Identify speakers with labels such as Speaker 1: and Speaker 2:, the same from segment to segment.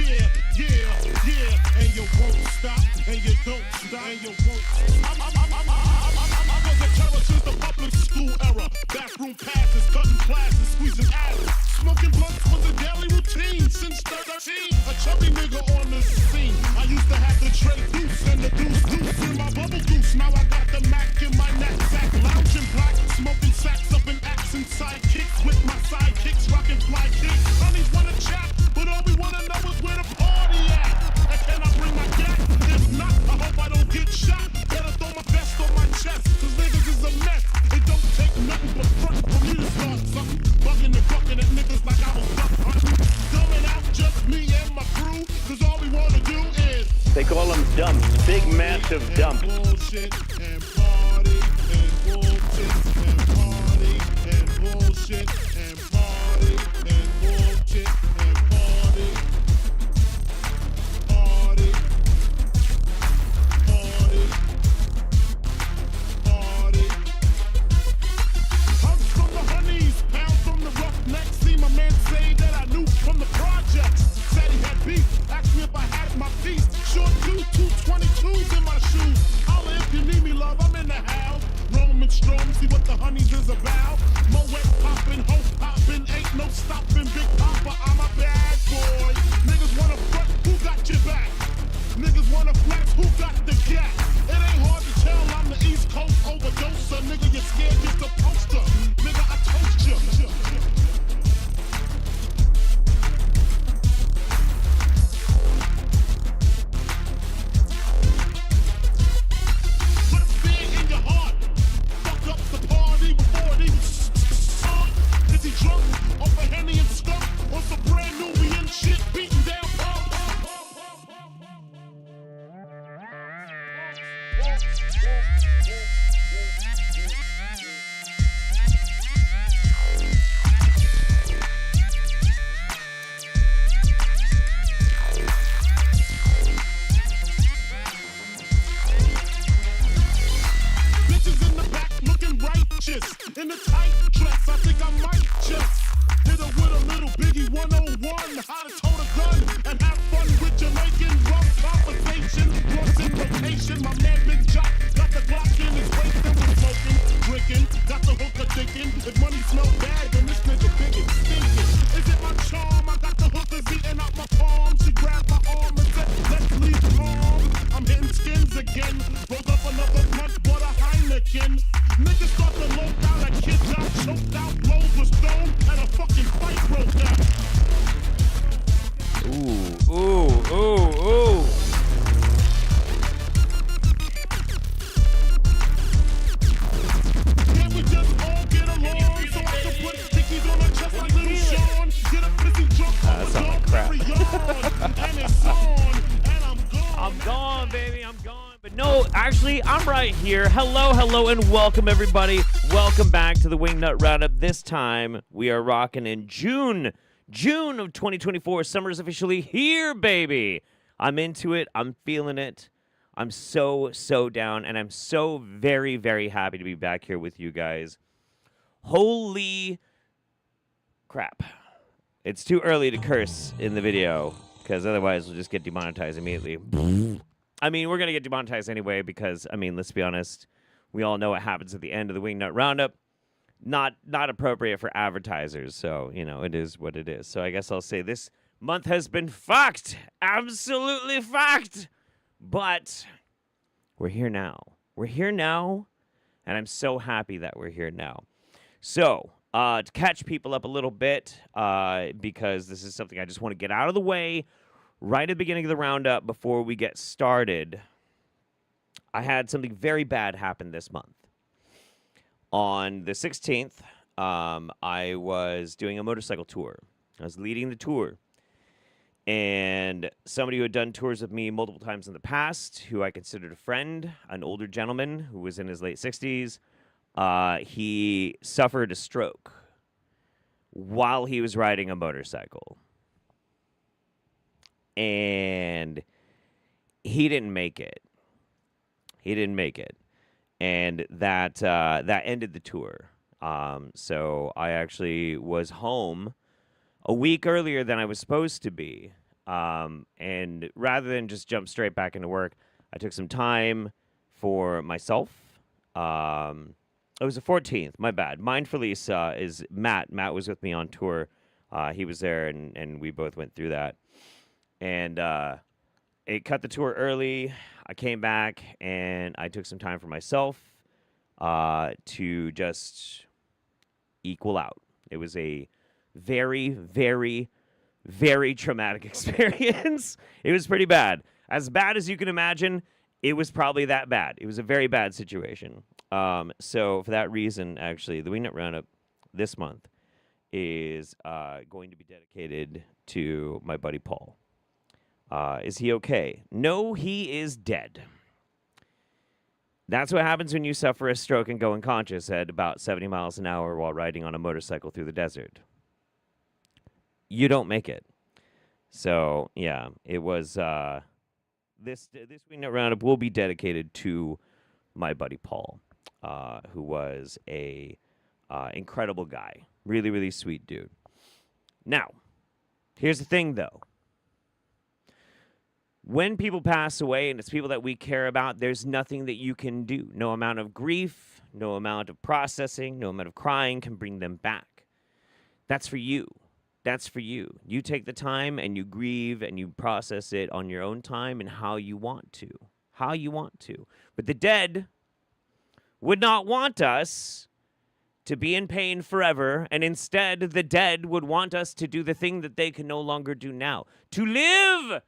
Speaker 1: yeah, and you won't stop, and you don't stop, and you won't. I was a terror since the public school era. Bathroom passes, cutting classes, squeezing asses. Smoking blunts was a daily routine since 13. A chubby nigga on the scene. I used to have the tray deuce and the deuce in my bubble goose. Now I got the Mac in my knapsack, lounging black, smoking sacks up in accent sidekicks with my sidekicks, rocking fly kicks. Honeys wanna chat, but all we wanna know is where the party at. And can I bring my gat? If not, I hope I don't get shot. Better throw my vest on my chest, cause niggas is a mess. It don't take nothing but front for me to start something. Bugging and fucking at niggas like I was duck hunting. Dumbing out just me and my crew, cause all we wanna do is.
Speaker 2: They call them dumps, big massive dumps.
Speaker 1: Bullshit and party and bullshit and party and bullshit and party and bullshit and party. Party. Party. Party. Hugs from the honeys, pounds from the roughnecks. See my man say that I knew from the projects. Said he had beef, asked me if I had my feast. Short 222s in my shoes. Holla if you need me, love, I'm in the house. Roman strong, see what the honeys is about. Moet poppin', ho poppin', ain't no stoppin'. Big Papa, I'm a bad boy. Niggas wanna front, who got your back? Niggas wanna flex, who got the gap? It ain't hard to tell I'm the East Coast overdoser. Nigga, you scared, get the poster. Nigga, I toast you. Drunk, over Henny and stuff, on some brand new and shit, beating down bitches in the back looking righteous, in the tight dress, I think I might just hit her with a little Biggie 101, how to tote a gun and have fun with Jamaican rum conversation, blunts in rotation. My man Big Jock got the Glock in his waist and was smoking, drinking, got the hooker thinking. If money smell bad, then this nigga big and stinking. Is it my charm? I got the hookers eating out my palm. She grabbed my arm and said, let's leave calm. I'm hitting skins again, rolled up another blunt, bought a Heineken. Niggas start to low down, a kid got choked out, blows was thrown, and a fucking fight broke out.
Speaker 3: Ooh.
Speaker 1: Can't we just all get along so I can put stickies on her chest like little Sean? Get a pissy drunk on the dog, carry on, and it's on, and I'm gone.
Speaker 3: I'm gone, baby. I'm gone. But no, actually, I'm right here. Hello, and welcome, everybody. Welcome back to the Wingnut Roundup. This time, we are rocking in June of 2024. Summer's officially here, baby. I'm into it. I'm feeling it. I'm so down, and I'm so very, very happy to be back here with you guys. Holy crap. It's too early to curse in the video, because otherwise we'll just get demonetized immediately. I mean, we're going to get demonetized anyway because, I mean, let's be honest. We all know what happens at the end of the Wingnut Roundup. Not appropriate for advertisers, so, you know, it is what it is. So I guess I'll say this month has been fucked. Absolutely fucked. But we're here now. We're here now, and I'm so happy that we're here now. So, to catch people up a little bit, because this is something I just want to get out of the way right at the beginning of the roundup before we get started. I had something very bad happen this month. On the 16th, I was doing a motorcycle tour. I was leading the tour. And somebody who had done tours with me multiple times in the past, who I considered a friend, an older gentleman who was in his late 60s, he suffered a stroke while he was riding a motorcycle. And he didn't make it. And that ended the tour. So I actually was home a week earlier than I was supposed to be. And rather than just jump straight back into work, I took some time for myself. It was the 14th. My bad. Mindfully is Matt. Matt was with me on tour. He was there, and we both went through that. And it cut the tour early. I came back, and I took some time for myself to just equal out. It was a very, very, very traumatic experience. It was pretty bad. As bad as you can imagine, it was probably that bad. It was a very bad situation. So for that reason, actually, the Wingnut Roundup this month is going to be dedicated to my buddy Paul. Is he okay? No, he is dead. That's what happens when you suffer a stroke and go unconscious at about 70 miles an hour while riding on a motorcycle through the desert. You don't make it. So, yeah, it was... This Wingnut Roundup will be dedicated to my buddy Paul, who was a incredible guy. Really, really sweet dude. Now, here's the thing, though. When people pass away, and it's people that we care about, there's nothing that you can do. No amount of grief, no amount of processing, no amount of crying can bring them back. That's for you. That's for you. You take the time and you grieve and you process it on your own time and how you want to. How you want to. But the dead would not want us to be in pain forever, and instead the dead would want us to do the thing that they can no longer do now. To live!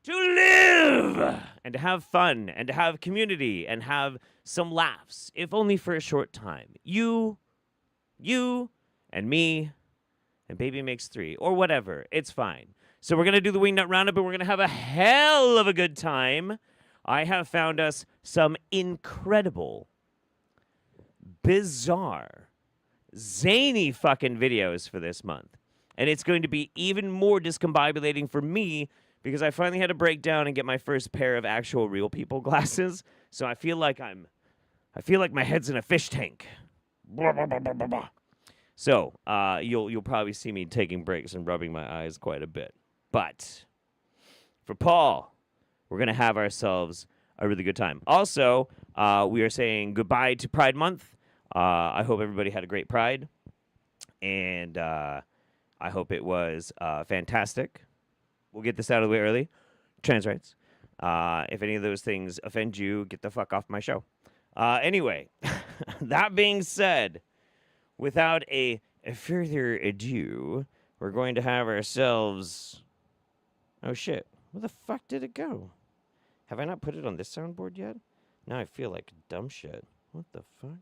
Speaker 3: To live! And to have fun, and to have community, and have some laughs, if only for a short time. You, and me, and baby makes 3, or whatever. It's fine. So we're going to do the Wingnut Roundup, and we're going to have a hell of a good time. I have found us some incredible, bizarre, zany fucking videos for this month. And it's going to be even more discombobulating for me because I finally had to break down and get my first pair of actual real people glasses. So I feel like my head's in a fish tank. Blah, blah, blah, blah, blah, blah. So you'll probably see me taking breaks and rubbing my eyes quite a bit. But for Paul, we're going to have ourselves a really good time. Also, we are saying goodbye to Pride Month. I hope everybody had a great Pride. And I hope it was fantastic. We'll get this out of the way early. Trans rights. If any of those things offend you, get the fuck off my show. Anyway, that being said, without a further ado, we're going to have ourselves... Oh, shit. Where the fuck did it go? Have I not put it on this soundboard yet? Now I feel like dumb shit. What the fuck?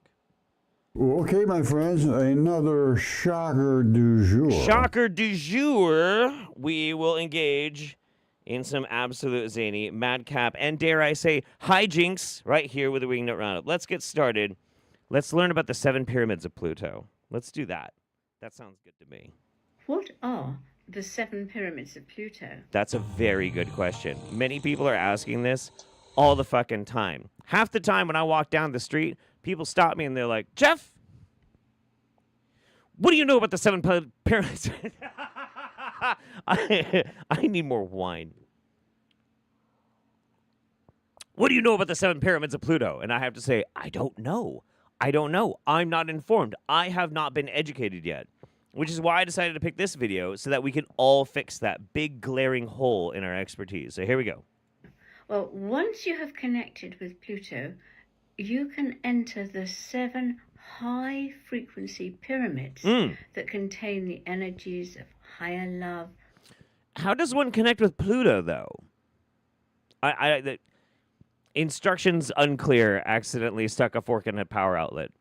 Speaker 4: Okay, my friends, another shocker du jour.
Speaker 3: Shocker du jour. We will engage in some absolute zany, madcap, and dare I say, hijinks right here with the Wingnut Roundup. Let's get started. Let's learn about the 7 pyramids of Pluto. Let's do that. That sounds good to me.
Speaker 5: What are the 7 pyramids of Pluto?
Speaker 3: That's a very good question. Many people are asking this all the fucking time. Half the time when I walk down the street, people stop me and they're like, Jeff, what do you know about the 7 pyramids? I need more wine. What do you know about the 7 pyramids of Pluto? And I have to say, I don't know. I don't know. I'm not informed. I have not been educated yet, which is why I decided to pick this video so that we can all fix that big glaring hole in our expertise. So here we go.
Speaker 5: Well, once you have connected with Pluto, you can enter the 7 high-frequency pyramids that contain the energies of higher love.
Speaker 3: How does one connect with Pluto, though? The instructions unclear. Accidentally stuck a fork in a power outlet.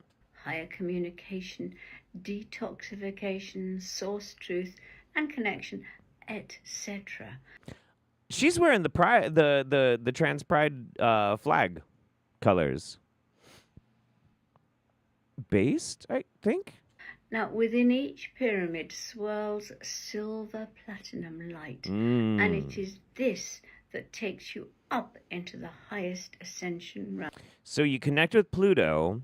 Speaker 5: Higher communication, detoxification, source truth, and connection, etc.
Speaker 3: She's wearing the trans pride flag colors. Based, I think.
Speaker 5: Now, within each pyramid swirls silver platinum light, and it is this that takes you up into the highest ascension realm.
Speaker 3: So you connect with Pluto,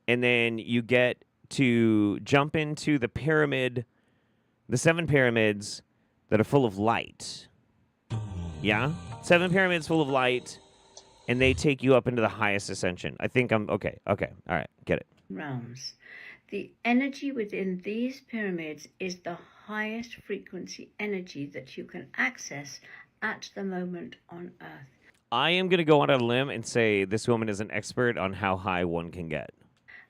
Speaker 3: and then you get to jump into the pyramid, the 7 pyramids that are full of light. Yeah? 7 pyramids full of light, and they take you up into the highest ascension. I think I'm... Okay. All right. Get it.
Speaker 5: Realms. The energy within these pyramids is the highest frequency energy that you can access at the moment on Earth.
Speaker 3: I am going to go on a limb and say this woman is an expert on how high one can get.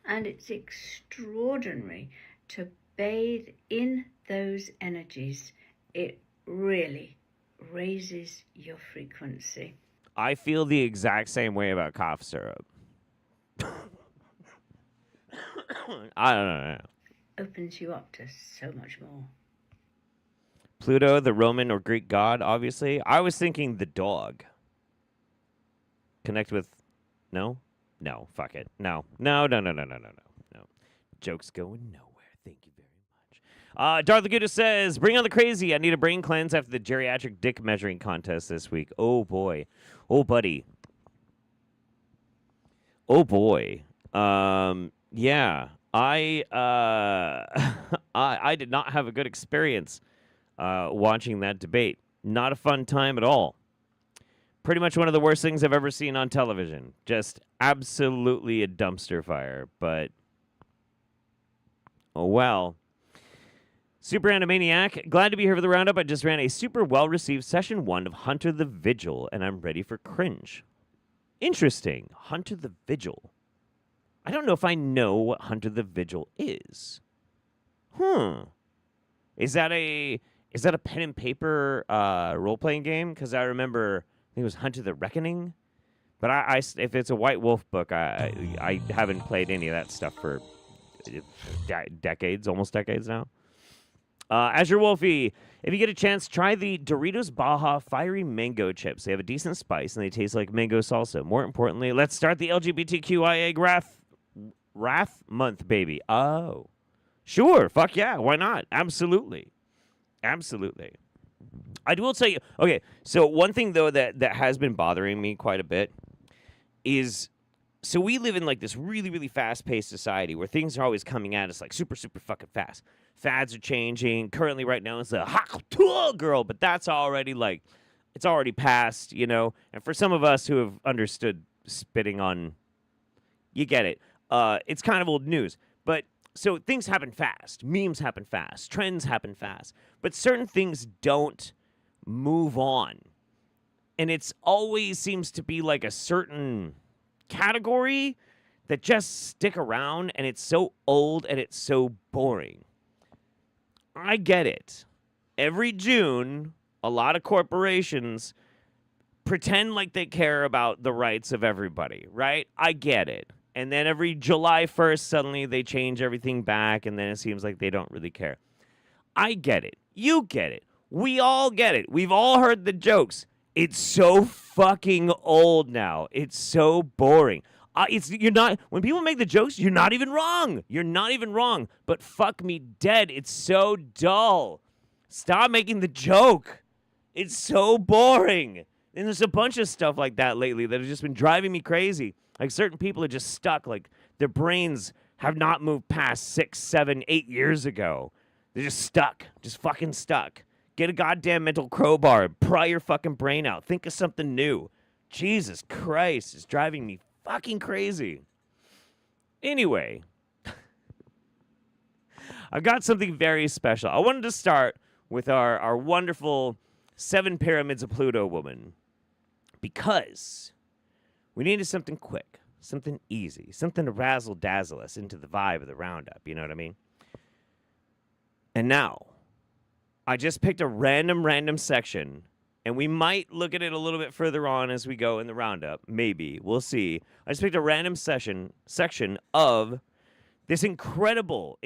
Speaker 5: And it's extraordinary to bathe in those energies. It really raises your frequency.
Speaker 3: I feel the exact same way about cough syrup. I don't know.
Speaker 5: Opens you up to so much more.
Speaker 3: Pluto, the Roman or Greek god, obviously. I was thinking the dog. Connect with... No? No, fuck it. No. Joke's going nowhere. Thank you very much. Darth Laguda says, bring on the crazy. I need a brain cleanse after the geriatric dick measuring contest this week. Oh, boy. Oh, buddy. Oh, boy. Yeah. I did not have a good experience watching that debate. Not a fun time at all. Pretty much one of the worst things I've ever seen on television. Just absolutely a dumpster fire. But, oh well. Super Animaniac, glad to be here for the roundup. I just ran a super well-received session 1 of Hunter the Vigil, and I'm ready for cringe. Interesting. Hunter the Vigil. I don't know if I know what Hunter the Vigil is. Is that a pen and paper role-playing game? Because I remember... I think it was Hunter the Reckoning. But if it's a White Wolf book, I haven't played any of that stuff for decades, almost decades now. Azure Wolfie, if you get a chance, try the Doritos Baja Fiery Mango Chips. They have a decent spice, and they taste like mango salsa. More importantly, let's start the LGBTQIA Wrath Month, baby. Oh. Sure, fuck yeah, why not? Absolutely. I will tell you, okay, so one thing, though, that has been bothering me quite a bit is, so we live in, like, this really, really fast-paced society where things are always coming at us, like, super, super fucking fast. Fads are changing. Currently, right now, it's a hot girl, but that's already, like, it's already past, you know? And for some of us who have understood spitting on, you get it. It's kind of old news. But, so things happen fast. Memes happen fast. Trends happen fast. But certain things don't move on. And it's always seems to be like a certain category that just stick around, and it's so old and it's so boring. I get it. Every June, a lot of corporations pretend like they care about the rights of everybody, right? I get it. And then every July 1st, suddenly they change everything back, and then it seems like they don't really care. I get it. You get it. We all get it. We've all heard the jokes. It's so fucking old now. It's so boring. You're not, when people make the jokes, you're not even wrong. You're not even wrong. But fuck me dead. It's so dull. Stop making the joke. It's so boring. And there's a bunch of stuff like that lately that has just been driving me crazy. Like, certain people are just stuck. Like, their brains have not moved past 6, 7, 8 years ago. They're just stuck. Just fucking stuck. Get a goddamn mental crowbar and pry your fucking brain out. Think of something new. Jesus Christ, it's driving me fucking crazy. Anyway, I've got something very special. I wanted to start with our wonderful 7 Pyramids of Pluto woman, because we needed something quick, something easy, something to razzle-dazzle us into the vibe of the roundup, you know what I mean? And now, I just picked a random section, and we might look at it a little bit further on as we go in the roundup. Maybe. We'll see. I just picked a random section of this incredible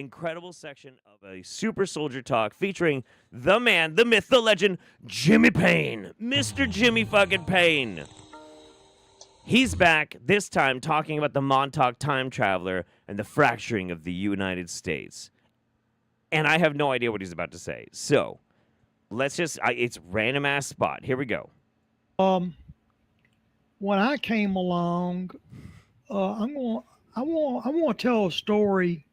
Speaker 3: section of a super soldier talk featuring the man, the myth, the legend, Jimmy Payne. Mr. Jimmy fucking Payne. He's back, this time talking about the Montauk time traveler and the fracturing of the United States. And I have no idea what he's about to say. So, let's just, it's random-ass spot. Here we go.
Speaker 6: When I came along, I want to tell a story.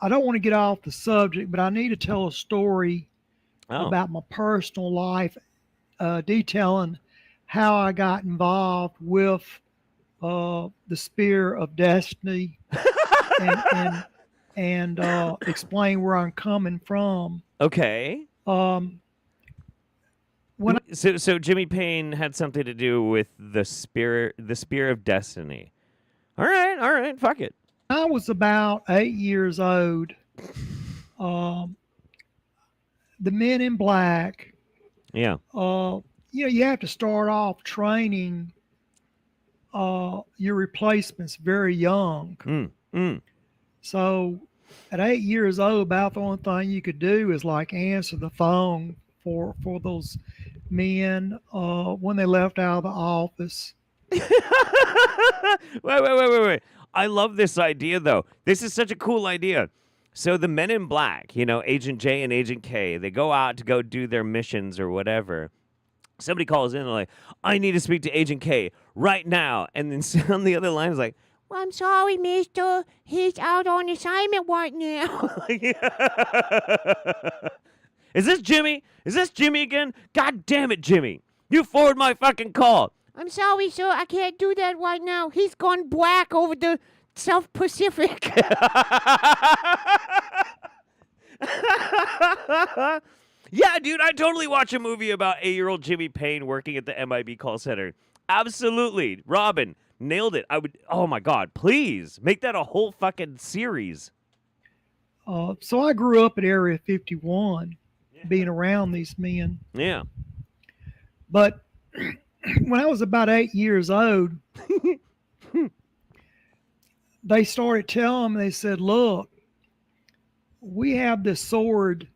Speaker 6: I don't want to get off the subject, but I need to tell a story about my personal life detailing how I got involved with the Spear of Destiny and explain where I'm coming from.
Speaker 3: Okay.
Speaker 6: When
Speaker 3: So Jimmy Payne had something to do with the spear of destiny. All right, fuck it.
Speaker 6: I was about 8 years old, the Men in Black,
Speaker 3: Yeah.
Speaker 6: you have to start off training your replacements very young. So at 8 years old, about the only thing you could do is like answer the phone for those men when they left out of the office.
Speaker 3: Wait. I love this idea, though. This is such a cool idea. So the Men in Black, Agent J and Agent K, they go out to go do their missions or whatever. Somebody calls in and like, I need to speak to Agent K right now. And then on the other line is like, well, I'm sorry, mister. He's out on assignment right now. Is this Jimmy? Is this Jimmy again? God damn it, Jimmy. You forward my fucking call. I'm sorry, sir. I can't do that right now. He's gone black over the South Pacific. Yeah, dude, I'd totally watch a movie about 8-year-old Jimmy Payne working at the MIB call center. Absolutely. Robin, nailed it. I would, oh my God, please make that a whole fucking series.
Speaker 6: So I grew up at Area 51, being around these men.
Speaker 3: Yeah.
Speaker 6: But when I was about 8 years old, they started telling me, they said, look, we have this sword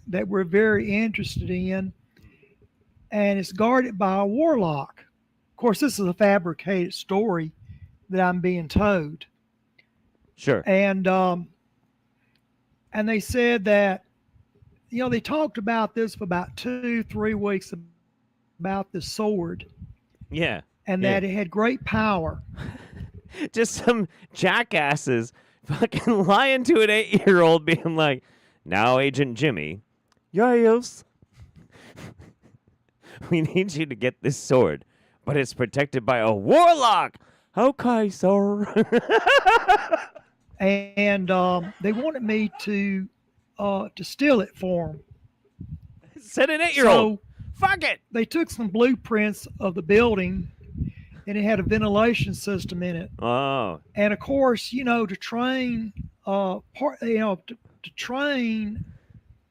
Speaker 6: that we're very interested in, and it's guarded by a warlock. Of course, this is a fabricated story that I'm being told.
Speaker 3: Sure.
Speaker 6: And they said that, they talked about this for about 2-3 weeks about the sword.
Speaker 3: Yeah.
Speaker 6: And that it had great power.
Speaker 3: Just some jackasses fucking lying to an 8-year-old being like, now, Agent Jimmy, yes, we need you to get this sword, but it's protected by a warlock. Okay, sir.
Speaker 6: And they wanted me to steal it for them.
Speaker 3: Said an 8-year-old.
Speaker 6: So
Speaker 3: fuck it.
Speaker 6: They took some blueprints of the building, and it had a ventilation system in it.
Speaker 3: Oh.
Speaker 6: And of course, to train to train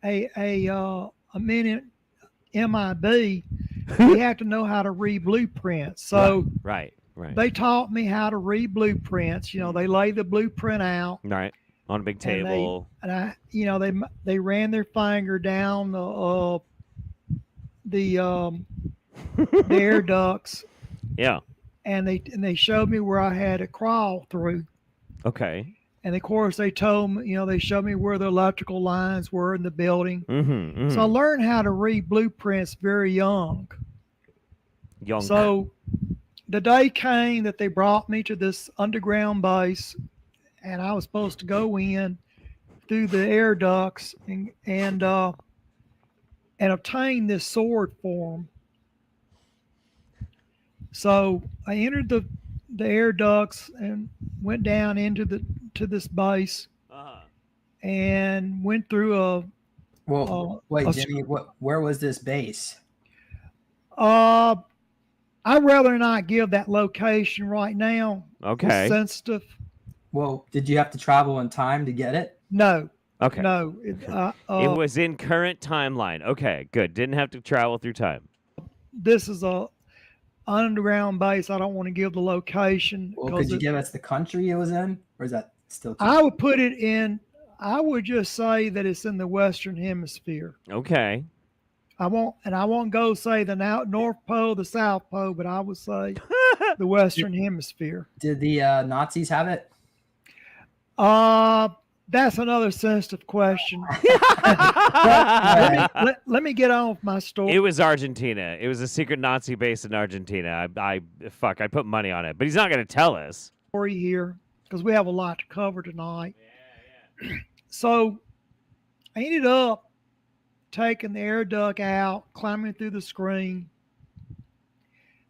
Speaker 6: a minute MIB, you have to know how to read blueprints. So
Speaker 3: right.
Speaker 6: They taught me how to read blueprints. They lay the blueprint out.
Speaker 3: Right. On a big table.
Speaker 6: They ran their finger down the air ducts.
Speaker 3: Yeah.
Speaker 6: And they showed me where I had to crawl through.
Speaker 3: Okay.
Speaker 6: And of course they told me, they showed me where the electrical lines were in the building. So I learned how to read blueprints very young. So the day came that they brought me to this underground base, and I was supposed to go in through the air ducts and obtain this sword for them. So I entered the air ducts and went down into this base, and went through
Speaker 7: wait, Jimmy, where was this base?
Speaker 6: I'd rather not give that location right now.
Speaker 3: Okay.
Speaker 6: It's sensitive.
Speaker 7: Well, did you have to travel in time to get it?
Speaker 6: No.
Speaker 3: Okay.
Speaker 6: No.
Speaker 3: It was in current timeline. Okay, good. Didn't have to travel through time.
Speaker 6: This is a underground base. I don't want to give the location.
Speaker 7: Well, could you give us the country it was in, or is that still?
Speaker 6: I would put it in. I would just say that it's in the Western Hemisphere.
Speaker 3: Okay.
Speaker 6: I won't go say the North Pole, the South Pole, but I would say the Western Hemisphere.
Speaker 7: Did the Nazis have it?
Speaker 6: That's another sensitive question. Let me get on with my story.
Speaker 3: It was Argentina. It was a secret Nazi base in Argentina. I put money on it, but he's not going to tell us.
Speaker 6: Story here, because we have a lot to cover tonight. So I ended up taking the air duct out, climbing through the screen,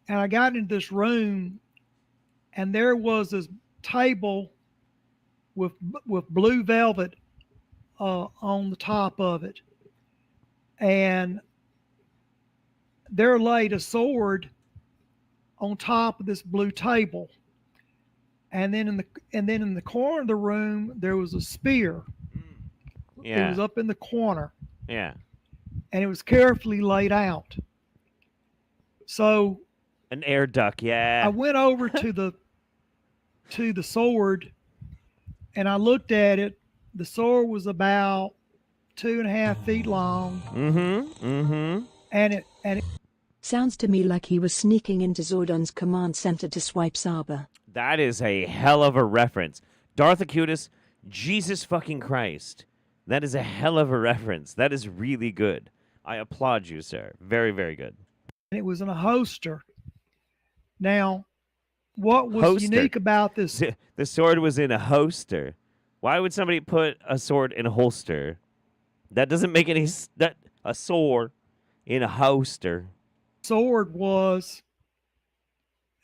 Speaker 6: and I got into this room, and there was this table with blue velvet on the top of it, and there laid a sword on top of this blue table, and then in the corner of the room there was a spear.
Speaker 3: Yeah.
Speaker 6: It was up in the corner.
Speaker 3: Yeah.
Speaker 6: And it was carefully laid out. So
Speaker 3: an air duct, yeah.
Speaker 6: I went over to the sword, and I looked at it. The sword was about 2.5 feet long. And it
Speaker 8: sounds to me like he was sneaking into Zordon's command center to swipe Saba.
Speaker 3: That is a hell of a reference. Darth Acutis, Jesus fucking Christ. That is a hell of a reference. That is really good. I applaud you, sir. Very, very good.
Speaker 6: It was in a holster. Now, what was unique about this?
Speaker 3: The sword was in a holster. Why would somebody put a sword in a holster? That doesn't make any... a sword in a holster.
Speaker 6: Sword was...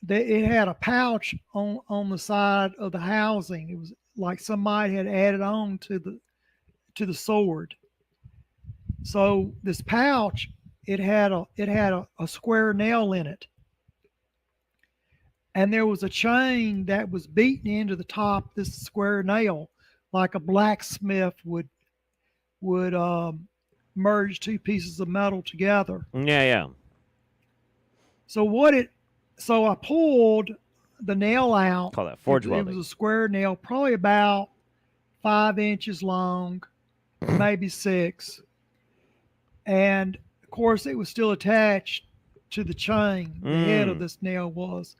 Speaker 6: It had a pouch on the side of the housing. It was like somebody had added on to the sword. So this pouch, it had a square nail in it, and there was a chain that was beaten into the top of this square nail, like a blacksmith would merge two pieces of metal together.
Speaker 3: Yeah.
Speaker 6: So I pulled the nail out.
Speaker 3: Call that forge welding.
Speaker 6: It was a square nail, probably about 5 inches long, maybe 6. And of course, it was still attached to the chain. The head of this nail was.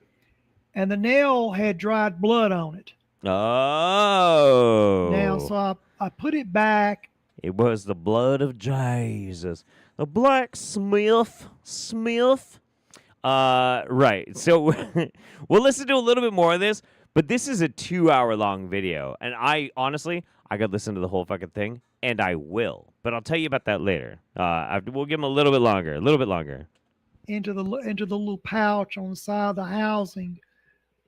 Speaker 6: And the nail had dried blood on it.
Speaker 3: Oh.
Speaker 6: Now, so I put it back.
Speaker 3: It was the blood of Jesus. The blacksmith. Right. So we'll listen to a little bit more of this, but this is a 2-hour-long video. And I could listen to the whole fucking thing, and I will. But I'll tell you about that later. We'll give him a little bit longer.
Speaker 6: Into the little pouch on the side of the housing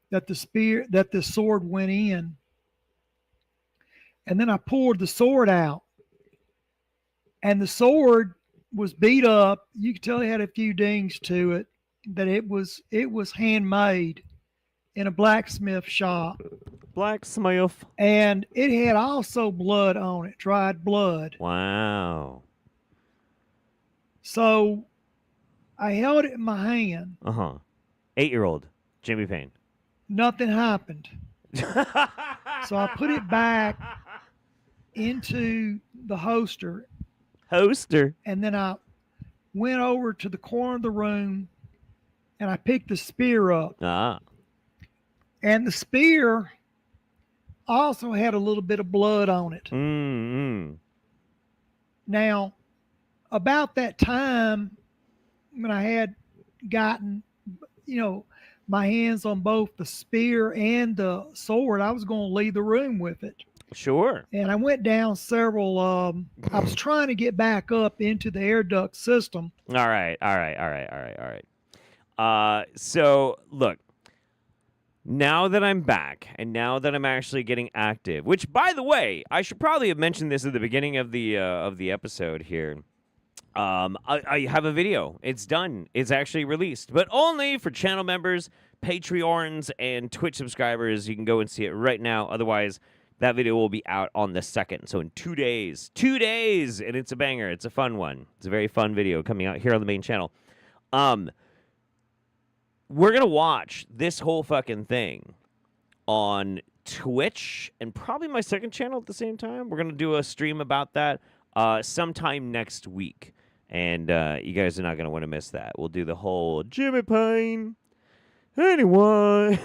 Speaker 6: that the sword went in. And then I pulled the sword out. And the sword was beat up. You could tell it had a few dings to it. That it was handmade in a blacksmith shop.
Speaker 3: Blacksmith.
Speaker 6: And it had also blood on it, dried blood.
Speaker 3: Wow.
Speaker 6: So I held it in my hand.
Speaker 3: 8-year-old Jimmy Payne.
Speaker 6: Nothing happened. So I put it back into the holster. And then I went over to the corner of the room, and I picked the spear up. And the spear also had a little bit of blood on it. Now, about that time, when I had gotten, my hands on both the spear and the sword, I was going to leave the room with it.
Speaker 3: Sure.
Speaker 6: And I went down several, I was trying to get back up into the air duct system.
Speaker 3: All right. So look, now that I'm back and now that I'm actually getting active, which by the way, I should probably have mentioned this at the beginning of the episode here. I have a video. It's done. It's actually released, but only for channel members, Patreons, and Twitch subscribers. You can go and see it right now. Otherwise, that video will be out on the 2nd. So in 2 days. 2 days! And it's a banger. It's a fun one. It's a very fun video coming out here on the main channel. We're going to watch this whole fucking thing on Twitch and probably my second channel at the same time. We're going to do a stream about that sometime next week. And you guys are not going to want to miss that. We'll do the whole Jimmy Payne. Anyway.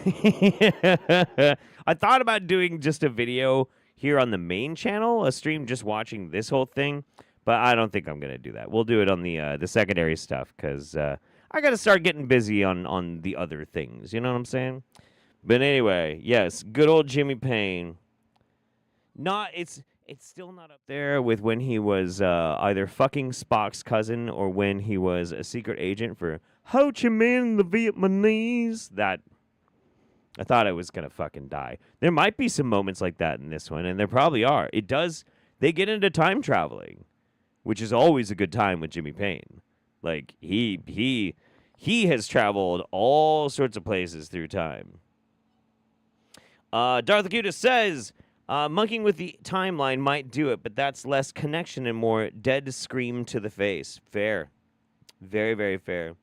Speaker 3: I thought about doing just a video here on the main channel, a stream just watching this whole thing, but I don't think I'm going to do that. We'll do it on the secondary stuff because I got to start getting busy on the other things. You know what I'm saying? But anyway, yes, good old Jimmy Payne. it's still not up there with when he was either fucking Spock's cousin or when he was a secret agent for Ho Chi Minh, the Vietnamese. That I thought I was gonna fucking die. There might be some moments like that in this one, and there probably are. It does. They get into time traveling, which is always a good time with Jimmy Payne. Like he has traveled all sorts of places through time. Darth Acutis says, monkeying with the timeline might do it, but that's less connection and more dead scream to the face. Fair. Very, very fair.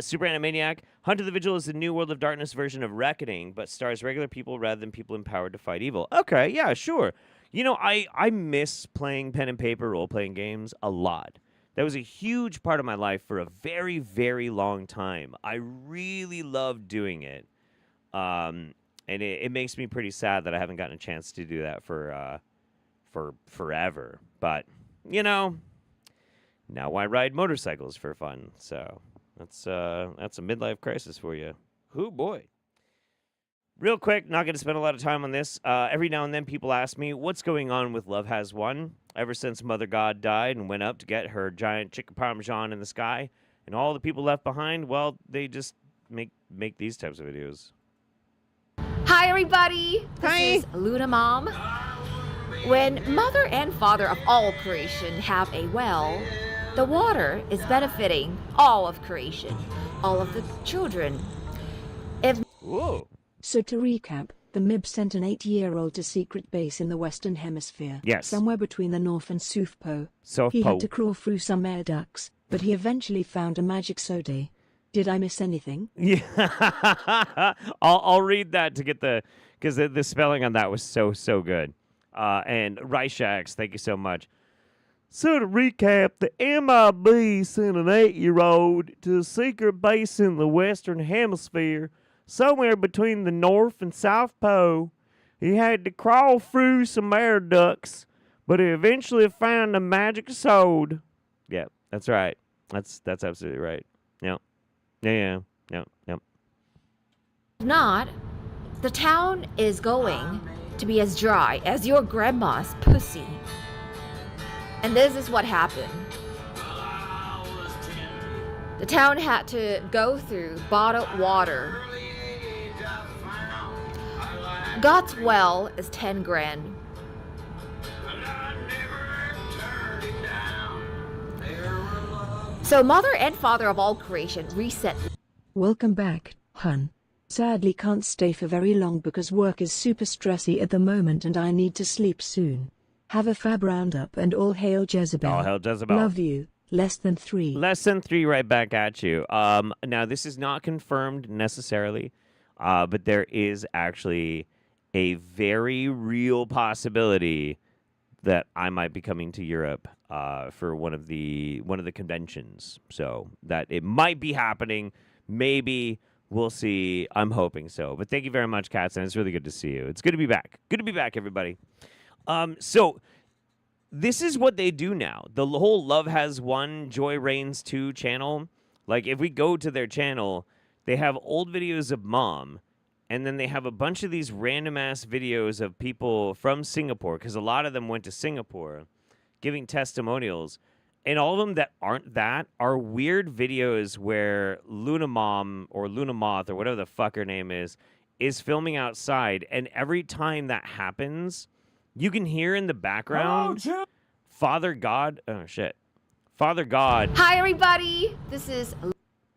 Speaker 3: Super Animaniac, Hunt of the Vigil is the New World of Darkness version of Reckoning, but stars regular people rather than people empowered to fight evil. Okay, yeah, sure. You know, I miss playing pen and paper role-playing games a lot. That was a huge part of my life for a very, very long time. I really loved doing it. And it makes me pretty sad that I haven't gotten a chance to do that for forever. But, you know, now I ride motorcycles for fun. So that's a midlife crisis for you. Hoo boy. Real quick, not going to spend a lot of time on this. Every now and then people ask me, what's going on with Love Has Won? Ever since Mother God died and went up to get her giant chicken parmesan in the sky, and all the people left behind, well, they just make these types of videos.
Speaker 9: Hi, everybody. This is Luna Mom. When Mother and Father of all creation have a well, the water is benefiting all of creation, all of the children.
Speaker 3: Whoa.
Speaker 8: So to recap, the MIB sent an 8-year-old to secret base in the Western Hemisphere.
Speaker 3: Yes.
Speaker 8: Somewhere between the North and South Pole.
Speaker 3: South
Speaker 8: He
Speaker 3: Pole.
Speaker 8: had to crawl through some air ducts, but he eventually found a magic soda. Did I miss anything?
Speaker 3: Yeah. I'll read that to get because the spelling on that was so good. And Ryshax, thank you so much. So to recap, the MIB sent an 8-year-old to a secret base in the Western Hemisphere, somewhere between the North and South Pole. He had to crawl through some air ducts, but he eventually found a magic sword. Yeah, that's right. That's absolutely right. Yep. Yeah. Yep.
Speaker 9: If not, the town is going to be as dry as your grandma's pussy. And this is what happened. The town had to go through bottled water. God's well is 10 grand. So Mother and Father of all creation reset.
Speaker 8: Welcome back, hun. Sadly can't stay for very long because work is super stressy at the moment and I need to sleep soon. Have a fab roundup and all hail Jezebel.
Speaker 3: All hail Jezebel.
Speaker 8: Love you. Less than 3.
Speaker 3: Less than 3 right back at you. Now, this is not confirmed necessarily, but there is actually a very real possibility that I might be coming to Europe for one of the conventions. So that it might be happening. Maybe. We'll see. I'm hoping so. But thank you very much, Katzen. It's really good to see you. It's good to be back. Good to be back, everybody. So this is what they do now. The whole Love Has Won, Joy Reigns 2 channel. Like, if we go to their channel, they have old videos of Mom, and then they have a bunch of these random-ass videos of people from Singapore, because a lot of them went to Singapore, giving testimonials. And all of them that aren't that are weird videos where Luna Mom or Luna Moth or whatever the fuck her name is filming outside. And every time that happens, you can hear in the background Father God. Oh, shit. Father God.
Speaker 9: Hi, everybody. This is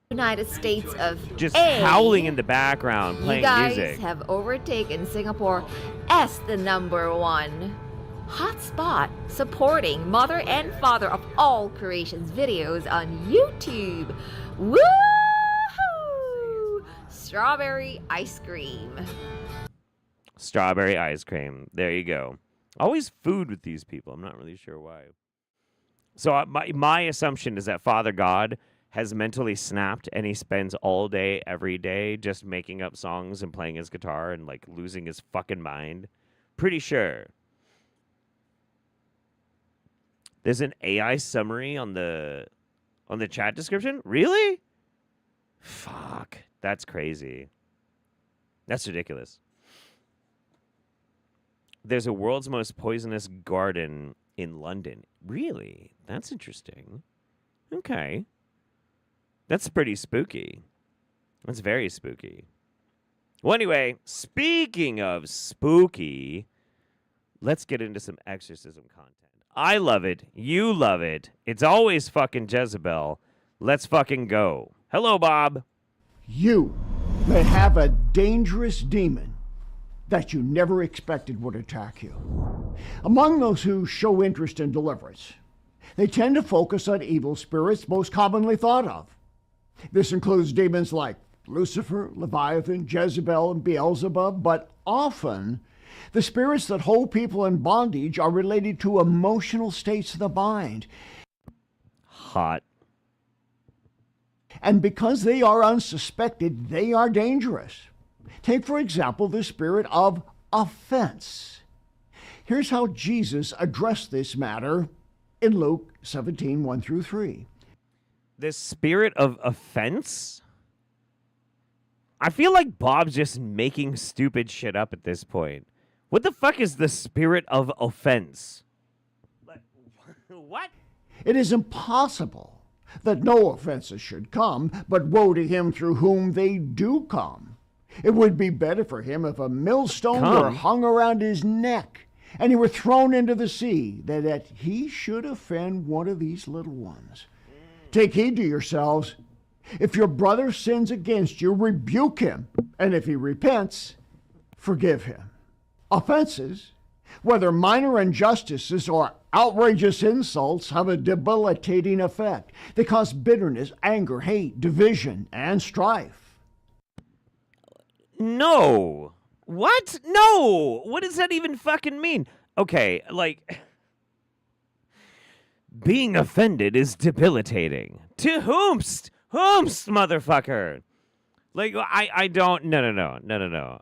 Speaker 9: United States of
Speaker 3: just
Speaker 9: A.
Speaker 3: howling in the background, playing
Speaker 9: music. You guys
Speaker 3: music.
Speaker 9: have overtaken Singapore as the #1 hotspot supporting Mother and Father of all creations videos on YouTube. Woohoo! Strawberry ice cream.
Speaker 3: Strawberry ice cream. There you go. Always food with these people. I'm not really sure why. So my assumption is that Father God has mentally snapped and he spends all day, every day, just making up songs and playing his guitar and like losing his fucking mind. Pretty sure. There's an AI summary on the chat description? Really? Fuck. That's crazy. That's ridiculous. there's a world's most poisonous garden in London. Really? That's interesting. Okay. That's pretty spooky. That's very spooky. Well, anyway, speaking of spooky, let's get into some exorcism content. I love it. You love it. It's always fucking Jezebel. Let's fucking go. Hello, Bob.
Speaker 10: You may have a dangerous demon that you never expected would attack you. Among those who show interest in deliverance, they tend to focus on evil spirits most commonly thought of. This includes demons like Lucifer, Leviathan, Jezebel, and Beelzebub, but often the spirits that hold people in bondage are related to emotional states of the mind.
Speaker 3: Hot.
Speaker 10: And because they are unsuspected, they are dangerous. Take, for example, the spirit of offense. Here's how Jesus addressed this matter in Luke 17, 1 through 3.
Speaker 3: The spirit of offense? I feel like Bob's just making stupid shit up at this point. What the fuck is the spirit of offense? What?
Speaker 10: It is impossible that no offenses should come, but woe to him through whom they do come. It would be better for him if a millstone were hung around his neck and he were thrown into the sea, than that he should offend one of these little ones. Take heed to yourselves. If your brother sins against you, rebuke him, and if he repents, forgive him. Offenses, whether minor injustices or outrageous insults, have a debilitating effect. They cause bitterness, anger, hate, division, and strife.
Speaker 3: No. What? No. What does that even fucking mean? Okay, like, being offended is debilitating. To whomst? Whomst, motherfucker? Like, I don't, no.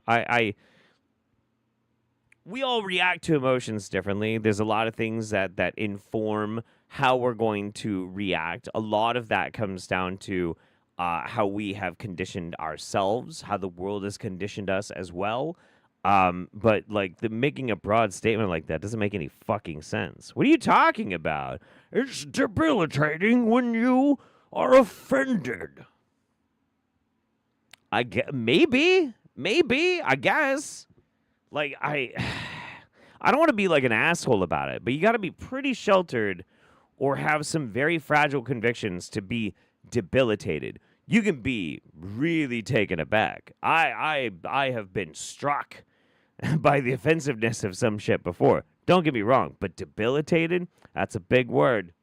Speaker 3: We all react to emotions differently. There's a lot of things that inform how we're going to react. A lot of that comes down to how we have conditioned ourselves, how the world has conditioned us as well. But like making a broad statement like that doesn't make any fucking sense. What are you talking about? It's debilitating when you are offended. I guess, maybe, I guess. Like, I don't want to be like an asshole about it, but you got to be pretty sheltered or have some very fragile convictions to be debilitated. You can be really taken aback. I have been struck by the offensiveness of some shit before. Don't get me wrong, but debilitated? That's a big word.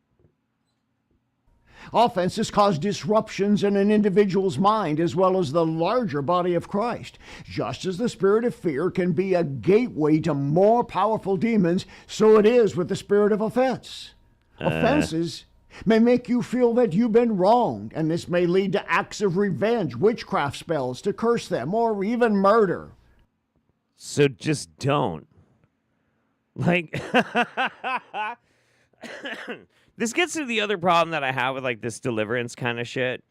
Speaker 10: Offenses cause disruptions in an individual's mind as well as the larger body of Christ. Just as the spirit of fear can be a gateway to more powerful demons, so it is with the spirit of offense. Offenses may make you feel that you've been wronged, and this may lead to acts of revenge, witchcraft spells to curse them, or even murder.
Speaker 3: So just don't. Like, this gets to the other problem that I have with like this deliverance kind of shit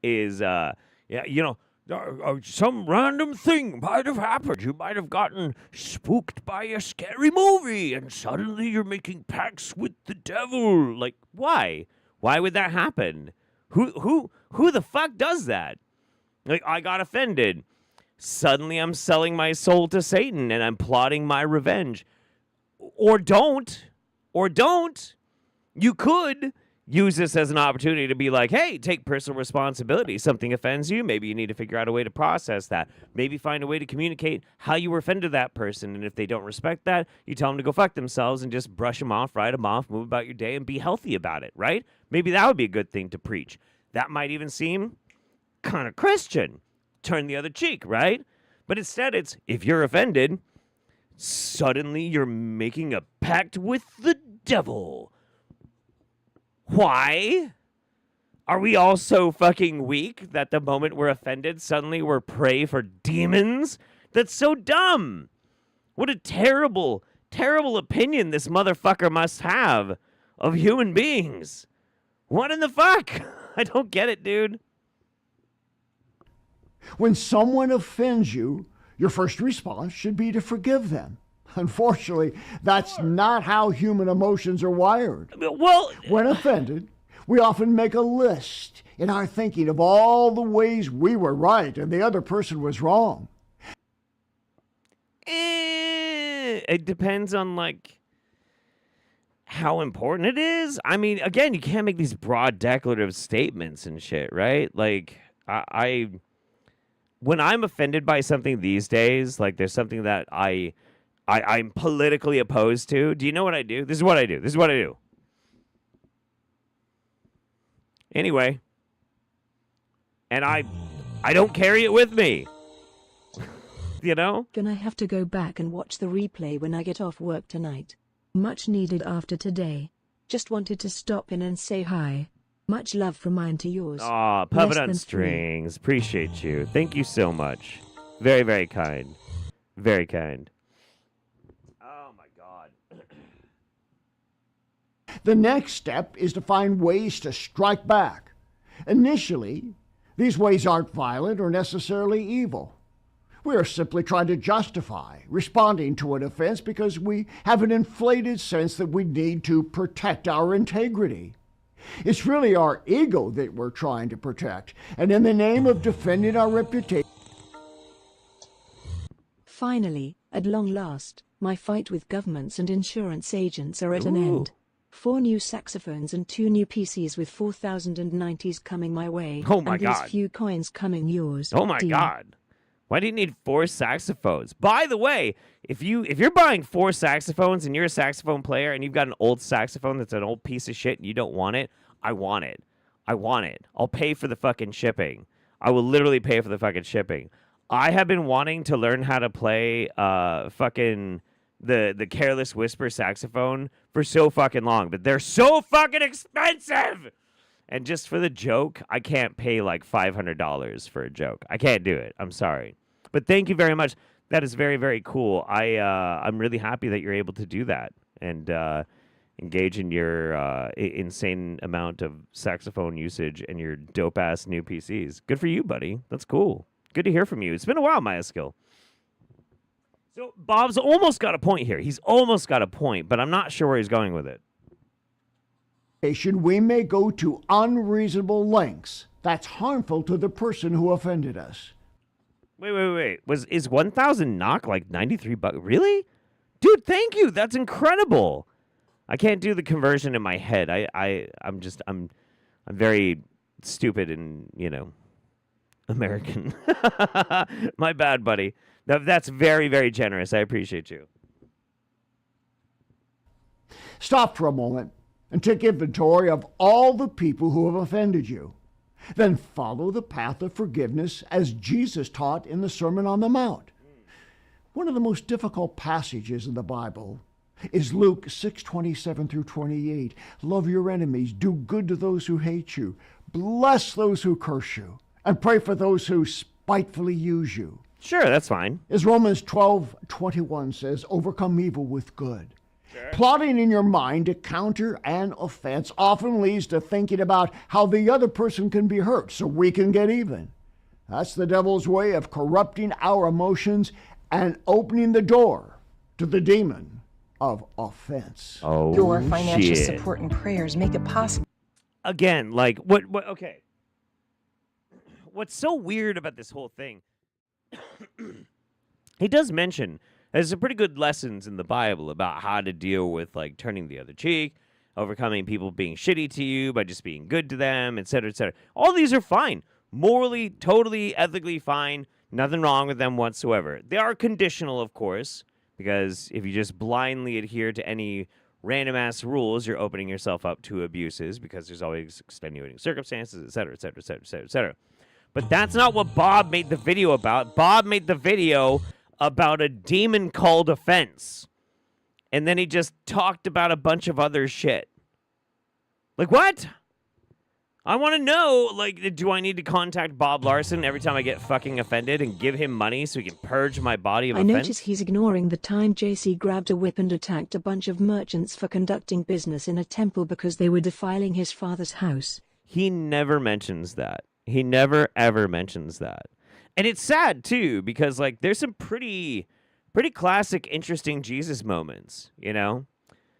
Speaker 3: is, some random thing might have happened. You might have gotten spooked by a scary movie and suddenly you're making pacts with the devil. Like, why? Why would that happen? Who the fuck does that? Like, I got offended. Suddenly I'm selling my soul to Satan and I'm plotting my revenge. Or don't. You could use this as an opportunity to be like, hey, take personal responsibility. Something offends you. Maybe you need to figure out a way to process that. Maybe find a way to communicate how you were offended that person. And if they don't respect that, you tell them to go fuck themselves and just brush them off, write them off, move about your day, and be healthy about it, right? Maybe that would be a good thing to preach. That might even seem kind of Christian. Turn the other cheek, right? But instead it's, if you're offended, suddenly you're making a pact with the devil. Why? Are we all so fucking weak that the moment we're offended, suddenly we're prey for demons? That's so dumb. What a terrible, terrible opinion this motherfucker must have of human beings. What in the fuck? I don't get it, dude.
Speaker 10: When someone offends you, your first response should be to forgive them. Unfortunately, that's not how human emotions are wired.
Speaker 3: Well,
Speaker 10: when offended, we often make a list in our thinking of all the ways we were right and the other person was wrong.
Speaker 3: It depends on, like, how important it is. I mean, again, you can't make these broad declarative statements and shit, right? Like, I when I'm offended by something these days, like, there's something that I'm politically opposed to. Do you know what I do? This is what I do. Anyway. And I don't carry it with me. You know?
Speaker 8: Gonna have to go back and watch the replay when I get off work tonight. Much needed after today. Just wanted to stop in and say hi. Much love from mine to yours.
Speaker 3: Aw, Puppet on Strings. Appreciate you. Thank you so much. Very, very kind. Very kind. Oh, my God.
Speaker 10: The next step is to find ways to strike back. Initially, these ways aren't violent or necessarily evil. We are simply trying to justify responding to an offense because we have an inflated sense that we need to protect our integrity. It's really our ego that we're trying to protect, and in the name of defending our reputation.
Speaker 8: Finally, at long last, my fight with governments and insurance agents are at an end. 4 new saxophones and 2 new PCs with 4090s coming my way.
Speaker 3: Oh my
Speaker 8: and
Speaker 3: God.
Speaker 8: these few coins coming yours.
Speaker 3: Oh my God. Why do you need 4 saxophones? By the way, if you're buying 4 saxophones and you're a saxophone player and you've got an old saxophone that's an old piece of shit and you don't want it, I want it. I'll pay for the fucking shipping. I will literally pay for the fucking shipping. I have been wanting to learn how to play fucking the Careless Whisper saxophone for so fucking long, but they're so fucking expensive. And just for the joke, I can't pay like $500 for a joke. I can't do it. I'm sorry. But thank you very much. That is very, very cool. I'm really happy that you're able to do that and engage in your insane amount of saxophone usage and your dope-ass new PCs. Good for you, buddy. That's cool. Good to hear from you. It's been a while, Myaskill. So Bob's almost got a point here. He's almost got a point, but I'm not sure where he's going with it.
Speaker 10: We may go to unreasonable lengths that's harmful to the person who offended us.
Speaker 3: Wait. Is 1,000 knock like $93? Really? Dude, thank you. That's incredible. I can't do the conversion in my head. I'm very stupid and, American. My bad, buddy. That's very, very generous. I appreciate you.
Speaker 10: Stop for a moment and take inventory of all the people who have offended you. Then follow the path of forgiveness as Jesus taught in the Sermon on the Mount. One of the most difficult passages in the Bible is Luke 6:27 through 28. Love your enemies, do good to those who hate you, bless those who curse you, and pray for those who spitefully use you.
Speaker 3: Sure, that's fine.
Speaker 10: As Romans 12:21 says, overcome evil with good. Sure. Plotting in your mind to counter an offense often leads to thinking about how the other person can be hurt so we can get even. That's the devil's way of corrupting our emotions and opening the door to the demon of offense.
Speaker 3: Oh,
Speaker 11: your financial
Speaker 3: shit.
Speaker 11: support and prayers make it possible.
Speaker 3: Again, like, what, okay. What's so weird about this whole thing, he does mention there's some pretty good lessons in the Bible about how to deal with, like, turning the other cheek, overcoming people being shitty to you by just being good to them, etc., etc. All these are fine. Morally, totally, ethically fine. Nothing wrong with them whatsoever. They are conditional, of course, because if you just blindly adhere to any random-ass rules, you're opening yourself up to abuses because there's always extenuating circumstances, etc., etc., etc., etc., etc. But that's not what Bob made the video about. Bob made the video about a demon called offense. And then he just talked about a bunch of other shit. Like, what? I want to know, like, do I need to contact Bob Larson every time I get fucking offended and give him money so he can purge my body of offense?
Speaker 8: I notice he's ignoring the time JC grabbed a whip and attacked a bunch of merchants for conducting business in a temple because they were defiling his father's house.
Speaker 3: He never mentions that. He never, ever mentions that. And it's sad, too, because, like, there's some pretty pretty classic, interesting Jesus moments, you know?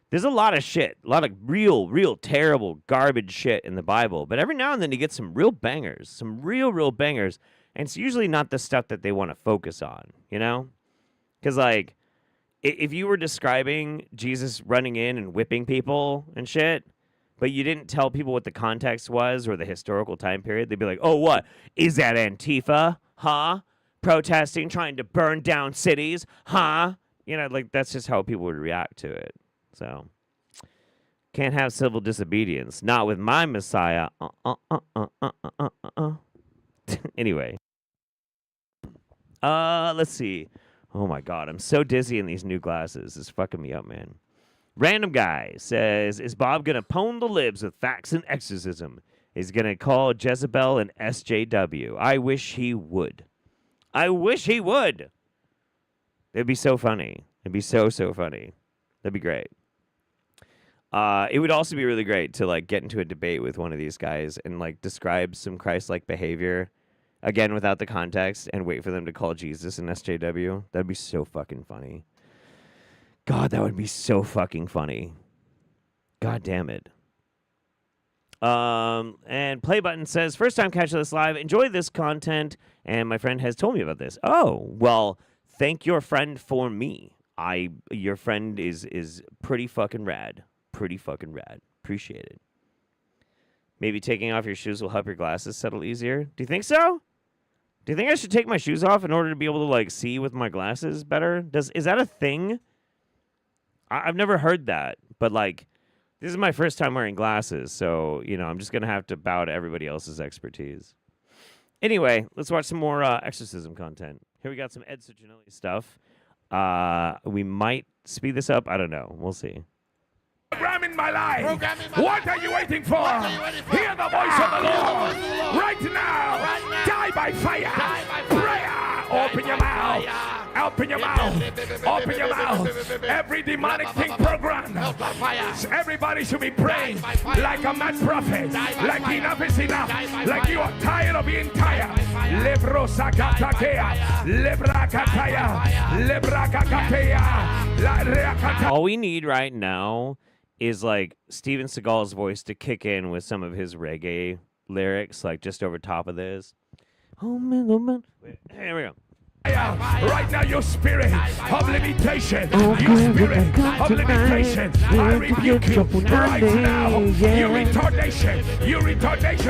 Speaker 3: There's a lot of shit, a lot of real terrible garbage shit in the Bible, but every now and then you get some real bangers, some real bangers, and it's usually not the stuff that they want to focus on, you know? Because, like, if you were describing Jesus running in and whipping people and shit, but you didn't tell people what the context was or the historical time period, they'd be like, oh, what? Is that Antifa? Huh? Protesting, trying to burn down cities? Huh? You know, like, that's just how people would react to it. So, can't have civil disobedience. Not with my Messiah. Anyway. Let's see. Oh, my God. I'm so dizzy in these new glasses. It's fucking me up, man. Random guy says, is Bob going to pwn the libs with facts and exorcism? He's going to call Jezebel an SJW. I wish he would. I wish he would. It'd be so funny. It'd be so funny. That'd be great. It would also be really great to, like, get into a debate with one of these guys and, like, describe some Christ-like behavior, again, without the context, and wait for them to call Jesus an SJW. That'd be so fucking funny. God, that would be so fucking funny. God damn it. And Play Button says, first time catching this live, enjoy this content, and my friend has told me about this. Oh, well, thank your friend for me. Your friend is pretty fucking rad. Pretty fucking rad. Appreciate it. Maybe taking off your shoes will help your glasses settle easier. Do you think so? Do you think I should take my shoes off in order to be able to, like, see with my glasses better? Is that a thing? I've never heard that, but, like, this is my first time wearing glasses, so, you know, I'm just going to have to bow to everybody else's expertise. Anyway, let's watch some more exorcism content. Here we got some Ed Cicinelli stuff. We might speed this up. I don't know. We'll see.
Speaker 1: Programming my life. What are you waiting for? Hear the voice of the Lord. Right now. Die by fire. Prayer. Open your mouth. Open your mouth. Open your mouth. Every demonic thing programmed. Everybody should be praying like a mad prophet. Like enough is enough. Like you are tired of being tired.
Speaker 3: All we need right now is, like, Steven Seagal's voice to kick in with some of his reggae lyrics, like, just over top of this. Oh, man, oh, man. Wait, here we go.
Speaker 1: Right now, your spirit of limitation, your spirit of limitation, I rebuke you right now. You retardation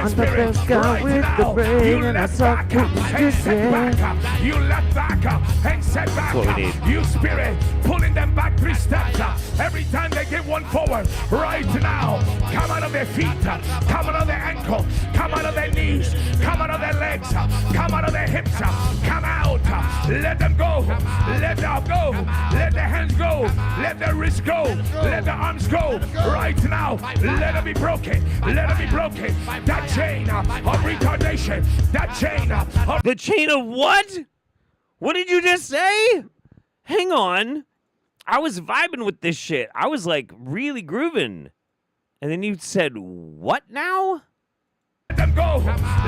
Speaker 1: spirit, right now. You let back up and set back up. You let back up and set back up. You spirit pulling them back 3 steps. Every time they get one forward, right now, come out of their feet, come out of their ankle, come out of their knees, come out of their legs, come out of their hips, come out. Let them go. Let them go. Let their hands go. Let their wrists go. Let their arms go. Right now. Let them be broken. Let them be broken. That chain of retardation. That chain of...
Speaker 3: The chain of what? What did you just say? Hang on. I was vibing with this shit. I was, like, really grooving. And then you said, what now?
Speaker 1: Let them go.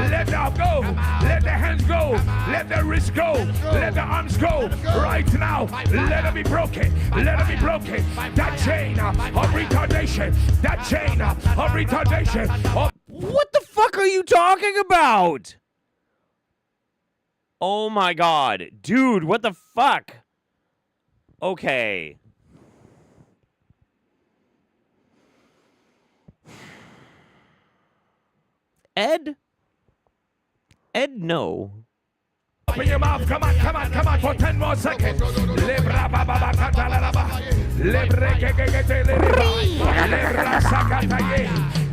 Speaker 1: Let them go. Let their hands go. Let their wrists go. Let their arms go. Right now. Let them be broken. Let them be broken. That chain of retardation. That chain of retardation.
Speaker 3: What the fuck are you talking about? Oh my God. Dude, what the fuck? Okay. Ed, no.
Speaker 1: Open your mouth, come on, for 10 more seconds.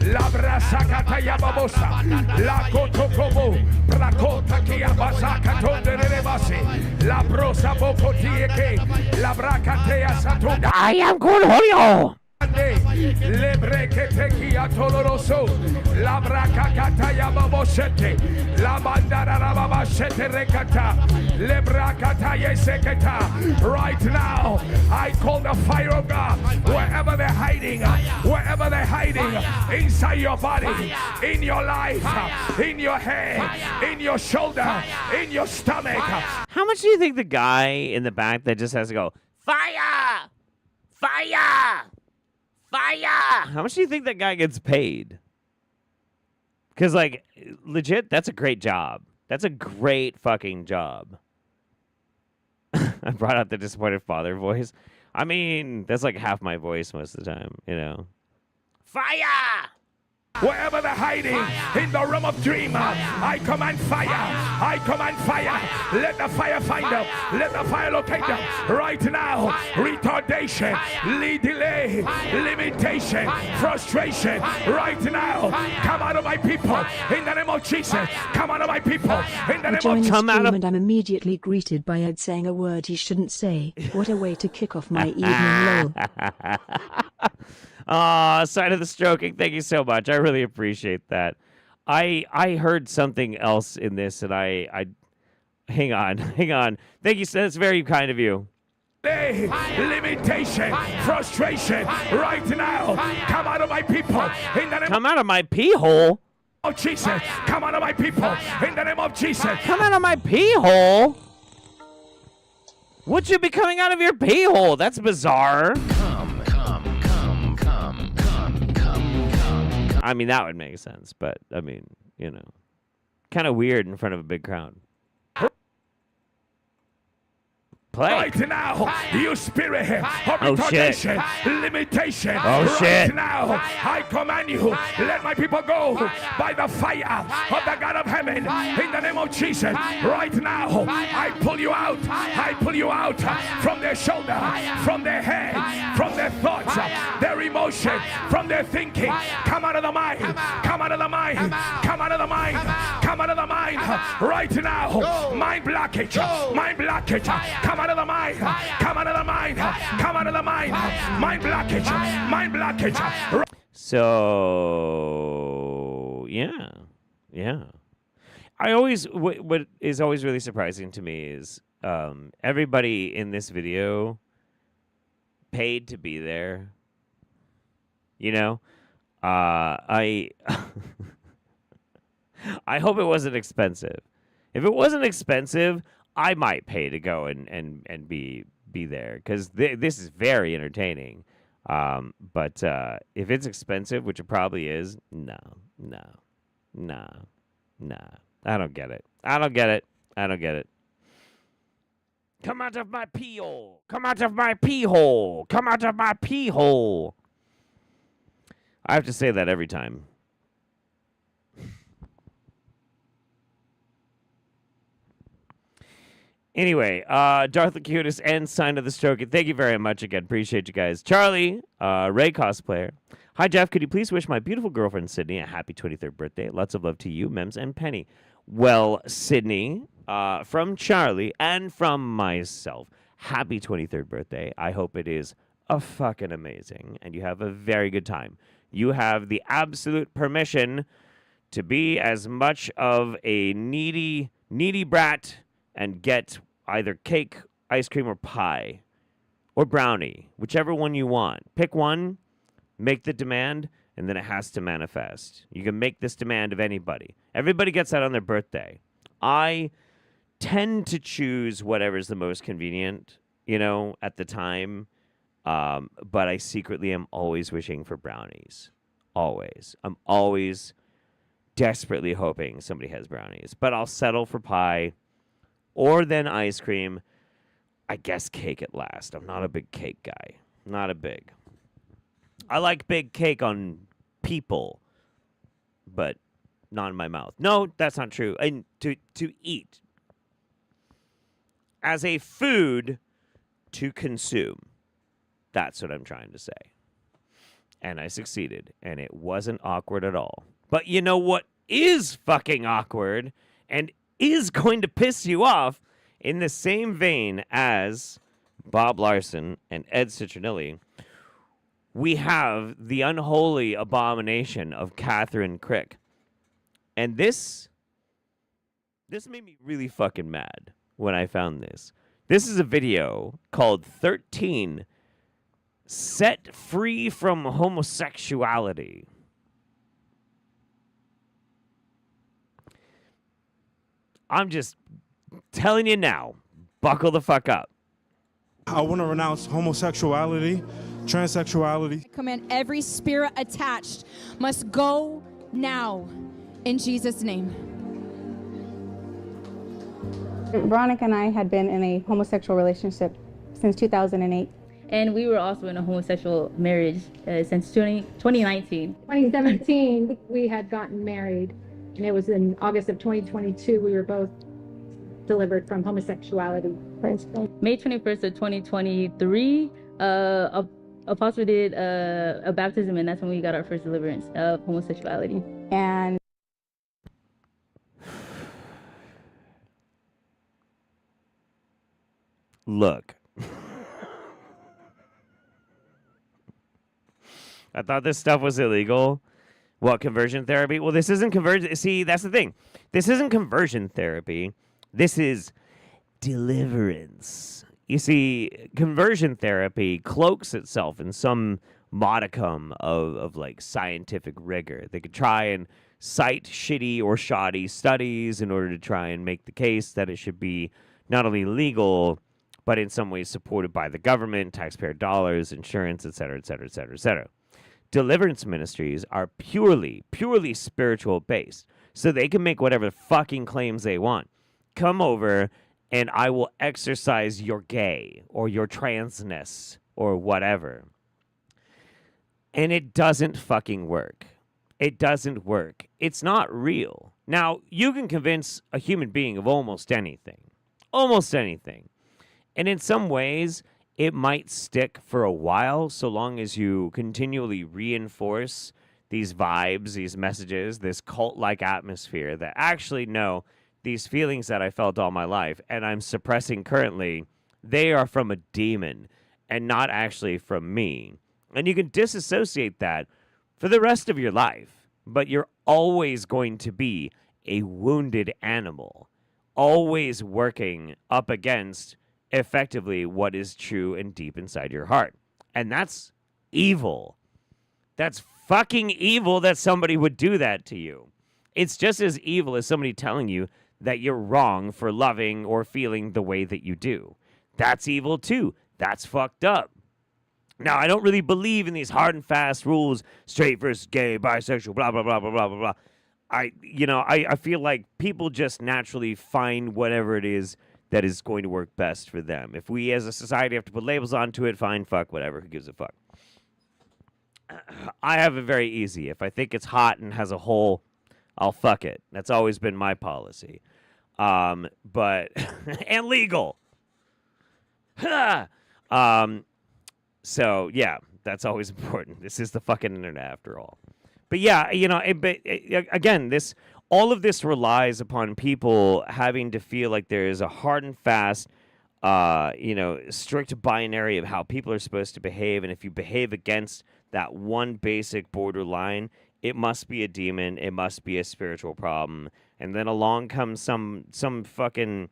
Speaker 1: Labra sakataya babosa, la kotokobo, prakota kia basaka tonde rebasi, la brosa bokotieke, la brakatea satunda.
Speaker 3: I am Cornholio.
Speaker 12: Lebreketekia toloroso. Labrakakataya baboshete. Labandarababashete rekata. Lebrakataye seketa. Right now, I call the fire of God wherever they're hiding, inside your body, in your life, in your head, in your shoulder, in your stomach.
Speaker 3: How much do you think the guy in the back that just has to go, fire, fire, fire? How much do you think that guy gets paid? Because, like, legit, that's a great job. That's a great fucking job. I brought out the disappointed father voice. I mean, that's like half my voice most of the time, you know. Fire!
Speaker 12: Wherever they're hiding in the realm of dream, I command fire. I command fire. Let the fire find them. Let the fire locate them. Right now, retardation, delay, limitation, frustration. Right now, come out of my people in the name of Jesus. Come out of my people in the name of Jesus.
Speaker 8: Come out of... and I'm immediately greeted by Ed saying a word he shouldn't say. What a way to kick off my evening, lol.
Speaker 3: Sign of the stroking. Thank you so much. I really appreciate that. I heard something else in this, and I hang on. Thank you. That's very kind of you.
Speaker 12: Limitation, frustration. Right now, come out of my people in the name.
Speaker 3: Come out of my pee hole.
Speaker 12: Oh Jesus! Come out of my people in the name of Jesus.
Speaker 3: Come out of my pee hole. Would you be coming out of your pee hole? That's bizarre. I mean, that would make sense, but, I mean, you know, kind of weird in front of a big crowd. Play.
Speaker 12: Right now, you spirit of retardation, limitation.
Speaker 3: Oh,
Speaker 12: right
Speaker 3: shit.
Speaker 12: now, I command you, let my people go by the fire of the God of heaven in the name of Jesus. Right now, I pull you out. I pull you out from their shoulder, from their head, from their thoughts, their emotion, from their thinking. Come out of the mind. Come out of the mind. Come out of the mind. Come out of the mind. Right now, mind blockage. Mind blockage. Come out of the mind. Come out of the mind. Come out of the mind. Mind blockage. Mind blockage.
Speaker 3: So, yeah. I always, what is always really surprising to me is everybody in this video paid to be there. You know? I hope it wasn't expensive. If it wasn't expensive, I might pay to go and be there because this is very entertaining. But if it's expensive, which it probably is, no. I don't get it. Come out of my pee hole. Come out of my pee hole. Come out of my pee hole. I have to say that every time. Anyway, Darth Lacutis and Sign of the Stroke. Thank you very much again. Appreciate you guys. Charlie, Ray cosplayer. Hi, Jeff. Could you please wish my beautiful girlfriend, Sydney, a happy 23rd birthday? Lots of love to you, Mems, and Penny. Well, Sydney, from Charlie and from myself, happy 23rd birthday. I hope it is a fucking amazing, and you have a very good time. You have the absolute permission to be as much of a needy brat and get either cake, ice cream, or pie, or brownie, whichever one you want. Pick one, make the demand, and then it has to manifest. You can make this demand of anybody. Everybody gets that on their birthday. I tend to choose whatever's the most convenient, at the time, but I secretly am always wishing for brownies. Always. I'm always desperately hoping somebody has brownies, but I'll settle for pie. Or then ice cream. I guess cake at last. I'm not a big cake guy. I like big cake on people, but not in my mouth. No, that's not true. And to eat. As a food to consume. That's what I'm trying to say. And I succeeded. And it wasn't awkward at all. But you know what is fucking awkward? And is going to piss you off in the same vein as Bob Larson and Ed Citronelli. we have the unholy abomination of Catherine Crick. And this made me really fucking mad when I found this. This is a video called 13 Set Free from Homosexuality. I'm just telling you now, buckle the fuck up.
Speaker 13: I want to renounce homosexuality, transsexuality.
Speaker 14: Command every spirit attached must go now in Jesus' name.
Speaker 15: Veronica and I had been in a homosexual relationship since 2008.
Speaker 16: And we were also in a homosexual marriage since 2019.
Speaker 17: 2017, we had gotten married, and it was in August of 2022 we were both delivered from homosexuality.
Speaker 16: May 21st of 2023, Apostle did a baptism, and that's when we got our first deliverance of homosexuality.
Speaker 15: And
Speaker 3: look. I thought this stuff was illegal. What, conversion therapy? Well, this isn't conversion. See, that's the thing. This isn't conversion therapy. This is deliverance. You see, conversion therapy cloaks itself in some modicum of like scientific rigor. They could try and cite shitty or shoddy studies in order to try and make the case that it should be not only legal, but in some ways supported by the government, taxpayer dollars, insurance, et cetera, et cetera, et cetera, et cetera. Deliverance ministries are purely spiritual based. So they can make whatever fucking claims they want. Come over and I will exorcise your gay or your transness or whatever. And it doesn't fucking work. It doesn't work. It's not real. Now, you can convince a human being of almost anything. Almost anything. And in some ways, it might stick for a while so long as you continually reinforce these vibes, these messages, this cult-like atmosphere that actually, no, these feelings that I felt all my life and I'm suppressing currently, they are from a demon and not actually from me. And you can disassociate that for the rest of your life, but you're always going to be a wounded animal, always working up against effectively what is true and deep inside your heart. And that's evil. That's fucking evil that somebody would do that to you. It's just as evil as somebody telling you that you're wrong for loving or feeling the way that you do. That's evil too. That's fucked up. Now, I don't really believe in these hard and fast rules, straight versus gay, bisexual, blah, blah, blah, blah, blah, blah, blah. I feel like people just naturally find whatever it is that is going to work best for them. If we as a society have to put labels onto it, fine, fuck, whatever, who gives a fuck? I have it very easy. If I think it's hot and has a hole, I'll fuck it. That's always been my policy. But, and legal. So, yeah, that's always important. This is the fucking internet after all. But yeah, again, all of this relies upon people having to feel like there is a hard and fast, strict binary of how people are supposed to behave. And if you behave against that one basic borderline, it must be a demon. It must be a spiritual problem. And then along comes some fucking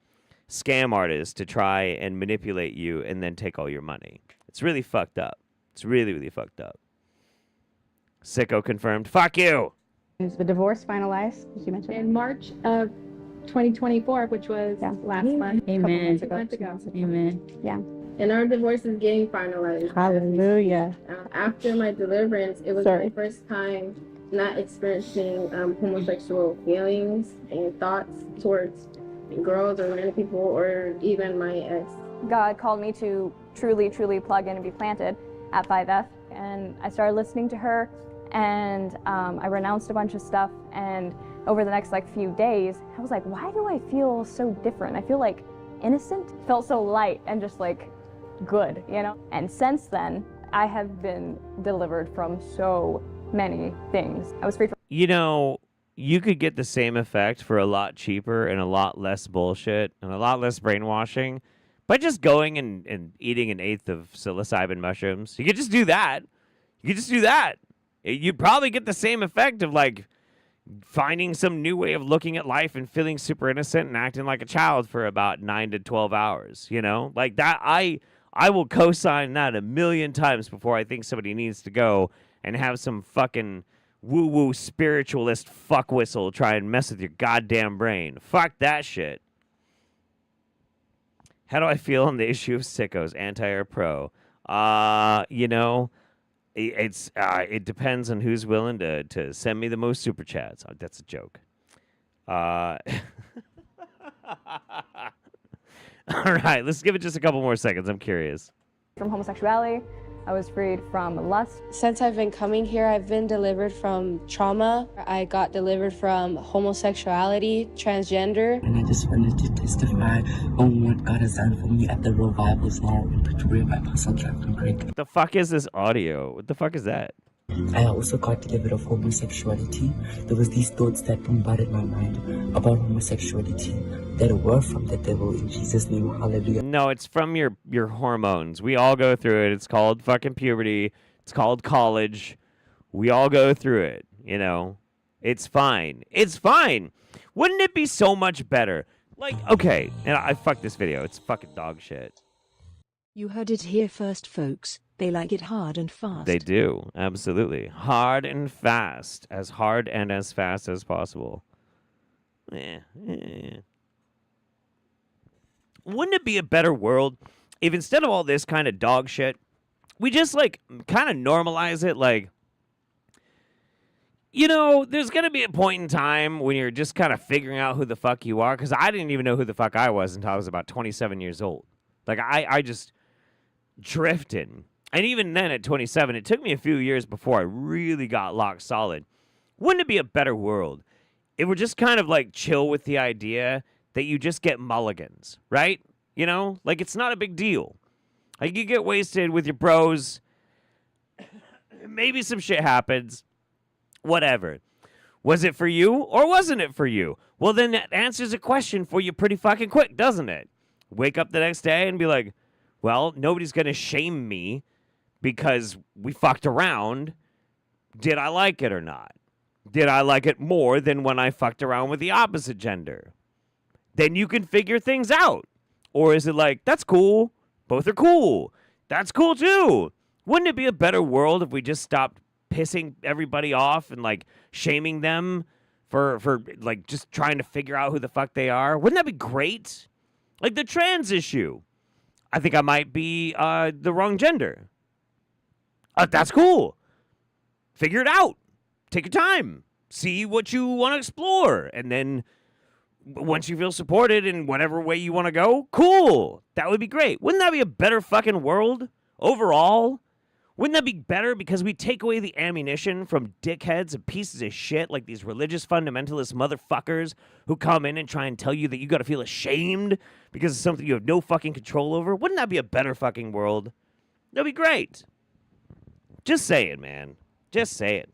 Speaker 3: scam artist to try and manipulate you and then take all your money. It's really fucked up. It's really, really fucked up. Sicko confirmed. Fuck you!
Speaker 15: Is the divorce finalized, as you mentioned?
Speaker 17: In March of 2024, which was last month.
Speaker 16: Amen.
Speaker 17: A month ago.
Speaker 16: Amen.
Speaker 15: Yeah.
Speaker 18: And our divorce is getting finalized.
Speaker 15: Hallelujah.
Speaker 18: After my deliverance, it was my first time not experiencing homosexual feelings and thoughts towards girls or random people or even my ex.
Speaker 19: God called me to truly plug in and be planted at 5F, and I started listening to her, and I renounced a bunch of stuff, and over the next few days, I was like, why do I feel so different? I feel like innocent, felt so light and just good, And since then, I have been delivered from so many things. I was free from...
Speaker 3: You could get the same effect for a lot cheaper and a lot less bullshit and a lot less brainwashing by just going and eating an eighth of psilocybin mushrooms. You could just do that. You could just do that. You'd probably get the same effect of like finding some new way of looking at life and feeling super innocent and acting like a child for about 9 to 12 hours, you know? Like that, I will co-sign that a million times before I think somebody needs to go and have some fucking woo-woo spiritualist fuck whistle try and mess with your goddamn brain. Fuck that shit. How do I feel on the issue of sickos, anti or pro? You know, it depends on who's willing to send me the most super chats. That's a joke. All right, let's give it just a couple more seconds. I'm curious.
Speaker 19: From homosexuality, I was freed from lust.
Speaker 20: Since I've been coming here, I've been delivered from trauma. I got delivered from homosexuality, transgender.
Speaker 21: And I just wanted to testify on what God has done for me at the revival center in Pretoria by Apostle Captain Greg.
Speaker 3: What the fuck is this audio? What the fuck is that?
Speaker 21: I also got delivered of homosexuality. There was these thoughts that bombarded my mind about homosexuality that were from the devil in Jesus' name. Hallelujah.
Speaker 3: No, it's from your hormones. We all go through it. It's called fucking puberty. It's called college. We all go through it, you know. It's fine. It's fine. Wouldn't it be so much better? Like, okay, and I fucked this video. It's fucking dog shit.
Speaker 8: You heard it here first, folks. They like it hard and fast.
Speaker 3: They do, absolutely. Hard and fast. As hard and as fast as possible. Wouldn't it be a better world if instead of all this kind of dog shit, we just, like, kind of normalize it? Like, you know, there's going to be a point in time when you're just kind of figuring out who the fuck you are. Because I didn't even know who the fuck I was until I was about 27 years old. Like, I just drifted. And even then, at 27, it took me a few years before I really got locked solid. Wouldn't it be a better world if we're just kind of, like, chill with the idea that you just get mulligans, right? You know? Like, it's not a big deal. Like, you get wasted with your bros. Maybe some shit happens. Whatever. Was it for you or wasn't it for you? Well, then that answers a question for you pretty fucking quick, doesn't it? Wake up the next day and be like, well, nobody's going to shame me because we fucked around. Did I like it or not? Did I like it more than when I fucked around with the opposite gender? Then you can figure things out. Or is it like, that's cool. Both are cool. That's cool too. Wouldn't it be a better world if we just stopped pissing everybody off and like shaming them for like just trying to figure out who the fuck they are? Wouldn't that be great? Like the trans issue. I think I might be the wrong gender. That's cool. Figure it out. Take your time. See what you want to explore. And then once you feel supported in whatever way you want to go, cool. That would be great. Wouldn't that be a better fucking world overall? Wouldn't that be better because we take away the ammunition from dickheads and pieces of shit like these religious fundamentalist motherfuckers who come in and try and tell you that you got to feel ashamed because of something you have no fucking control over? Wouldn't that be a better fucking world? That'd be great. Just say it, man. Just say it.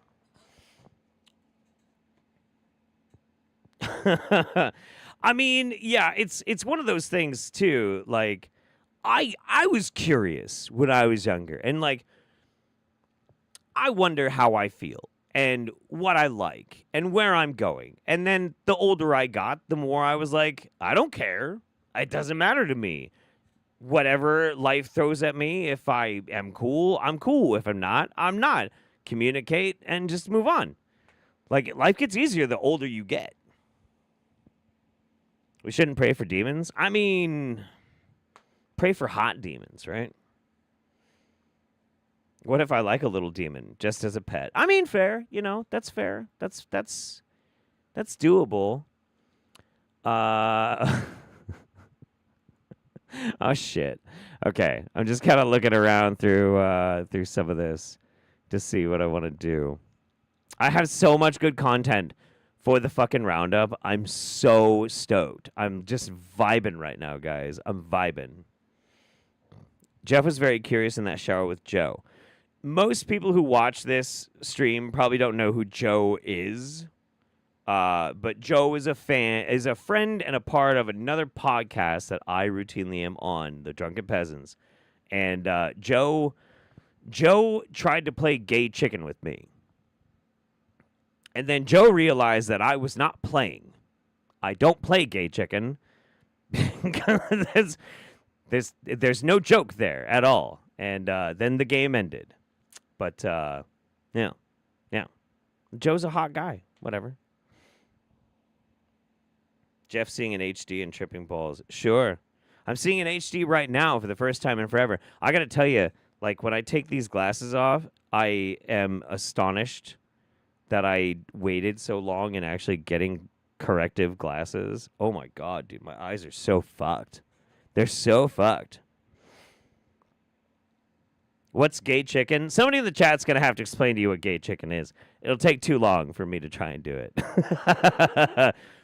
Speaker 3: I mean, yeah, it's one of those things too. Like, I was curious when I was younger, and like, I wonder how I feel and what I like and where I'm going. And then the older I got, the more I was like, I don't care. It doesn't matter to me. Whatever life throws at me, if I am cool, I'm cool. If I'm not, I'm not. Communicate and just move on. Like, life gets easier the older you get. We shouldn't pray for demons. I mean, pray for hot demons, right? What if I like a little demon just as a pet? I mean, fair. You know, that's fair. That's doable. Oh, shit. Okay. I'm just kind of looking around through some of this to see what I want to do. I have so much good content for the fucking Roundup. I'm so stoked. I'm just vibing right now, guys. I'm vibing. Jeff was very curious in that shower with Joe. Most people who watch this stream probably don't know who Joe is. But Joe is a friend and a part of another podcast that I routinely am on, The Drunken Peasants. And Joe Joe tried to play gay chicken with me. And then Joe realized that I was not playing. I don't play gay chicken. there's no joke there at all. And then the game ended. But, yeah. Joe's a hot guy. Whatever. Jeff seeing an HD and tripping balls. Sure. I'm seeing an HD right now for the first time in forever. I got to tell you, like, when I take these glasses off, I am astonished that I waited so long in actually getting corrective glasses. Oh, my God, dude. My eyes are so fucked. They're so fucked. What's gay chicken? Somebody in the chat's going to have to explain to you what gay chicken is. It'll take too long for me to try and do it.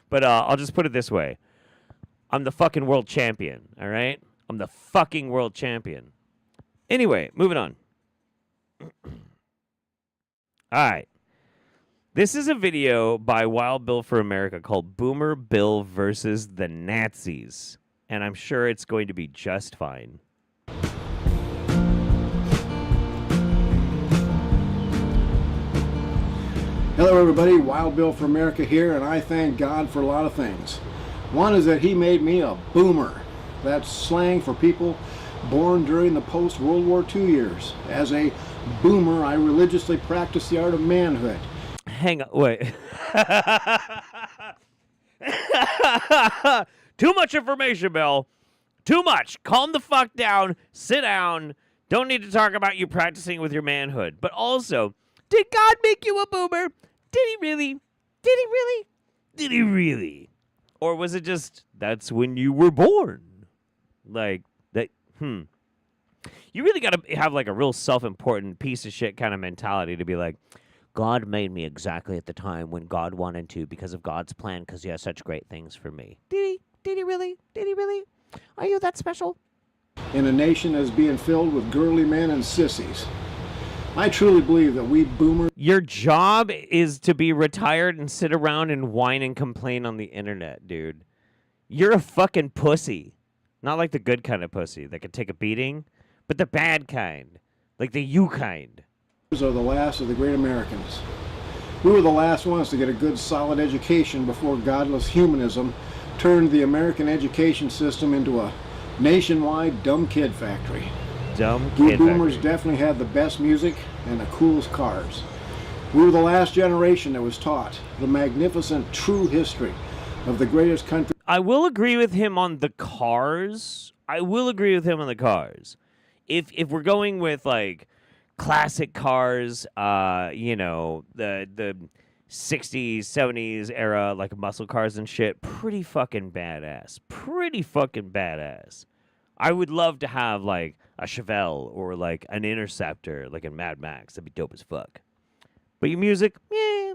Speaker 3: But I'll just put it this way. I'm the fucking world champion, all right? I'm the fucking world champion. Anyway, moving on. All right. This is a video by Wild Bill for America called Boomer Bill versus the Nazis. And I'm sure it's going to be just fine.
Speaker 2: Hello everybody, Wild Bill for America here, and I thank God for a lot of things. One is that he made me a boomer. That's slang for people born during the post-World War II years. As a boomer, I religiously practice the art of manhood.
Speaker 3: Hang on, wait. Too much information, Bill. Too much. Calm the fuck down. Sit down. Don't need to talk about you practicing with your manhood. But also, did God make you a boomer? Did he really? Did he really? Did he really? Or was it just, that's when you were born? Like, that, You really got to have like a real self-important piece of shit kind of mentality to be like, God made me exactly at the time when God wanted to because of God's plan because he has such great things for me. Did he? Did he really? Did he really? Are you that special?
Speaker 2: In a nation as being filled with girly men and sissies. I truly believe that we boomers...
Speaker 3: Your job is to be retired and sit around and whine and complain on the internet, dude. You're a fucking pussy. Not like the good kind of pussy that can take a beating, but the bad kind. Like the you kind.
Speaker 2: Are the last of the great Americans. We were the last ones to get a good solid education before godless humanism turned the American education system into a nationwide dumb kid factory. We boomers definitely had the best music and the coolest cars. We were the last generation that was taught the magnificent true history of the greatest country.
Speaker 3: I will agree with him on the cars. If we're going with like classic cars, the 60s, 70s era, like muscle cars and shit, pretty fucking badass. I would love to have like a Chevelle or like an Interceptor, like in Mad Max. That'd be dope as fuck. But your music, yeah,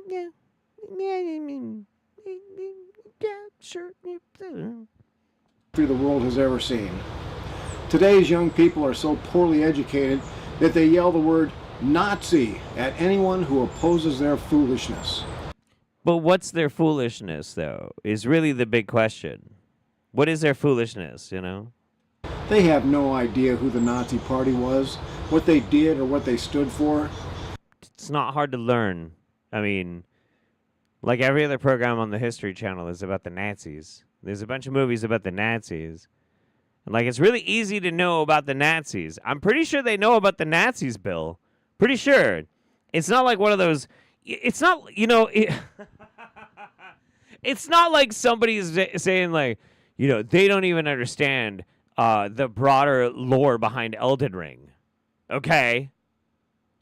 Speaker 3: sure.
Speaker 2: The world has ever seen. Today's young people are so poorly educated that they yell the word Nazi at anyone who opposes their foolishness.
Speaker 3: But what's their foolishness, though, is really the big question. What is their foolishness, you know?
Speaker 2: They have no idea who the Nazi Party was, what they did, or what they stood for.
Speaker 3: It's not hard to learn. I mean, like every other program on the History Channel is about the Nazis. There's a bunch of movies about the Nazis. And like, it's really easy to know about the Nazis. I'm pretty sure they know about the Nazis, Bill. Pretty sure. It's not like one of those... It's not, it's not like somebody's saying like, they don't even understand the broader lore behind Elden Ring. Okay?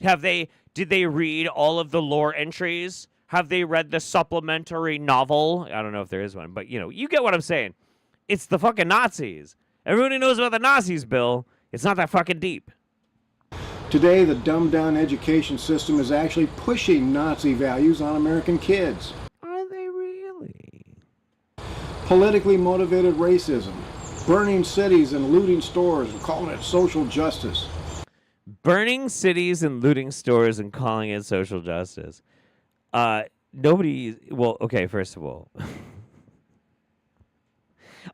Speaker 3: Did they read all of the lore entries? Have they read the supplementary novel? I don't know if there is one, but you get what I'm saying. It's the fucking Nazis. Everybody knows about the Nazis, Bill. It's not that fucking deep.
Speaker 2: Today, the dumbed-down education system is actually pushing Nazi values on American kids.
Speaker 3: Are they really?
Speaker 2: Politically motivated racism, burning cities and looting stores and calling it social justice.
Speaker 3: Burning cities and looting stores and calling it social justice. Okay, first of all,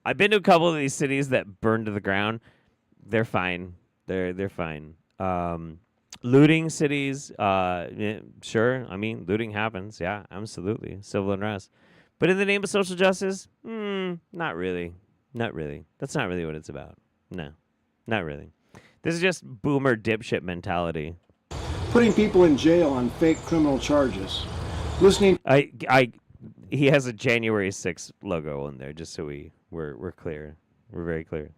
Speaker 3: I've been to a couple of these cities that burned to the ground. They're fine. They're fine. Looting cities, yeah, sure. I mean, looting happens. Yeah, absolutely. Civil unrest. But in the name of social justice, not really. Not really. That's not really what it's about. No, not really. This is just boomer dipshit mentality.
Speaker 2: Putting people in jail on fake criminal charges. Listening.
Speaker 3: He has a January 6th logo on there, just so we're clear. We're very clear.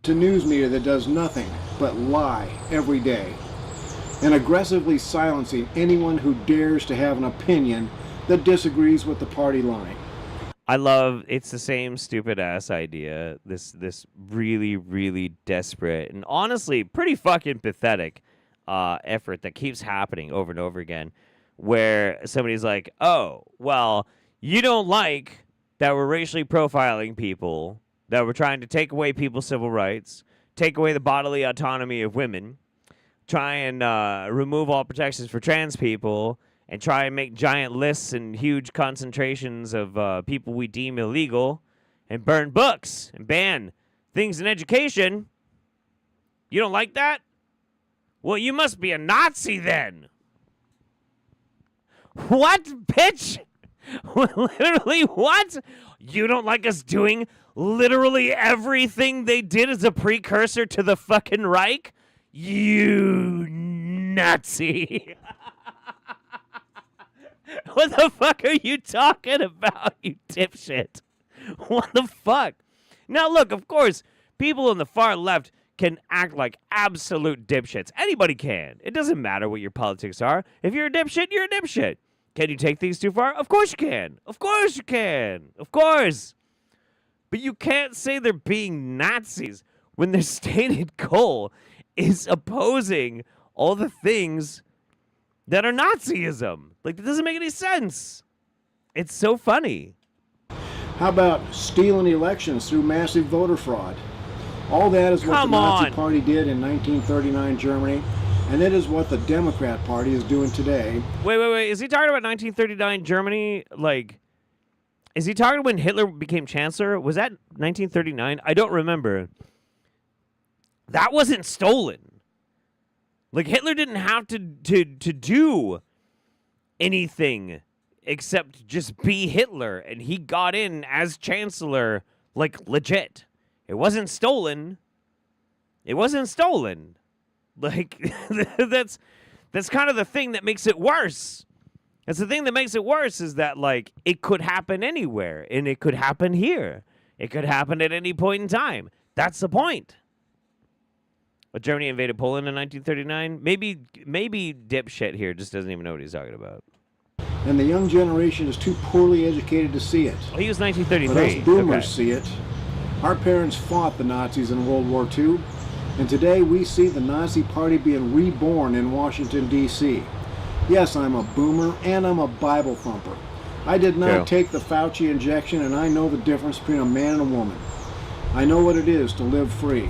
Speaker 2: To news media that does nothing but lie every day, and aggressively silencing anyone who dares to have an opinion that disagrees with the party line.
Speaker 3: I love it's the same stupid ass idea. This really, really desperate and honestly pretty fucking pathetic effort that keeps happening over and over again, where somebody's like, "Oh, well, you don't like that we're racially profiling people, that we're trying to take away people's civil rights, take away the bodily autonomy of women, try and remove all protections for trans people, and try and make giant lists and huge concentrations of people we deem illegal, and burn books and ban things in education. You don't like that? Well, you must be a Nazi then." What, bitch? Literally what? You don't like us doing literally everything they did as a precursor to the fucking Reich? You Nazi. What the fuck are you talking about, you dipshit? What the fuck? Now, look, of course, people on the far left can act like absolute dipshits. Anybody can. It doesn't matter what your politics are. If you're a dipshit, you're a dipshit. Can you take things too far? Of course you can. Of course you can. Of course. But you can't say they're being Nazis when their stated goal is opposing all the things that are Nazism. Like, that doesn't make any sense. It's so funny.
Speaker 2: How about stealing elections through massive voter fraud? All that is what the Nazi Party did in 1939 Germany, and it is what the Democrat Party is doing today.
Speaker 3: Wait. Is he talking about 1939 Germany? Like, is he talking when Hitler became chancellor? Was that 1939? I don't remember. That wasn't stolen. Like, Hitler didn't have to do anything except just be Hitler, and he got in as chancellor, like, legit. It wasn't stolen. It wasn't stolen. Like, that's kind of the thing that makes it worse. That's the thing that makes it worse is that, like, it could happen anywhere, and it could happen here. It could happen at any point in time. That's the point. But Germany invaded Poland in 1939? Maybe dipshit here just doesn't even know what he's talking about.
Speaker 2: And the young generation is too poorly educated to see it.
Speaker 3: Oh, he was 1933.
Speaker 2: But us boomers see it. Our parents fought the Nazis in World War II, and today we see the Nazi Party being reborn in Washington, D.C. Yes, I'm a boomer, and I'm a Bible thumper. I did not take the Fauci injection, and I know the difference between a man and a woman. I know what it is to live free.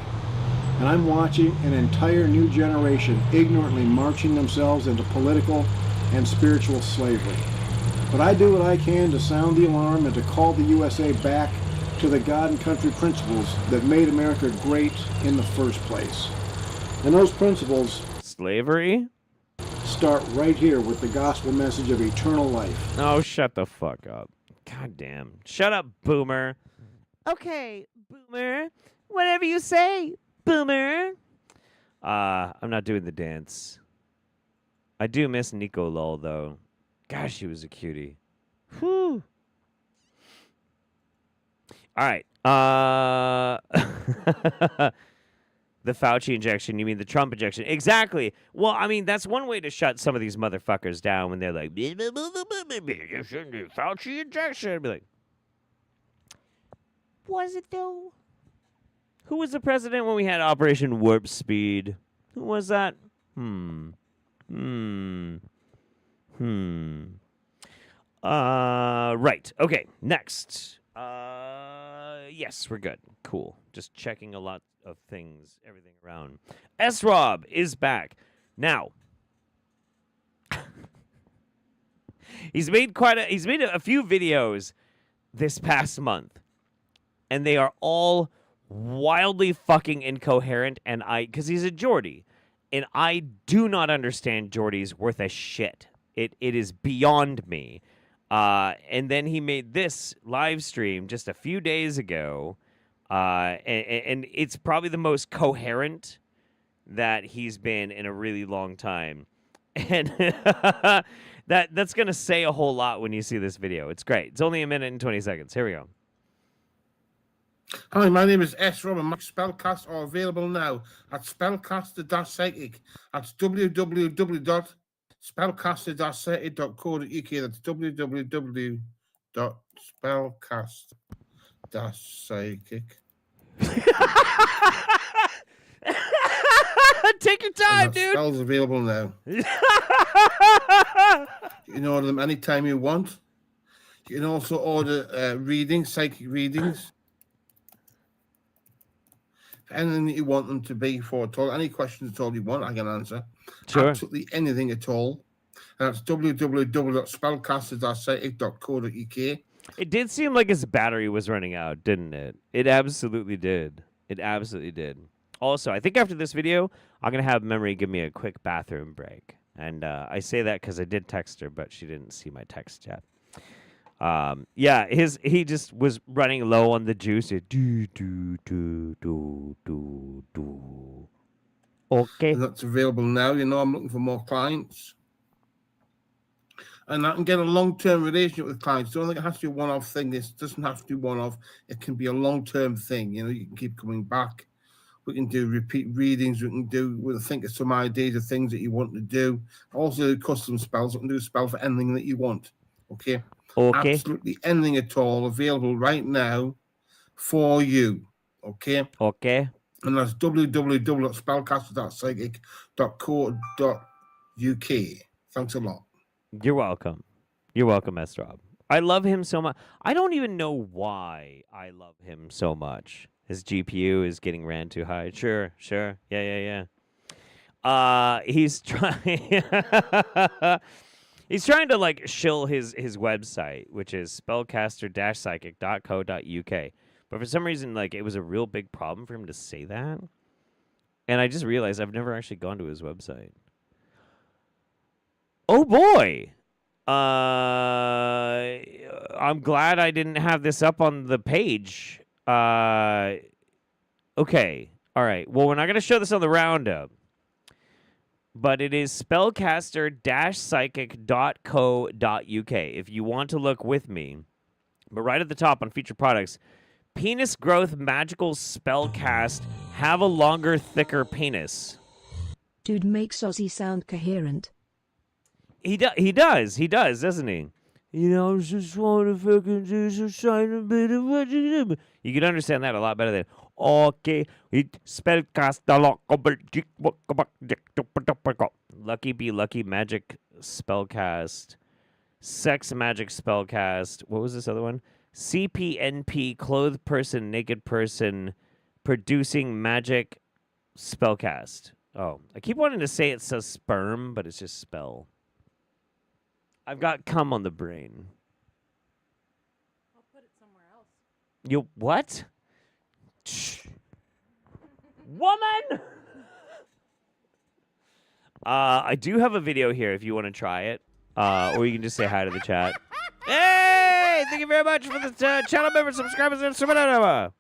Speaker 2: And I'm watching an entire new generation ignorantly marching themselves into political and spiritual slavery. But I do what I can to sound the alarm and to call the USA back to the God and country principles that made America great in the first place. And those principles...
Speaker 3: Slavery?
Speaker 2: Start right here with the gospel message of eternal life.
Speaker 3: Oh, shut the fuck up. God damn. Shut up, boomer. Okay, boomer. Whatever you say, boomer. I'm not doing the dance. I do miss Nico Lol, though. Gosh, she was a cutie. Whew. All right. The Fauci injection, you mean the Trump injection? Exactly. Well, I mean, that's one way to shut some of these motherfuckers down when they're like, Fauci injection. I'd be like, was it though? Who was the president when we had Operation Warp Speed? Who was that? Right. Okay. Next. Yes, we're good. Cool. Just checking a lot of things, everything around. S-Rob is back. Now, he's made a few videos this past month, and they are all wildly fucking incoherent, and because he's a Geordie, And I do not understand Jordy's worth a shit. It is beyond me. And then he made this live stream just a few days ago, and it's probably the most coherent that he's been in a really long time. And that's going to say a whole lot when you see this video. It's great. It's only a minute and 20 seconds. Here we go.
Speaker 4: Hi, my name is S. Rob, and my spellcasts are available now at Spellcaster-Psychic. That's www.spellcaster-psychic.co.uk. That's www.spellcaster-psychic.
Speaker 3: Take your time, dude.
Speaker 4: Spells available now. You can order them anytime you want. You can also order readings, psychic readings. Anything that you want them to be for at all. Any questions at all you want, I can answer.
Speaker 3: Sure.
Speaker 4: Absolutely anything at all. And that's www.spellcaster-psychic.co.uk.
Speaker 3: It did seem like his battery was running out, didn't it? It absolutely did. It absolutely did. Also, I think after this video, I'm going to have Memory give me a quick bathroom break. And I say that because I did text her, but she didn't see my text yet. Yeah, he just was running low on the juice. Do. Okay.
Speaker 4: And that's available now. You know, I'm looking for more clients. And I can get a long-term relationship with clients. Don't think it has to be a one-off thing. This doesn't have to be one-off. It can be a long-term thing. You know, you can keep coming back. We can do repeat readings. We'll think of some ideas of things that you want to do. Also, custom spells. We can do a spell for anything that you want. Okay?
Speaker 3: Okay.
Speaker 4: Absolutely anything at all available right now for you. Okay?
Speaker 3: Okay.
Speaker 4: And that's www.spellcaster-psychic.co.uk. Thanks a lot.
Speaker 3: You're welcome. You're welcome, S. Rob. I love him so much. I don't even know why I love him so much. His GPU is getting ran too high. Sure. Yeah. He's trying. He's trying to like shill his website, which is spellcaster-psychic.co.uk. But for some reason, like it was a real big problem for him to say that. And I just realized I've never actually gone to his website. Oh boy. I'm glad I didn't have this up on the page. Okay. All right. Well, we're not going to show this on the roundup. But it is spellcaster-psychic.co.uk if you want to look with me. But right at the top on featured products, penis growth magical spellcast, have a longer, thicker penis.
Speaker 8: Dude makes Ozzy sound coherent.
Speaker 3: He does, doesn't he? You know, I just want to fucking do some shine a bit of what you do. You can understand that a lot better than okay. Spellcast Lucky Be Lucky Magic Spellcast. Sex Magic Spellcast. What was this other one? CPNP Clothed Person, Naked Person Producing Magic Spellcast. Oh, I keep wanting to say it says sperm, but it's just spell. I've got cum on the brain.
Speaker 22: I'll put it somewhere else.
Speaker 3: You what? Shh. Woman! I do have a video here if you want to try it. Or you can just say hi to the chat. Hey! Thank you very much for the channel members, subscribers, and subscribers.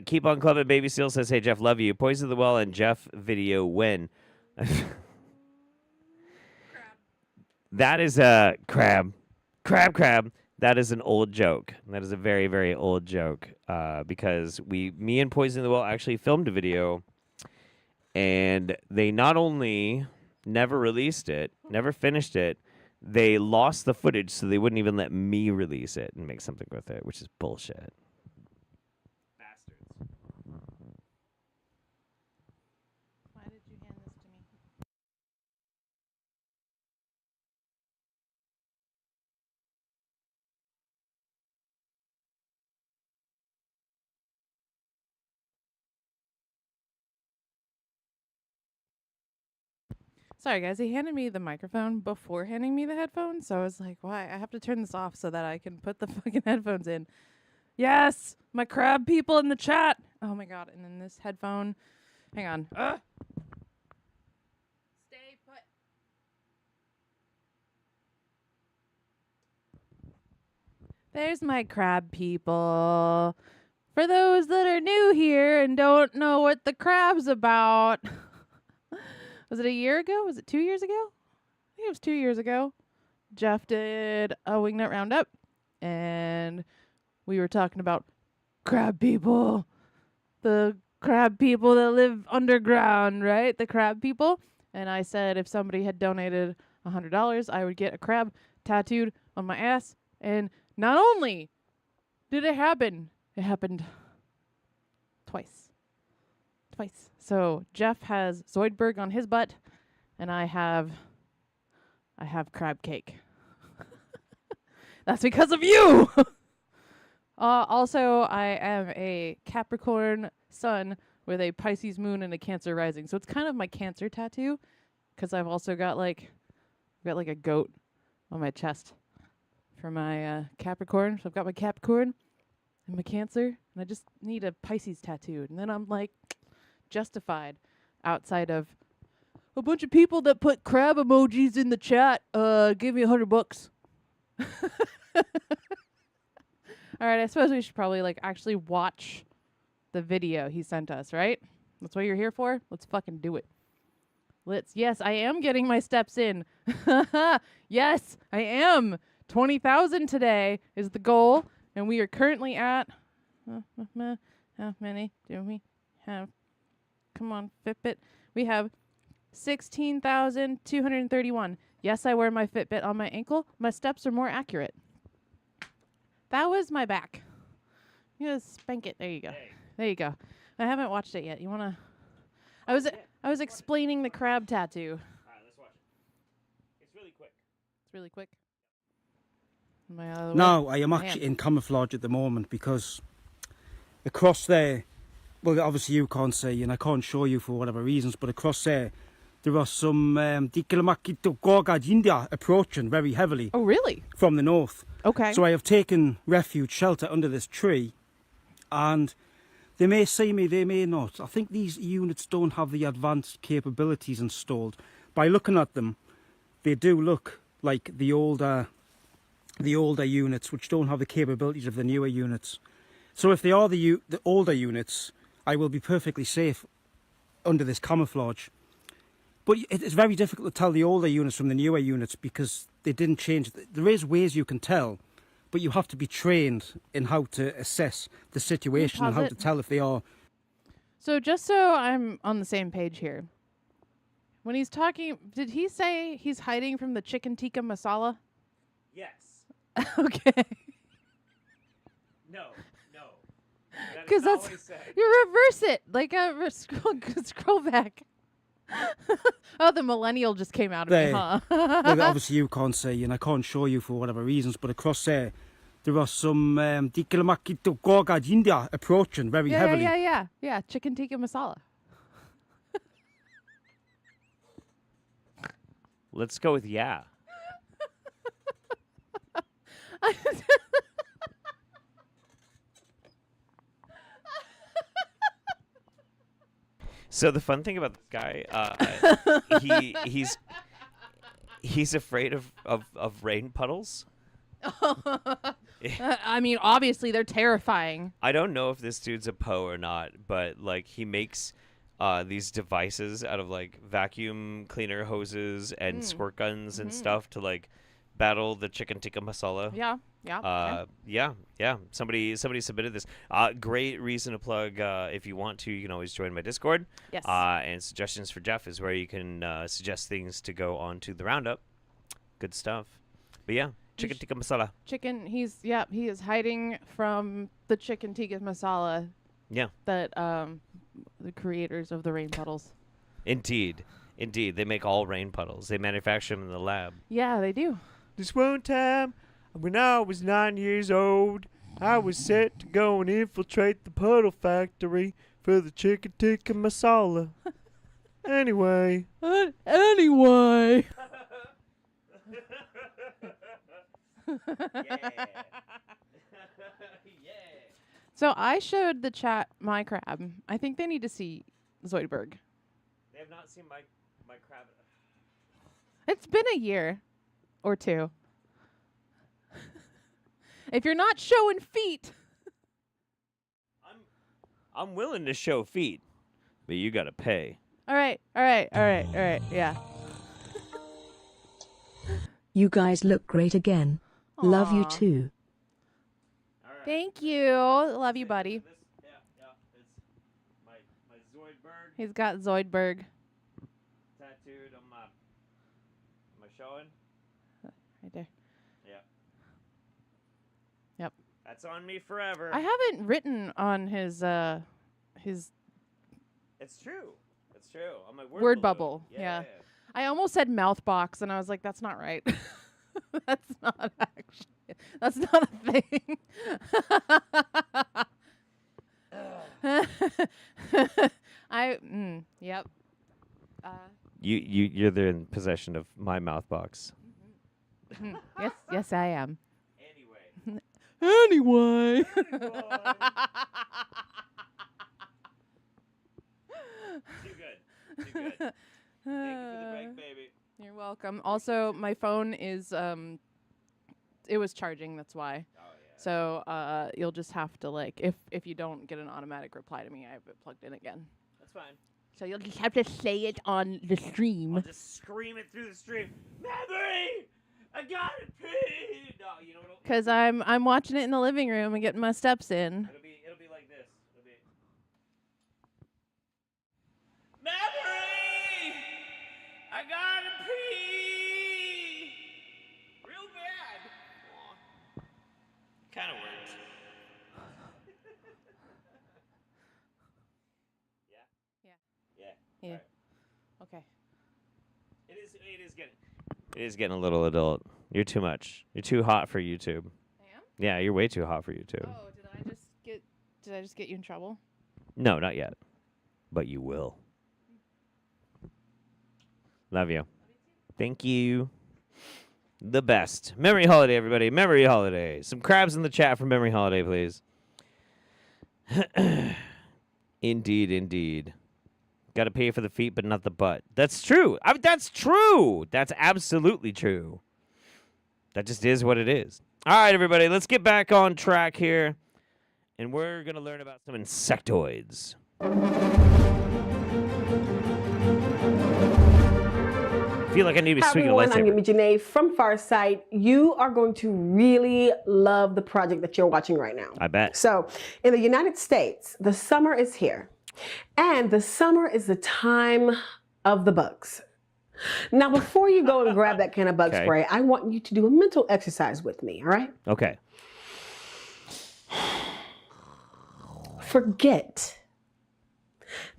Speaker 3: Keep on clubbing. Baby Seal says, hey, Jeff, love you. Poison the Well and Jeff video when? That is a crab. That is an old joke. That is a very, very old joke. Because me and Poison the Well actually filmed a video, and they not only never released it, never finished it, they lost the footage, so they wouldn't even let me release it and make something with it, which is bullshit.
Speaker 22: Why did you hand this to me? Sorry, guys. He handed me the microphone before handing me the headphones, so I was like, why? I have to turn this off so that I can put the fucking headphones in. Yes! My crab people in the chat! Oh my god, and then this headphone Hang on. Stay put. There's my crab people. For those that are new here and don't know what the crab's about, was it a year ago? Was it 2 years ago? I think it was 2 years ago. Jeff did a Wingnut Roundup, and we were talking about crab people. The crab people that live underground, right? The crab people. And I said if somebody had donated $100, I would get a crab tattooed on my ass. And not only did it happen, it happened twice. Twice. So Jeff has Zoidberg on his butt, and I have crab cake. That's because of you! Also, I am a Capricorn sun with a Pisces moon and a Cancer rising. So it's kind of my Cancer tattoo, because I've also got like a goat on my chest for my Capricorn. So I've got my Capricorn and my Cancer, and I just need a Pisces tattoo. And then I'm like justified outside of a bunch of people that put crab emojis in the chat. Give me $100. All right, I suppose we should probably like actually watch the video he sent us, right? That's what you're here for? Let's fucking do it. Yes, I am getting my steps in. Yes, I am. 20,000 today is the goal, and we are currently at how many do we have? Come on, Fitbit. We have 16,231. Yes, I wear my Fitbit on my ankle. My steps are more accurate. That was my back. You gotta spank it. There you go. There you go. I haven't watched it yet. You wanna? I was explaining the crab tattoo.
Speaker 3: All right, let's watch it. It's really quick.
Speaker 22: It's really quick.
Speaker 5: No, I am actually in camouflage at the moment because across there, well, obviously you can't see and I can't show you for whatever reasons, but across there are some India approaching very heavily.
Speaker 22: Oh, really?
Speaker 5: From the north.
Speaker 22: Okay.
Speaker 5: So I have taken refuge, shelter under this tree, and they may see me, they may not. I think these units don't have the advanced capabilities installed. By looking at them, they do look like the older units, which don't have the capabilities of the newer units. So if they are the older units, I will be perfectly safe under this camouflage. But it's very difficult to tell the older units from the newer units because they didn't change. There is ways you can tell, but you have to be trained in how to assess the situation and how to tell if they are.
Speaker 22: So just so I'm on the same page here, when he's talking, did he say he's hiding from the chicken tikka masala?
Speaker 3: Yes.
Speaker 22: Okay.
Speaker 3: No.
Speaker 22: Because that's you reverse it like a scroll back. Oh, the millennial just came out of me, huh?
Speaker 5: Well, obviously you can't see and I can't show you for whatever reasons, but across there are some India approaching very heavily.
Speaker 22: Yeah, chicken tikka masala.
Speaker 3: Let's go with yeah. So the fun thing about this guy, he's afraid of rain puddles.
Speaker 22: I mean, obviously they're terrifying.
Speaker 3: I don't know if this dude's a Poe or not, but like he makes these devices out of like vacuum cleaner hoses and squirt guns and stuff to like battle the chicken tikka masala.
Speaker 22: Yeah.
Speaker 3: Somebody submitted this. Great reason to plug. If you want to, you can always join my Discord.
Speaker 22: Yes.
Speaker 3: And suggestions for Jeff is where you can suggest things to go onto the Roundup. Good stuff. But yeah, chicken tikka masala.
Speaker 22: He is hiding from the chicken tikka masala.
Speaker 3: Yeah.
Speaker 22: That the creators of the rain puddles.
Speaker 3: Indeed. They make all rain puddles. They manufacture them in the lab.
Speaker 22: Yeah, they do.
Speaker 3: This one time, when I was 9 years old, I was set to go and infiltrate the puddle factory for the chicken tikka masala. Anyway.
Speaker 22: Anyway. So I showed the chat my crab. I think they need to see Zoidberg.
Speaker 3: They have not seen my crab.
Speaker 22: It's been a year or two. If you're not showing feet.
Speaker 3: I'm willing to show feet, but you got to pay.
Speaker 22: All right. Yeah.
Speaker 8: You guys look great again. Love you
Speaker 22: Aw.
Speaker 8: too.
Speaker 22: Thank you. Love you, buddy.
Speaker 3: It's my Zoidberg
Speaker 22: He's got Zoidberg.
Speaker 3: tattooed on my. Am I showing?
Speaker 22: Right there.
Speaker 3: Yeah.
Speaker 22: Yep.
Speaker 3: That's on me forever.
Speaker 22: I haven't written on his
Speaker 3: It's true. It's true. On my
Speaker 22: word
Speaker 3: balloon.
Speaker 22: bubble. Yeah. I almost said mouth box, and I was like, that's not right. That's not actually. That's not a thing. Yep.
Speaker 3: You're in possession of my mouth box.
Speaker 22: Yes, I am.
Speaker 3: Anyway.
Speaker 22: Anyway.
Speaker 3: Too good. Thank you for the break, baby.
Speaker 22: You're welcome. Also, my phone is it was charging, that's why. Oh, yeah. So you'll just have to if you don't get an automatic reply to me, I have it plugged in again.
Speaker 3: That's fine.
Speaker 22: So you'll just have to say it on the stream.
Speaker 3: I'll just scream it through the stream. Memory! I gotta pee! No, you know what?
Speaker 22: Because I'm watching it in the living room and getting my steps in.
Speaker 3: It'll be like this. It'll be Memory! I gotta pee! Real bad. Kind of worked.
Speaker 22: Yeah.
Speaker 3: Right.
Speaker 22: Okay.
Speaker 3: It is getting a little adult. You're too much. You're too hot for YouTube.
Speaker 22: I am?
Speaker 3: Yeah, you're way too hot for YouTube.
Speaker 22: Oh, did I just get you in trouble?
Speaker 3: No, not yet. But you will. Love you. Thank you. The best. Memory Holiday, everybody. Memory Holiday. Some crabs in the chat for Memory Holiday, please. Indeed, indeed. Got to pay for the feet, but not the butt. That's true. That's true. That's absolutely true. That just is what it is. All right, everybody. Let's get back on track here. And we're going to learn about some insectoids. I feel like I need to swing a lightsaber.
Speaker 6: I'm Yumi Janae from Farsight. You are going to really love the project that you're watching right now.
Speaker 3: I bet.
Speaker 6: So, in the United States, the summer is here. And the summer is the time of the bugs. Now, before you go and grab that can of bug spray, I want you to do a mental exercise with me, all right?
Speaker 3: Okay.
Speaker 6: Forget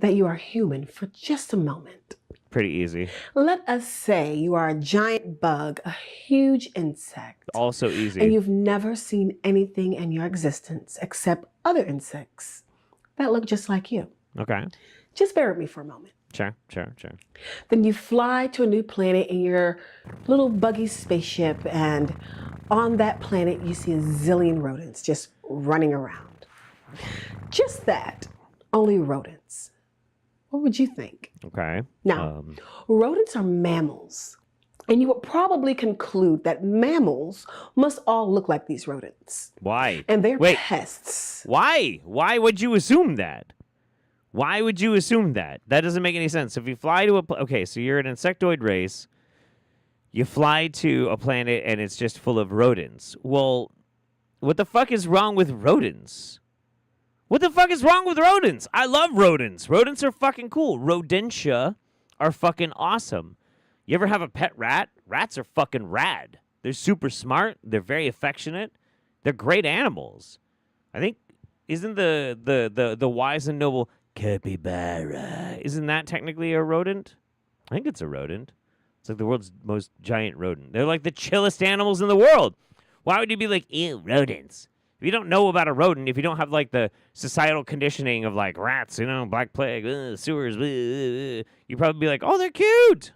Speaker 6: that you are human for just a moment.
Speaker 3: Pretty easy.
Speaker 6: Let us say you are a giant bug, a huge insect.
Speaker 3: Also easy.
Speaker 6: And you've never seen anything in your existence except other insects that look just like you.
Speaker 3: Okay.
Speaker 6: Just bear with me for a moment.
Speaker 3: Sure.
Speaker 6: Then you fly to a new planet in your little buggy spaceship, and on that planet you see a zillion rodents just running around. Just that, only rodents. What would you think?
Speaker 3: Okay.
Speaker 6: Now, rodents are mammals. And you would probably conclude that mammals must all look like these rodents.
Speaker 3: Why?
Speaker 6: And they're pests.
Speaker 3: Why? Why would you assume that? Why would you assume that? That doesn't make any sense. If you fly to okay, so you're an insectoid race. You fly to a planet and it's just full of rodents. Well, what the fuck is wrong with rodents? What the fuck is wrong with rodents? I love rodents. Rodents are fucking cool. Rodentia are fucking awesome. You ever have a pet rat? Rats are fucking rad. They're super smart. They're very affectionate. They're great animals. I think, isn't the wise and noble capybara, isn't that technically a rodent? I think it's a rodent. It's like the world's most giant rodent. They're like the chillest animals in the world. Why would you be like, ew, rodents? If you don't know about a rodent, if you don't have like the societal conditioning of like rats, you know, black plague, sewers, you'd probably be like, oh, they're cute.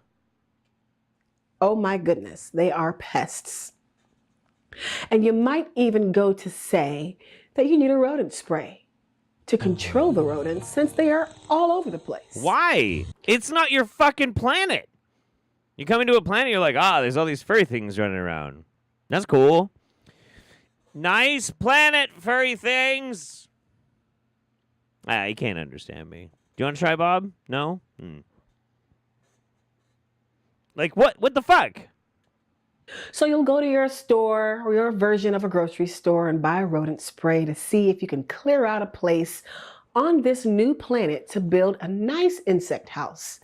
Speaker 6: Oh my goodness, they are pests. And you might even go to say that you need a rodent spray to control the rodents since they are all over the place.
Speaker 3: Why? It's not your fucking planet. You come into a planet, you're like, there's all these furry things running around. That's cool. Nice planet, furry things. You can't understand me. Do you want to try, Bob? No? Like, what the fuck?
Speaker 6: So you'll go to your store or your version of a grocery store and buy rodent spray to see if you can clear out a place on this new planet to build a nice insect house.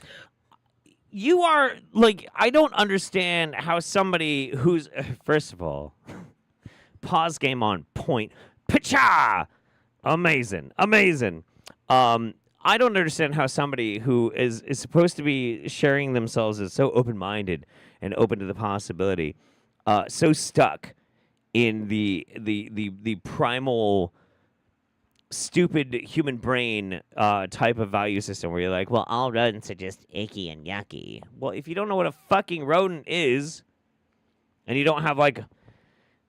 Speaker 3: You are, like, I don't understand how somebody who's, first of all, pause game on point. Pacha! Amazing. I don't understand how somebody who is supposed to be sharing themselves as so open-minded and open to the possibility, so stuck in the primal, stupid human brain type of value system where you're like, well, all rodents are just icky and yucky. Well, if you don't know what a fucking rodent is, and you don't have, like,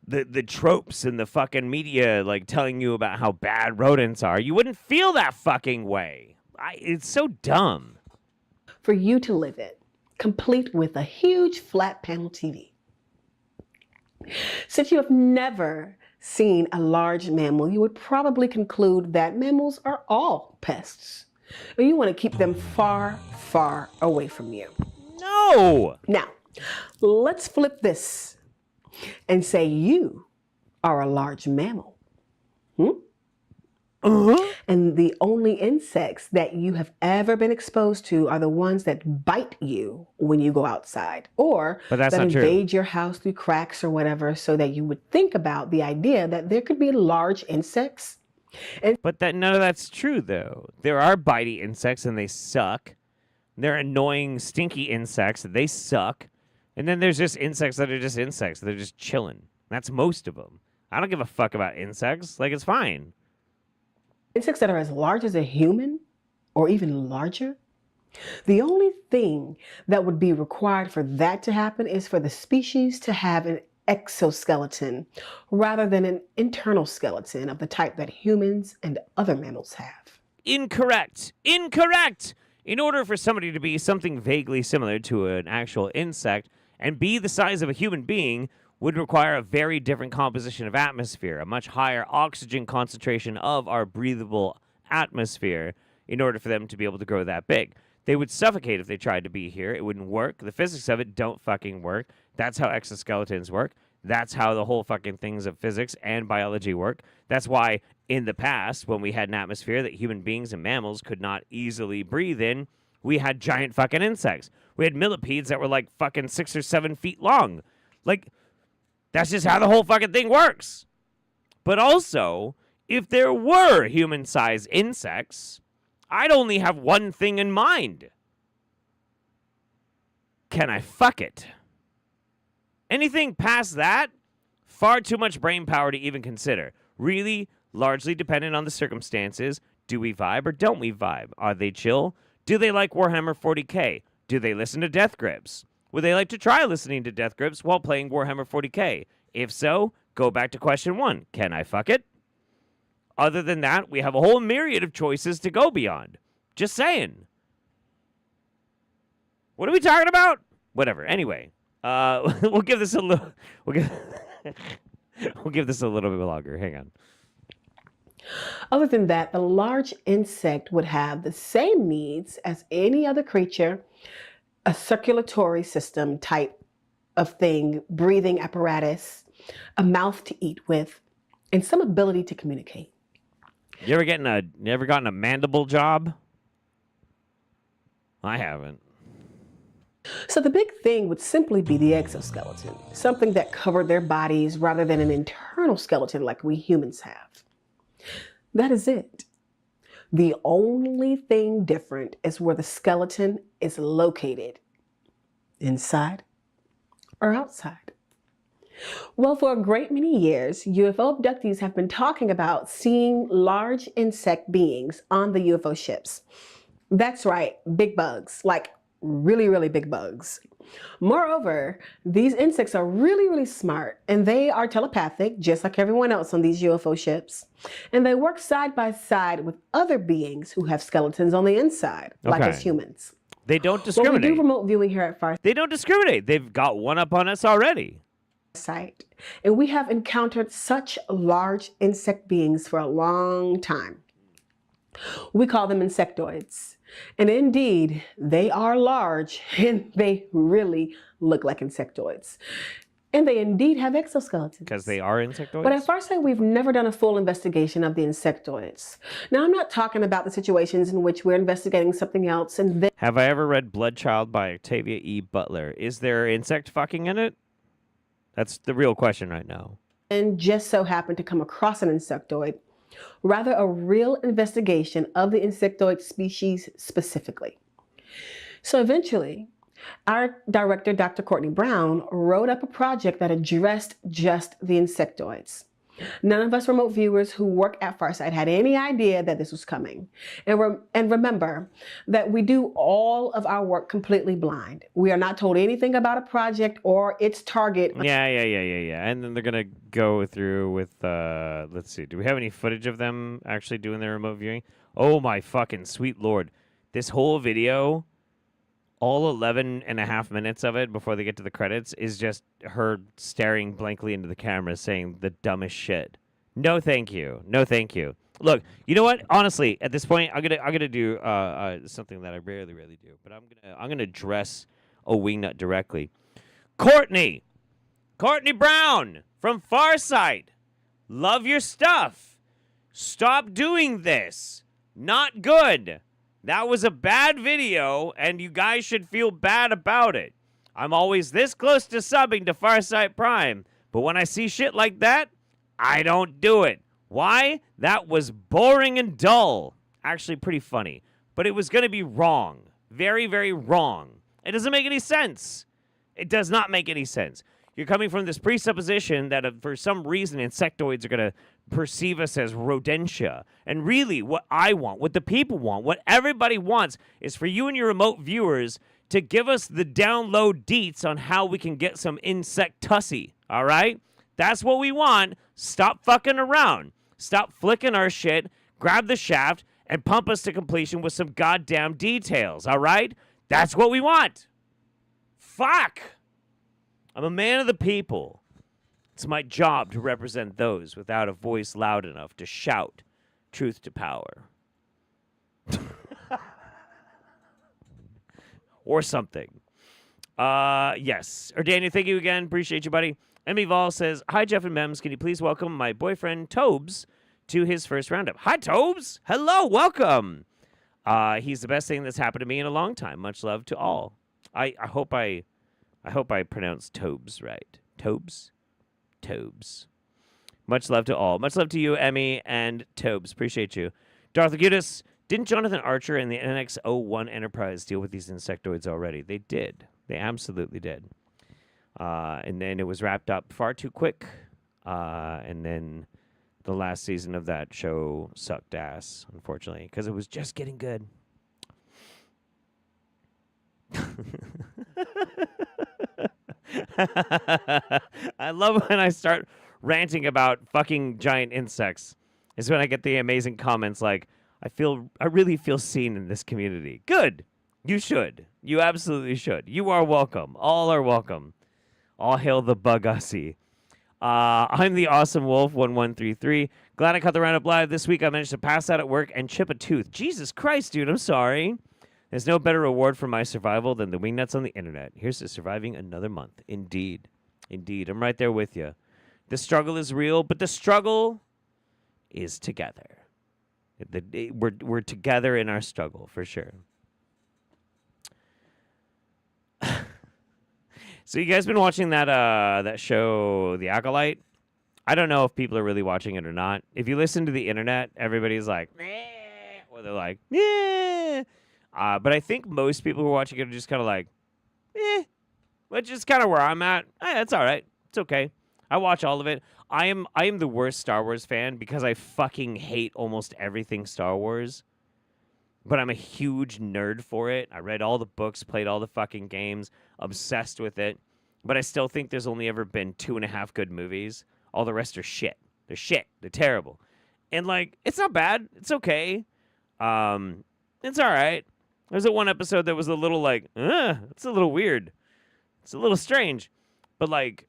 Speaker 3: the tropes and the fucking media, like, telling you about how bad rodents are, you wouldn't feel that fucking way. It's so dumb.
Speaker 6: For you to live in, complete with a huge flat panel TV. Since you have never seen a large mammal, you would probably conclude that mammals are all pests. And you want to keep them far, far away from you.
Speaker 3: No!
Speaker 6: Now, let's flip this and say you are a large mammal. And the only insects that you have ever been exposed to are the ones that bite you when you go outside, or that invade your house through cracks or whatever, so that you would think about the idea that there could be large insects.
Speaker 3: But none of that's true, though. There are bitey insects, and they suck. There are annoying, stinky insects, they suck. And then there's just insects that are just insects. They're just chilling. That's most of them. I don't give a fuck about insects. Like, it's fine.
Speaker 6: Insects that are as large as a human, or even larger. The only thing that would be required for that to happen is for the species to have an exoskeleton rather than an internal skeleton of the type that humans and other mammals have.
Speaker 3: Incorrect. In order for somebody to be something vaguely similar to an actual insect and be the size of a human being would require a very different composition of atmosphere, a much higher oxygen concentration of our breathable atmosphere in order for them to be able to grow that big. They would suffocate if they tried to be here. It wouldn't work. The physics of it don't fucking work. That's how exoskeletons work. That's how the whole fucking things of physics and biology work. That's why in the past, when we had an atmosphere that human beings and mammals could not easily breathe in, we had giant fucking insects. We had millipedes that were like fucking 6 or 7 feet long. Like, that's just how the whole fucking thing works. But also, if there were human-sized insects, I'd only have one thing in mind. Can I fuck it? Anything past that, far too much brain power to even consider. Really, largely dependent on the circumstances. Do we vibe or don't we vibe? Are they chill? Do they like Warhammer 40k? Do they listen to Death Grips? Would they like to try listening to Death Grips while playing Warhammer 40k? If so, go back to question 1. Can I fuck it? Other than that, we have a whole myriad of choices to go beyond. Just saying. What are we talking about? Whatever. Anyway, we'll give this a little. We'll give this a little bit longer. Hang on.
Speaker 6: Other than that, the large insect would have the same needs as any other creature, a circulatory system type of thing, breathing apparatus, a mouth to eat with, and some ability to communicate.
Speaker 3: You ever gotten a mandible job? I haven't.
Speaker 6: So the big thing would simply be the exoskeleton, something that covered their bodies rather than an internal skeleton like we humans have. That is it. The only thing different is where the skeleton is located, inside or outside. Well, for a great many years, UFO abductees have been talking about seeing large insect beings on the UFO ships. That's right, big bugs, like really, really big bugs. Moreover, these insects are really, really smart, and they are telepathic, just like everyone else on these UFO ships. And they work side by side with other beings who have skeletons on the inside, like us humans.
Speaker 3: They don't discriminate.
Speaker 6: Well, we do remote viewing here at Farsight.
Speaker 3: They don't discriminate. They've got one up on us already.
Speaker 6: And we have encountered such large insect beings for a long time. We call them insectoids. And indeed, they are large and they really look like insectoids. And they indeed have exoskeletons.
Speaker 3: Because they are insectoids?
Speaker 6: But at Farsight, we've never done a full investigation of the insectoids. Now, I'm not talking about the situations in which we're investigating something else and then...
Speaker 3: Have I ever read Bloodchild by Octavia E. Butler? Is there insect fucking in it? That's the real question right now.
Speaker 6: And just so happened to come across an insectoid. Rather, a real investigation of the insectoid species specifically. So eventually, our director, Dr. Courtney Brown, wrote up a project that addressed just the insectoids. None of us remote viewers who work at Farsight had any idea that this was coming. And remember that we do all of our work completely blind. We are not told anything about a project or its target.
Speaker 3: Yeah. And then they're going to go through with, let's see, do we have any footage of them actually doing their remote viewing? Oh my fucking sweet Lord. This whole video, all 11 and a half minutes of it before they get to the credits is just her staring blankly into the camera saying the dumbest shit. No, thank you. No, thank you. Look, you know what? Honestly, at this point, I'm gonna do something that I rarely do, but I'm gonna address a Wingnut directly. Courtney Brown from Farsight, love your stuff. Stop doing this. Not good. That was a bad video, and you guys should feel bad about it. I'm always this close to subbing to Farsight Prime, but when I see shit like that, I don't do it. Why? That was boring and dull. Actually, pretty funny. But it was going to be wrong. Very, very wrong. It doesn't make any sense. It does not make any sense. You're coming from this presupposition that for some reason insectoids are going to perceive us as rodentia. And really, what I want, what the people want, what everybody wants is for you and your remote viewers to give us the download deets on how we can get some insect tussy. All right? That's what we want. Stop fucking around. Stop flicking our shit, grab the shaft, and pump us to completion with some goddamn details. All right? That's what we want. Fuck. I'm a man of the people. It's my job to represent those without a voice loud enough to shout truth to power. Or something. Yes. Or Daniel, thank you again. Appreciate you, buddy. Emmy Vol says, hi, Jeff and Mems. Can you please welcome my boyfriend, Tobes, to his first roundup? Hi, Tobes. Hello. Welcome. He's the best thing that's happened to me in a long time. Much love to all. I hope I pronounced Tobes right. Tobes? Tobes. Much love to all. Much love to you, Emmy and Tobes. Appreciate you. Darth Agutis, didn't Jonathan Archer and the NX-01 Enterprise deal with these insectoids already? They did. They absolutely did. And then it was wrapped up far too quick. And then the last season of that show sucked ass, unfortunately, because it was just getting good. I love when I start ranting about fucking giant insects. Is when I get the amazing comments like, I really feel seen in this community. Good. You should. You absolutely should. You are welcome. All are welcome. All hail the Bugussie. I'm the Awesome Wolf 1133. Glad I caught the roundup live this week. I managed to pass out at work and chip a tooth. Jesus Christ, dude, I'm sorry. There's no better reward for my survival than the wingnuts on the internet. Here's to surviving another month. Indeed. Indeed. I'm right there with you. The struggle is real, but the struggle is together. We're together in our struggle, for sure. So you guys been watching that show, The Acolyte? I don't know if people are really watching it or not. If you listen to the internet, everybody's like, meh, or they're like, yeah. But I think most people who are watching it are just kind of like, which is kind of where I'm at. That's all right. It's okay. I watch all of it. I am the worst Star Wars fan because I fucking hate almost everything Star Wars. but I'm a huge nerd for it. I read all the books, played all the fucking games, obsessed with it. But I still think there's only ever been 2.5 good movies. All the rest are shit. They're shit. They're terrible. And, like, it's not bad. It's okay. It's all right. There's that one episode that was a little like, it's a little weird. It's a little strange. But, like,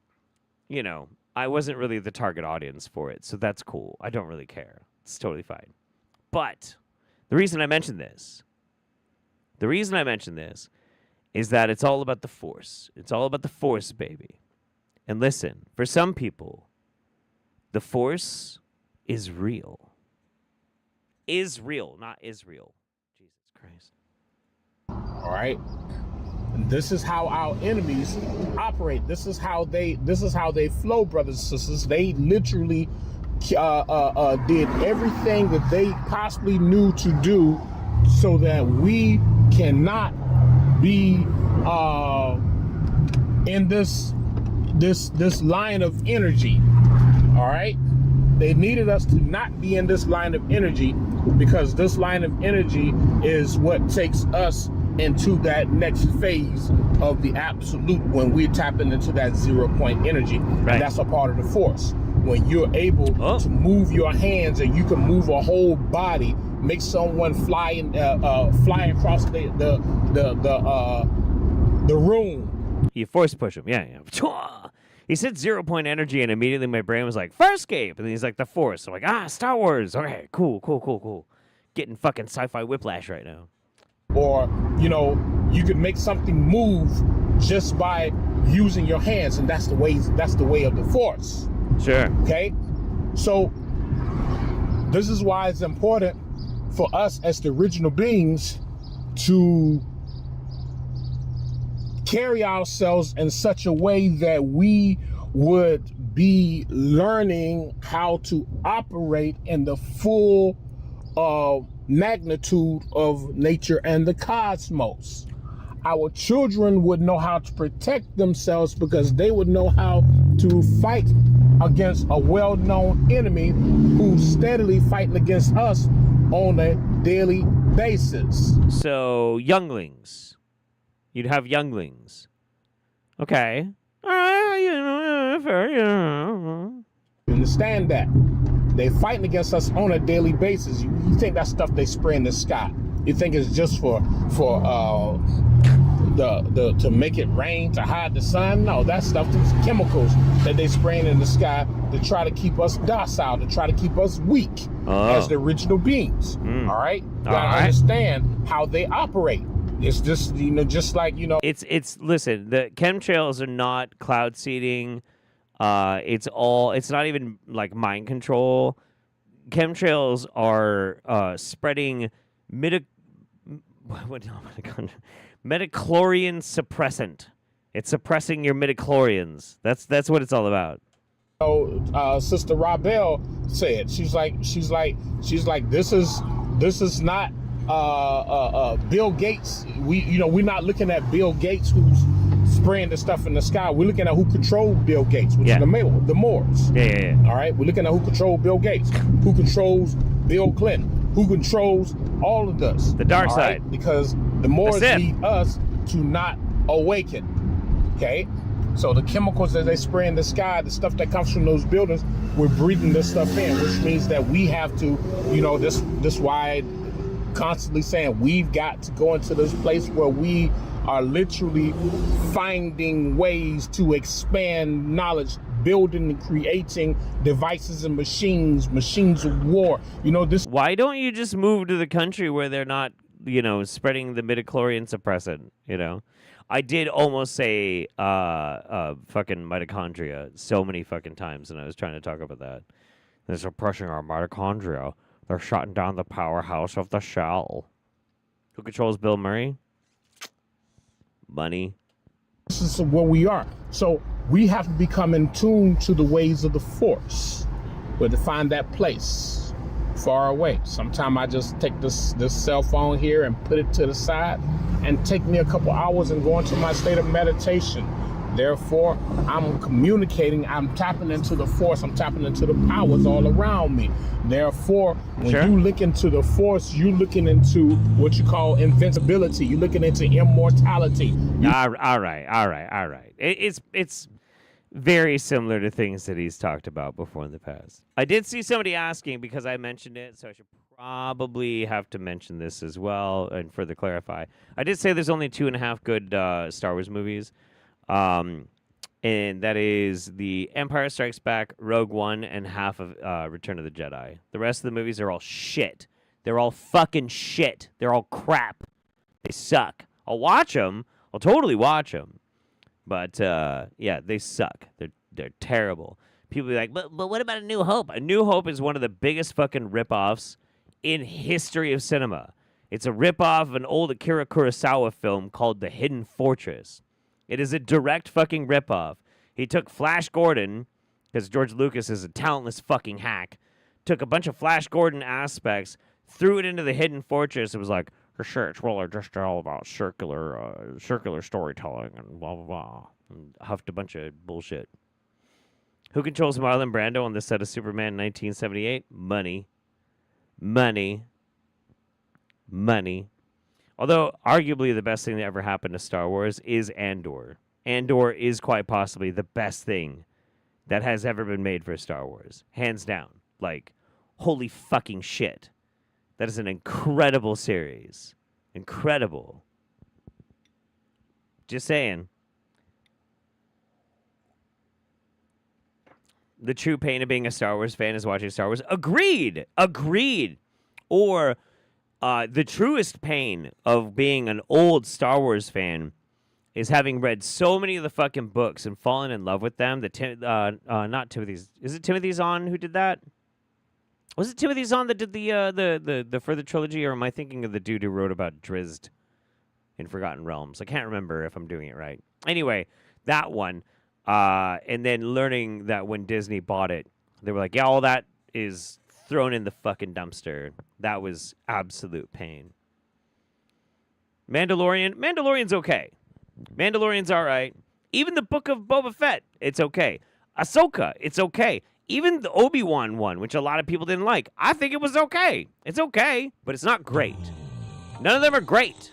Speaker 3: you know, I wasn't really the target audience for it, so that's cool. I don't really care. It's totally fine. But the reason I mention this is that it's all about the Force. It's all about the Force, baby. And listen, for some people, the Force is real. Is real, not Israel. Jesus Christ.
Speaker 7: All right. This is how our enemies operate. This is how they flow, brothers and sisters. They literally did everything that they possibly knew to do so that we cannot be in this line of energy. All right. They needed us to not be in this line of energy because this line of energy is what takes us into that next phase of the absolute when we're tapping into that 0 point energy. Right. And that's a part of the Force. When you're able to move your hands and you can move a whole body, make someone fly across the room.
Speaker 3: You force push him, yeah. He said 0 point energy, and immediately my brain was like, Farscape, and he's like, the Force. I'm like, Star Wars. Okay, cool. Getting fucking sci-fi whiplash right now.
Speaker 7: Or, you know, you could make something move just by using your hands, and that's the way of the Force.
Speaker 3: Sure.
Speaker 7: Okay? So this is why it's important for us as the original beings to carry ourselves in such a way that we would be learning how to operate in the full magnitude of nature and the cosmos. Our children would know how to protect themselves because they would know how to fight against a well-known enemy who's steadily fighting against us on a daily basis.
Speaker 3: So, younglings. You'd have younglings. Okay. All right, fair.
Speaker 7: Understand that. They're fighting against us on a daily basis. You think that stuff they spray in the sky? You think it's just for to make it rain, to hide the sun? No, that stuff is chemicals that they spraying in the sky to try to keep us docile, to try to keep us weak as the original beings. All right? You gotta understand how they operate. It's just, you know, just like, you know.
Speaker 3: It's listen, the chemtrails are not cloud seeding. It's not even like mind control. Chemtrails are spreading midichlorian suppressant. It's suppressing your midichlorians. That's what it's all about.
Speaker 7: Sister Rabel said, she's like, this is not Bill Gates. We're not looking at Bill Gates who's spraying the stuff in the sky. We're looking at who controlled Bill Gates, which is the Moors.
Speaker 3: Yeah.
Speaker 7: All right, we're looking at who controlled Bill Gates, who controls Bill Clinton, who controls all of this.
Speaker 3: The dark side.
Speaker 7: Right? Because the Moors need us to not awaken. Okay? So the chemicals that they spray in the sky, the stuff that comes from those buildings, we're breathing this stuff in, which means that we have to, this why constantly saying we've got to go into this place where we are literally finding ways to expand knowledge, building and creating devices and machines of war.
Speaker 3: Why don't you just move to the country where they're not, spreading the midichlorian suppressant, I did almost say fucking mitochondria so many fucking times, and I was trying to talk about that. They're suppressing our mitochondria. They're shutting down the powerhouse of the shell. Who controls Bill Murray? Money.
Speaker 7: This is where we are. So we have to become in tune to the ways of the Force. Where to find that place far away. Sometimes I just take this cell phone here and put it to the side and take me a couple hours and go into my state of meditation. Therefore, I'm communicating, I'm tapping into the force, I'm tapping into the powers all around me. Therefore, when you look into the force, you're looking into what you call invincibility. You're looking into immortality.
Speaker 3: All right. It's very similar to things that he's talked about before in the past. I did see somebody asking because I mentioned it, so I should probably have to mention this as well and further clarify. I did say there's only 2.5 good Star Wars movies, and that is The Empire Strikes Back, Rogue One, and half of Return of the Jedi. The rest of the movies are all shit. They're all fucking shit. They're all crap. They suck. I'll watch them. I'll totally watch them. But, yeah, they suck. They're terrible. People be like, but what about A New Hope? A New Hope is one of the biggest fucking ripoffs in history of cinema. It's a ripoff of an old Akira Kurosawa film called The Hidden Fortress. It is a direct fucking ripoff. He took Flash Gordon, because George Lucas is a talentless fucking hack, took a bunch of Flash Gordon aspects, threw it into The Hidden Fortress. It was like, sure, it's really just all about circular storytelling and blah, blah, blah. And huffed a bunch of bullshit. Who controls Marlon Brando on the set of Superman in 1978? Money. Although, arguably, the best thing that ever happened to Star Wars is Andor. Andor is quite possibly the best thing that has ever been made for Star Wars. Hands down. Like, holy fucking shit. That is an incredible series. Incredible. Just saying. The true pain of being a Star Wars fan is watching Star Wars. Agreed. Or the truest pain of being an old Star Wars fan is having read so many of the fucking books and fallen in love with them. Not Timothy's. Is it Timothy Zahn who did that? Was it Timothy Zahn that did the further trilogy, or am I thinking of the dude who wrote about Drizzt in Forgotten Realms? I can't remember if I'm doing it right. Anyway, that one. And then learning that when Disney bought it, they were like, yeah, all that is thrown in the fucking dumpster. That was absolute pain. Mandalorian's okay. Mandalorian's all right. Even the Book of Boba Fett, it's okay. Ahsoka, it's okay. Even the Obi-Wan one, which a lot of people didn't like, I think it was okay. It's okay, but it's not great. None of them are great.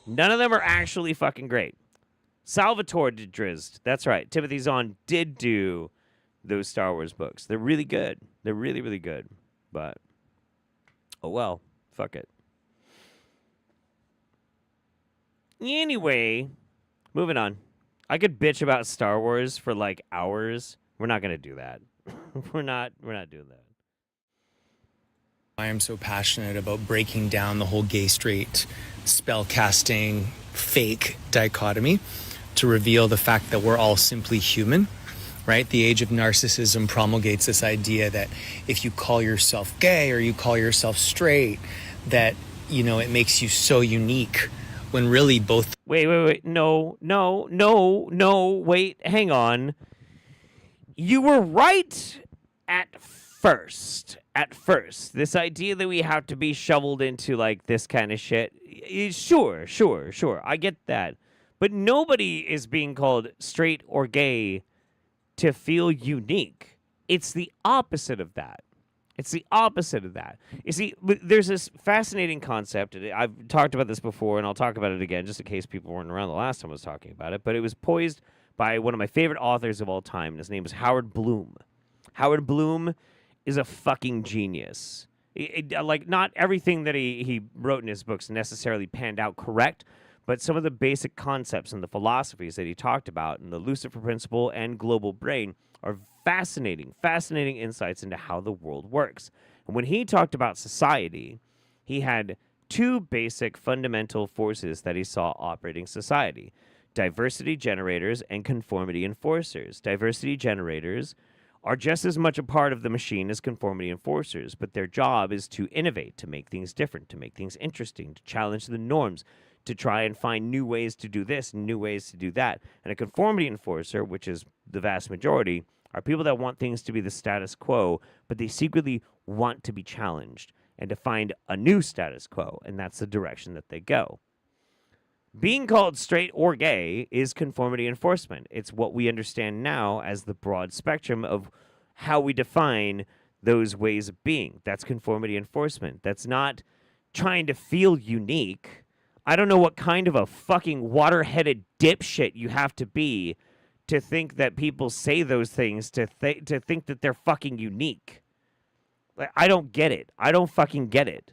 Speaker 3: None of them are actually fucking great. Salvatore did Drizzt. That's right. Timothy Zahn did do those Star Wars books. They're really good. They're really, really good. But, oh well. Fuck it. Anyway, moving on. I could bitch about Star Wars for like hours. We're not going to do that. We're not doing that.
Speaker 9: I am so passionate about breaking down the whole gay straight spellcasting fake dichotomy to reveal the fact that we're all simply human, right? The age of narcissism promulgates this idea that if you call yourself gay or you call yourself straight, that, you know, it makes you so unique when really both...
Speaker 3: Wait. No. Wait, hang on. You were right at first. This idea that we have to be shoveled into, like, this kind of shit. Sure. I get that. But nobody is being called straight or gay to feel unique. It's the opposite of that. You see, there's this fascinating concept. I've talked about this before, and I'll talk about it again, just in case people weren't around the last time I was talking about it. But it was poised by one of my favorite authors of all time, and his name is Howard Bloom. Howard Bloom is a fucking genius. Like, not everything that he wrote in his books necessarily panned out correct, but some of the basic concepts and the philosophies that he talked about in the Lucifer Principle and Global Brain are fascinating insights into how the world works. And when he talked about society, he had two basic fundamental forces that he saw operating society: diversity generators and conformity enforcers. Diversity generators are just as much a part of the machine as conformity enforcers, but their job is to innovate, to make things different, to make things interesting, to challenge the norms, to try and find new ways to do this and new ways to do that. And a conformity enforcer, which is the vast majority, are people that want things to be the status quo, but they secretly want to be challenged and to find a new status quo, and that's the direction that they go. Being called straight or gay is conformity enforcement. It's what we understand now as the broad spectrum of how we define those ways of being. That's conformity enforcement. That's not trying to feel unique. I don't know what kind of a fucking water-headed dipshit you have to be to think that people say those things to think that they're fucking unique. Like, I don't get it. I don't fucking get it.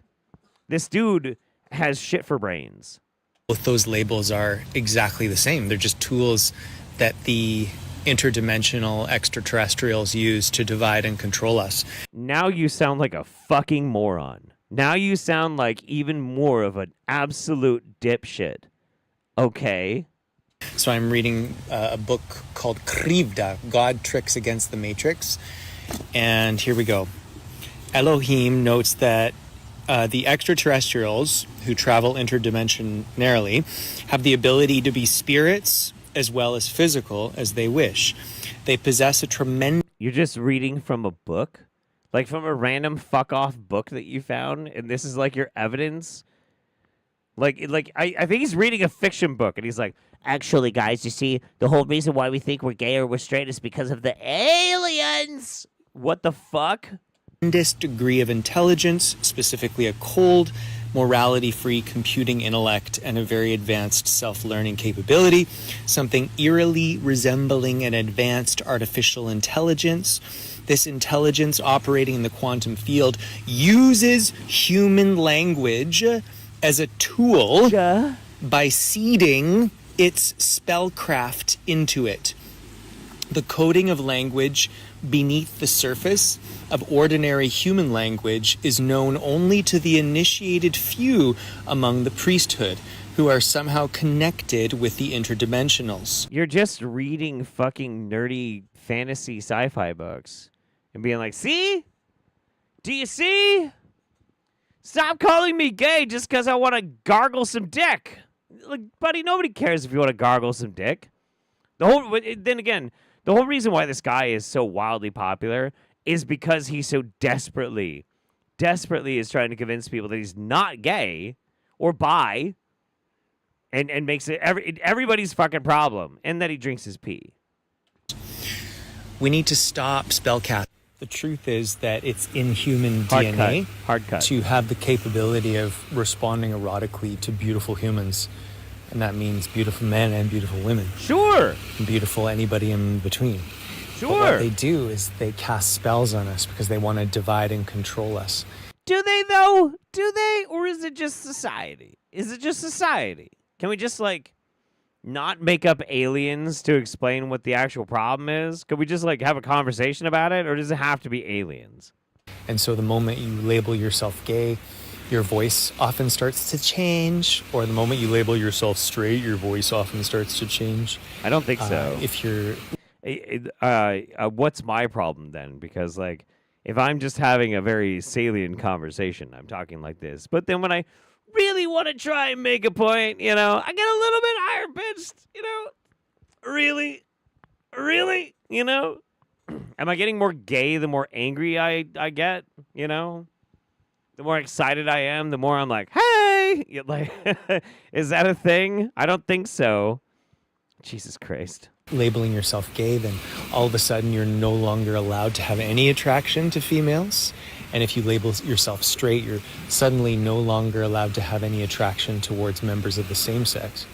Speaker 3: This dude has shit for brains.
Speaker 9: Both those labels are exactly the same. They're just tools that the interdimensional extraterrestrials use to divide and control us.
Speaker 3: Now you sound like a fucking moron. Now you sound like even more of an absolute dipshit. Okay.
Speaker 9: So I'm reading a book called Krivda, God Tricks Against the Matrix. And here we go. Elohim notes that the extraterrestrials who travel interdimensionally have the ability to be spirits as well as physical as they wish. They possess a tremendous...
Speaker 3: You're just reading from a book? Like from a random fuck-off book that you found, and this is like your evidence? Like I think he's reading a fiction book, and he's like, actually, guys, you see, the whole reason why we think we're gay or we're straight is because of the aliens! What the fuck?
Speaker 9: Degree of intelligence, specifically a cold, morality-free computing intellect and a very advanced self-learning capability, something eerily resembling an advanced artificial intelligence. This intelligence operating in the quantum field uses human language as a tool by seeding its spellcraft into it. The coding of language beneath the surface of ordinary human language is known only to the initiated few among the priesthood who are somehow connected with the interdimensionals.
Speaker 3: You're just reading fucking nerdy fantasy sci-fi books and being like, see? Do you see? Stop calling me gay just because I want to gargle some dick. Like, buddy, nobody cares if you want to gargle some dick. Then again, the whole reason why this guy is so wildly popular is because he so desperately is trying to convince people that he's not gay or bi and makes it everybody's fucking problem, and that he drinks his pee.
Speaker 9: We need to stop spellcasting. The truth is that it's in human DNA
Speaker 3: Hard cut.
Speaker 9: to have the capability of responding erotically to beautiful humans. And that means beautiful men and beautiful women.
Speaker 3: Sure.
Speaker 9: And beautiful anybody in between.
Speaker 3: Sure.
Speaker 9: But what they do is they cast spells on us because they want to divide and control us.
Speaker 3: Do they, though? Do they? Or is it just society? Is it just society? Can we just, like, not make up aliens to explain what the actual problem is? Could we just, like, have a conversation about it? Or does it have to be aliens?
Speaker 9: And so the moment you label yourself gay, your voice often starts to change. Or the moment you label yourself straight, your voice often starts to change.
Speaker 3: I don't think so.
Speaker 9: If you're...
Speaker 3: What's my problem then? Because, like, if I'm just having a very salient conversation, I'm talking like this. But then when I really want to try and make a point, you know, I get a little bit higher pitched, you know? Really? You know? Am I getting more gay the more angry I get, you know? The more excited I am, the more I'm like, hey! Like, is that a thing? I don't think so. Jesus Christ.
Speaker 9: Labeling yourself gay, then all of a sudden you're no longer allowed to have any attraction to females. And if you label yourself straight, you're suddenly no longer allowed to have any attraction towards members of the same sex.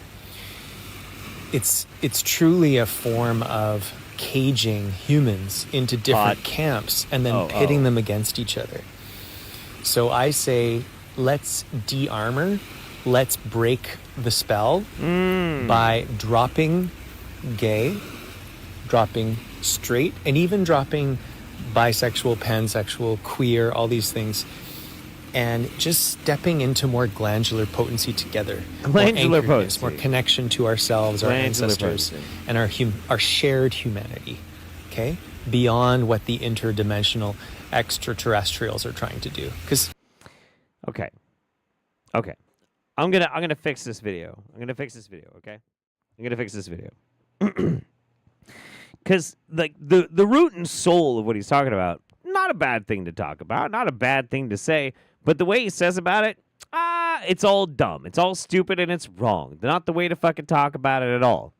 Speaker 9: It's truly a form of caging humans into different camps and then pitting them against each other. So I say, let's de-armor, let's break the spell by dropping gay, dropping straight, and even dropping bisexual, pansexual, queer, all these things, and just stepping into more glandular potency together.
Speaker 3: Glandular potency.
Speaker 9: More connection to ourselves, our
Speaker 3: Glandular
Speaker 9: ancestors,
Speaker 3: potency.
Speaker 9: and our shared humanity, okay? Beyond what the interdimensional extraterrestrials are trying to do.
Speaker 3: Okay. I'm gonna fix this video. Okay? I'm gonna fix this video. Because like the root and soul of what he's talking about, not a bad thing to talk about, not a bad thing to say, but the way he says about it, it's all dumb. It's all stupid and it's wrong. They're not the way to fucking talk about it at all.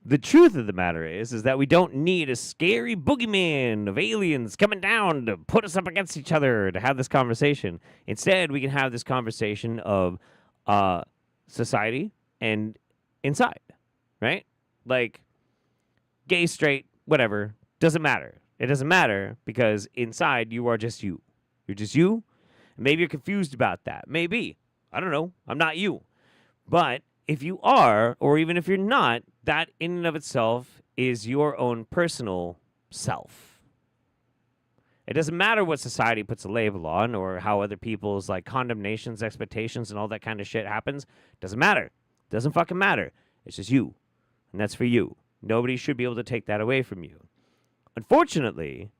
Speaker 3: The truth of the matter is that we don't need a scary boogeyman of aliens coming down to put us up against each other to have this conversation. Instead, we can have this conversation of society and inside, right? Like, gay, straight, whatever, doesn't matter. It doesn't matter because inside you are just you. You're just you. Maybe you're confused about that. Maybe. I don't know. I'm not you. But if you are, or even if you're not, that in and of itself is your own personal self. It doesn't matter what society puts a label on or how other people's like condemnations, expectations, and all that kind of shit happens. Doesn't matter. Doesn't fucking matter. It's just you. And that's for you. Nobody should be able to take that away from you. Unfortunately,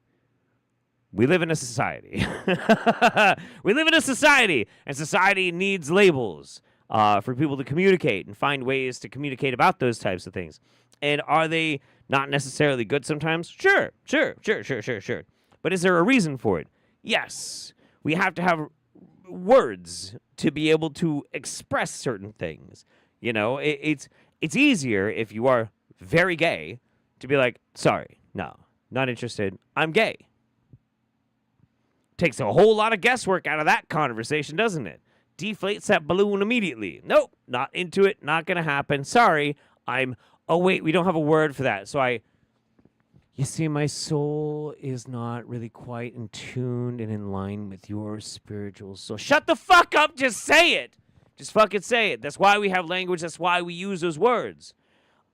Speaker 3: we live in a society. We live in a society, and society needs labels for people to communicate and find ways to communicate about those types of things. And are they not necessarily good sometimes? Sure. But is there a reason for it? Yes. We have to have words to be able to express certain things. You know, it's easier if you are very gay to be like, sorry, no, not interested. I'm gay. Takes a whole lot of guesswork out of that conversation, doesn't it? Deflates that balloon immediately. Nope, not into it, not going to happen. Sorry, oh wait, we don't have a word for that. So you see, my soul is not really quite in tuned and in line with your spiritual soul. Shut the fuck up, just say it. Just fucking say it. That's why we have language, that's why we use those words.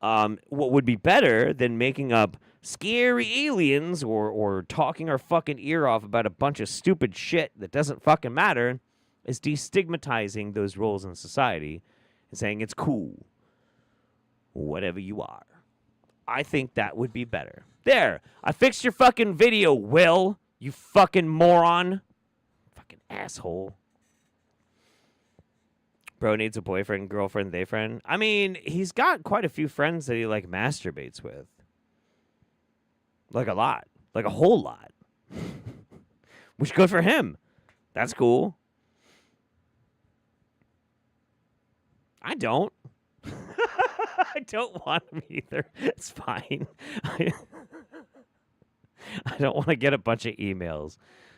Speaker 3: What would be better than making up scary aliens or talking our fucking ear off about a bunch of stupid shit that doesn't fucking matter is destigmatizing those roles in society and saying it's cool, whatever you are. I think that would be better. There, I fixed your fucking video, Will, you fucking moron. Fucking asshole. Bro needs a boyfriend, girlfriend, they friend. I mean, he's got quite a few friends that he, like, masturbates with. Like, a lot. Like, a whole lot. Which good for him. That's cool. I don't. I don't want him either. It's fine. I don't want to get a bunch of emails.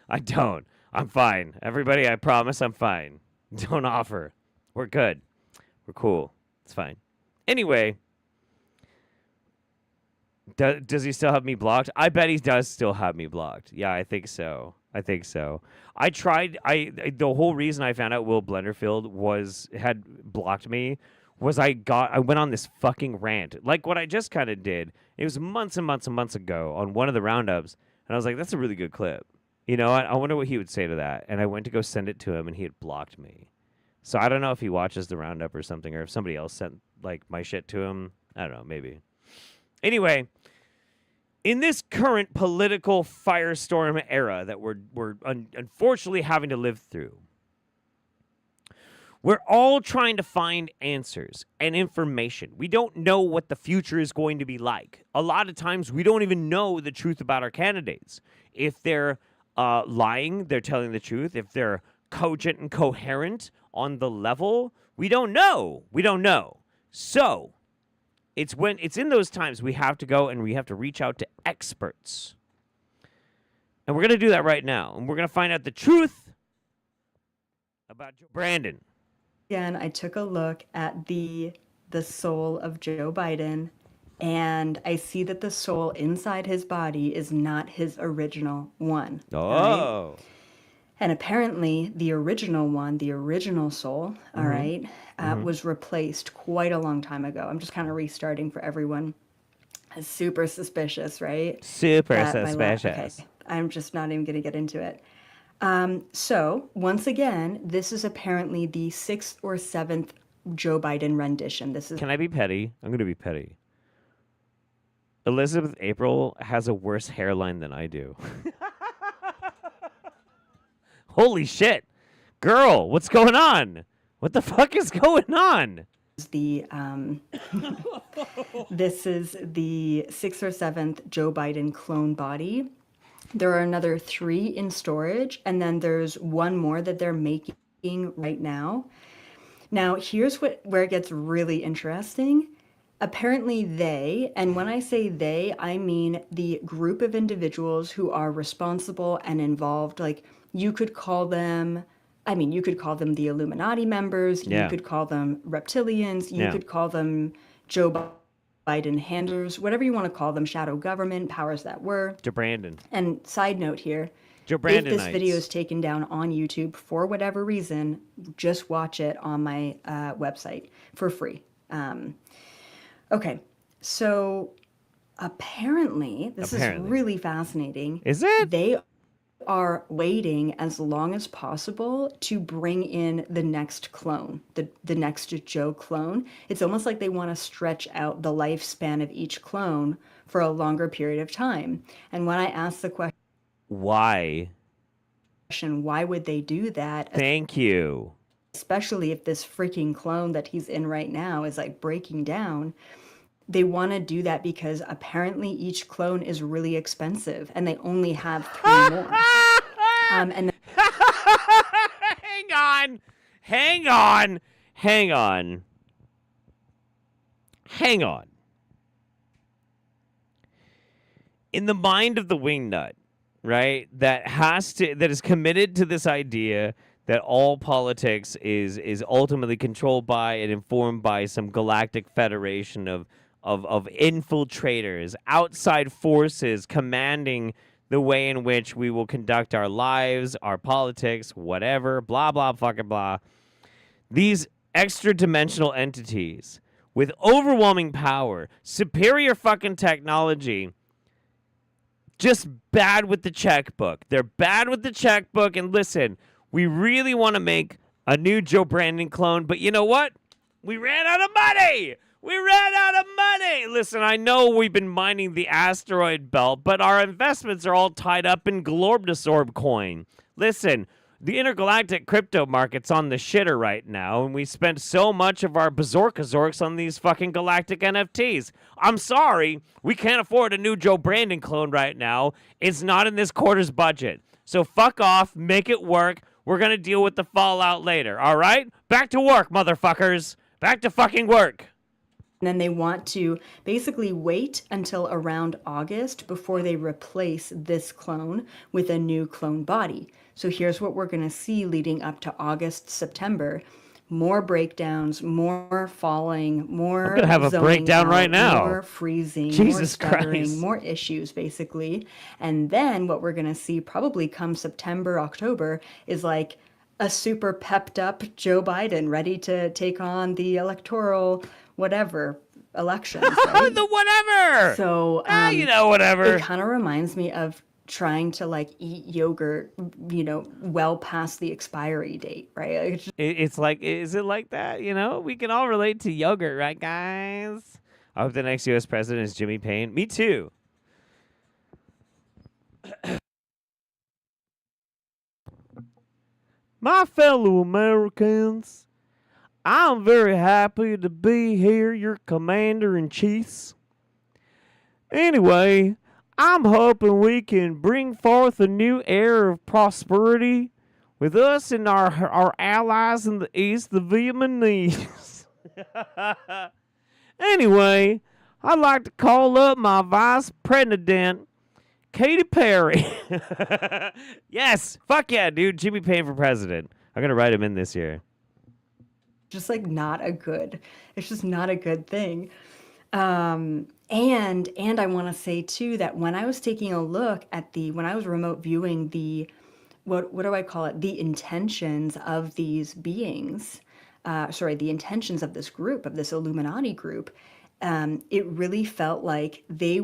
Speaker 3: I don't. I'm fine. Everybody, I promise I'm fine. Don't offer. We're good. We're cool. It's fine. Anyway, does he still have me blocked? I bet he does still have me blocked. Yeah, I think so. I tried. The whole reason I found out Will Blenderfield had blocked me was I went on this fucking rant, like what I just kind of did. It was months and months and months ago on one of the roundups, and I was like, "That's a really good clip." You know, I wonder what he would say to that. And I went to go send it to him, and he had blocked me. So I don't know if he watches the roundup or something, or if somebody else sent like my shit to him. I don't know, maybe. Anyway, in this current political firestorm era that we're unfortunately having to live through, we're all trying to find answers and information. We don't know what the future is going to be like. A lot of times we don't even know the truth about our candidates. If they're lying, they're telling the truth. If they're cogent and coherent on the level, we don't know. So it's in those times we have to go and we have to reach out to experts. And we're going to do that right now. And we're going to find out the truth about Brandon.
Speaker 10: Again, I took a look at the soul of Joe Biden, and I see that the soul inside his body is not his original one.
Speaker 3: Oh.
Speaker 10: Right? And apparently the original one, the original soul, all right, was replaced quite a long time ago. I'm just kind of restarting for everyone. Super suspicious, right?
Speaker 3: Super suspicious.
Speaker 10: Okay, I'm just not even going to get into it. So, once again, this is apparently the 6th or 7th Joe Biden rendition.
Speaker 3: Can I be petty? I'm going to be petty. Elizabeth April has a worse hairline than I do. Holy shit. Girl, what's going on? What the fuck is going on?
Speaker 10: This is the 6th or 7th Joe Biden clone body. There are another 3 in storage, and then there's one more that they're making right now. Now, here's where it gets really interesting. Apparently they, and when I say they, I mean the group of individuals who are responsible and involved. Like, you could call them, you could call them the Illuminati members,
Speaker 3: Yeah.
Speaker 10: you could call them reptilians, you
Speaker 3: Yeah.
Speaker 10: could call them Joe Biden handlers, whatever you want to call them, shadow government, powers that were.
Speaker 3: Joe Brandon.
Speaker 10: And side note here,
Speaker 3: Joe
Speaker 10: if
Speaker 3: Brandon.
Speaker 10: this video is taken down on YouTube for whatever reason, just watch it on my website for free. Okay, so apparently, this is really fascinating.
Speaker 3: Is it?
Speaker 10: They are waiting as long as possible to bring in the next clone, the next Joe clone. It's almost like they want to stretch out the lifespan of each clone for a longer period of time. And when I asked the question,
Speaker 3: why
Speaker 10: would they do that?
Speaker 3: Thank you.
Speaker 10: Especially if this freaking clone that he's in right now is like breaking down. They want to do that because apparently each clone is really expensive and they only have 3 more. And
Speaker 3: Hang on. In the mind of the Wingnut, right, that is committed to this idea that all politics is ultimately controlled by and informed by some galactic federation of infiltrators, outside forces commanding the way in which we will conduct our lives, our politics, whatever, blah, blah, fucking blah. These extra-dimensional entities with overwhelming power, superior fucking technology, just bad with the checkbook. They're bad with the checkbook, and listen, we really want to make a new Joe Brandon clone, but you know what? We ran out of money! Listen, I know we've been mining the asteroid belt, but our investments are all tied up in Globdosorb coin. Listen, the intergalactic crypto market's on the shitter right now, and we spent so much of our Bazorkazorks on these fucking galactic NFTs. I'm sorry, we can't afford a new Joe Brandon clone right now. It's not in this quarter's budget. So fuck off, make it work. We're gonna deal with the fallout later, all right? Back to work, motherfuckers. Back to fucking work.
Speaker 10: And then they want to basically wait until around August before they replace this clone with a new clone body. So here's what we're going to see leading up to August, September. More breakdowns, more falling, more
Speaker 3: I'm gonna have a
Speaker 10: zoning
Speaker 3: breakdown
Speaker 10: out,
Speaker 3: right now.
Speaker 10: more freezing, more
Speaker 3: Jesus
Speaker 10: stuttering,
Speaker 3: Christ.
Speaker 10: more issues, basically. And then what we're going to see probably come September, October is like a super pepped up Joe Biden ready to take on the electoral whatever elections. Right?
Speaker 3: The whatever.
Speaker 10: So
Speaker 3: whatever.
Speaker 10: It kind of reminds me of trying to like eat yogurt, well past the expiry date, right? Like,
Speaker 3: It's like, is it like that? We can all relate to yogurt, right, guys? I hope the next U.S. president is Jimmy Payne. Me too. My fellow Americans, I'm very happy to be here, your commander-in-chief. Anyway, I'm hoping we can bring forth a new era of prosperity with us and our allies in the East, the Vietnamese. Anyway, I'd like to call up my vice president, Katy Perry. Yes, fuck yeah, dude. Jimmy Payne for president. I'm going to write him in this year.
Speaker 10: just like it's just not a good thing. And I want to say too that when I was taking a look at when I was remote viewing what do I call it? The intentions of these beings, the intentions of this group, of this Illuminati group, it really felt like they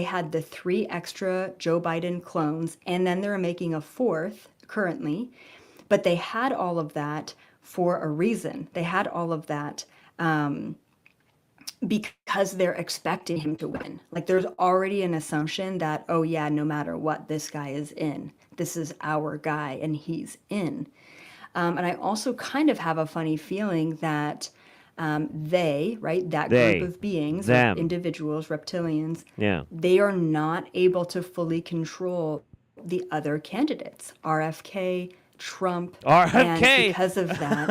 Speaker 10: had the 3 extra Joe Biden clones, and then they were making a 4th currently, but they had all of that for a reason. They had all of that because they're expecting him to win. Like there's already an assumption that, oh yeah, no matter what, this guy is in. This is our guy and he's in. And I also kind of have a funny feeling that that group of beings, individuals, reptilians, they are not able to fully control the other candidates, RFK, Trump.
Speaker 3: RFK.
Speaker 10: And because of that,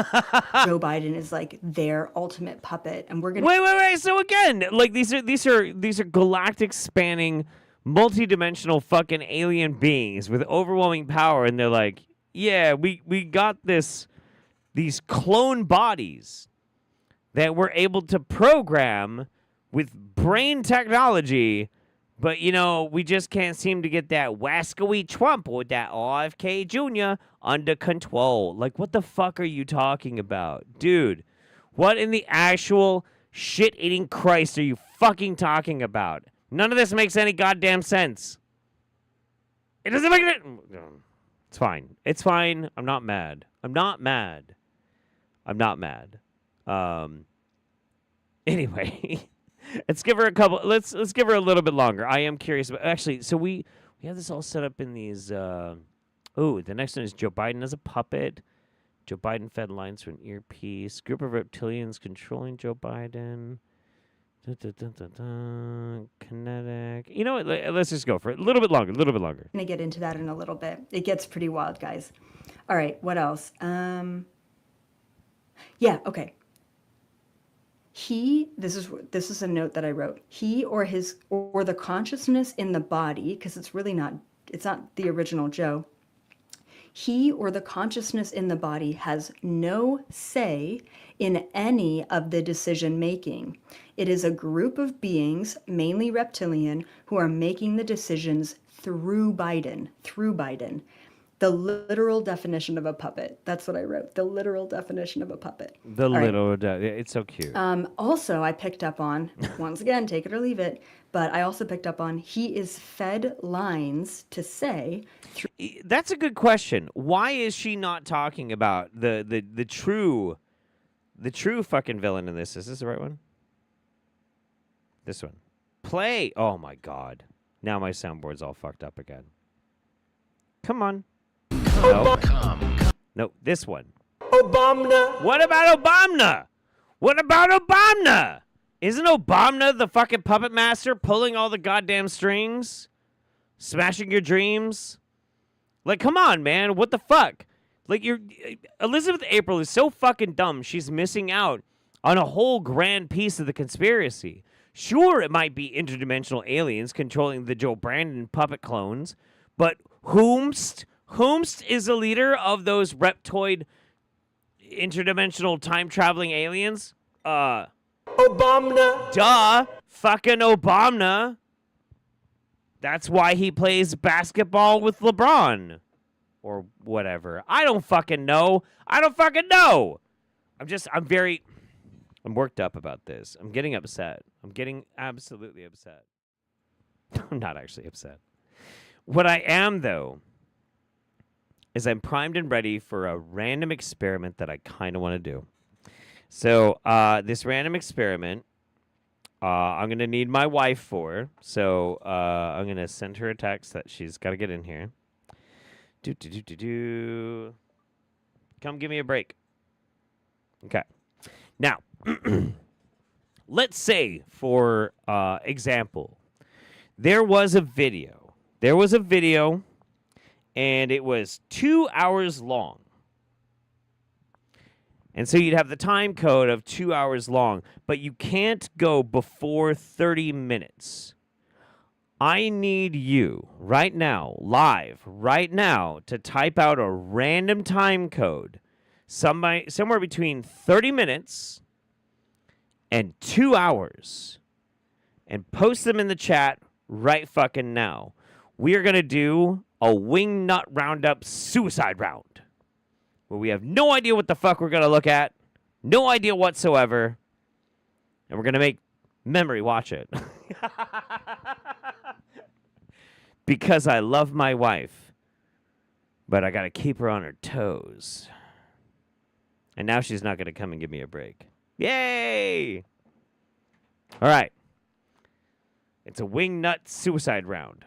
Speaker 10: Joe Biden is like their ultimate puppet. And we're going to
Speaker 3: Wait. So again, like these are galactic spanning, multi-dimensional fucking alien beings with overwhelming power, and they're like, yeah, we got these clone bodies that we're able to program with brain technology, but, you know, we just can't seem to get that wascally Trump or that RFK Jr. under control. Like, what the fuck are you talking about? Dude, what in the actual shit-eating Christ are you fucking talking about? None of this makes any goddamn sense. It doesn't make it... It's fine. It's fine. I'm not mad. Anyway, let's give her a couple. Let's give her a little bit longer. I am curious about. Actually, so we have this all set up in these. The next one is Joe Biden as a puppet. Joe Biden fed lines through an earpiece. Group of reptilians controlling Joe Biden. Kinetic. You know what? Let's just go for it. A little bit longer.
Speaker 10: I'm going to get into that in a little bit. It gets pretty wild, guys. All right. What else? Yeah. Okay. This is a note that I wrote. He or the consciousness in the body, because it's not the original Joe. He or the consciousness in the body has no say in any of the decision making. It is a group of beings, mainly reptilian, who are making the decisions through Biden. The literal definition of a puppet. That's what I wrote. The literal definition of a puppet.
Speaker 3: It's so cute.
Speaker 10: Also, I picked up on, once again, take it or leave it, but I also picked up on he is fed lines to say.
Speaker 3: That's a good question. Why is she not talking about the true fucking villain in this? Is this the right one? This one. Play. Oh my God. Now my soundboard's all fucked up again. Come on. No, this one. Obama. What about Obama? Isn't Obama the fucking puppet master pulling all the goddamn strings? Smashing your dreams? Like, come on, man. What the fuck? Like, Elizabeth April is so fucking dumb. She's missing out on a whole grand piece of the conspiracy. Sure, it might be interdimensional aliens controlling the Joe Brandon puppet clones, but whomst is the leader of those reptoid interdimensional time-traveling aliens? Obama. Duh. Fucking Obama. That's why he plays basketball with LeBron. Or whatever. I don't fucking know. I'm worked up about this. I'm getting upset. I'm getting absolutely upset. I'm not actually upset. What I am, though, is I'm primed and ready for a random experiment that I kind of want to do. So this random experiment, I'm going to need my wife for. So I'm going to send her a text that she's got to get in here. Come give me a break. Okay. Now, let's say, for example, there was a video, and it was 2 hours long. And so you'd have the time code of 2 hours long, but you can't go before 30 minutes. I need you right now, live, right now, to type out a random time code, somewhere between 30 minutes and 2 hours, and post them in the chat right fucking now. We are going to do a Wingnut Roundup suicide round, where we have no idea what the fuck we're going to look at, no idea whatsoever, and we're going to make memory watch it. Because I love my wife, but I got to keep her on her toes. And now she's not going to come and give me a break. Yay! All right. It's a Wingnut suicide round.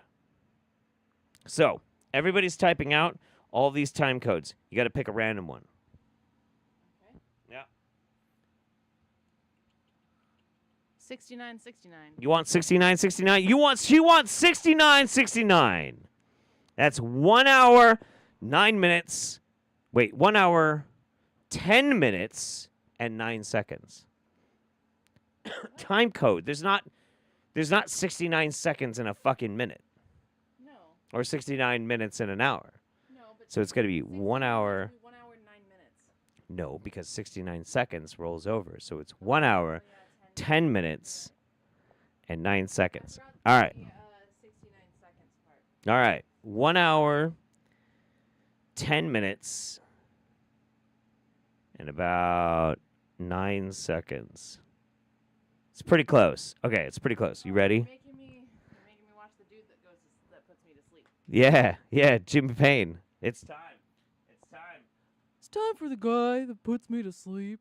Speaker 3: So, everybody's typing out all these time codes. You got to pick a random one.
Speaker 22: Okay.
Speaker 3: Yeah.
Speaker 22: 6969.
Speaker 3: You want 6969? She wants 6969. That's 1 hour, 9 minutes, Wait, 1 hour, 10 minutes, and 9 seconds. Time code. There's not 69 seconds in a fucking minute.
Speaker 22: No.
Speaker 3: Or 69 minutes in an hour. No, but so it's going to be 1 hour.
Speaker 22: 1 hour and 9 minutes.
Speaker 3: No, because 69 seconds rolls over. So it's 1 hour, 10 minutes, and 9 seconds. All right.
Speaker 22: 69 seconds part.
Speaker 3: All right. 1 hour, 10 minutes, and about 9 seconds. It's pretty close. Okay, it's pretty close. You ready?
Speaker 22: You're making me watch the dude that puts me to sleep.
Speaker 3: Yeah, Jimmy Payne. It's time.
Speaker 22: It's time for the guy that puts me to sleep.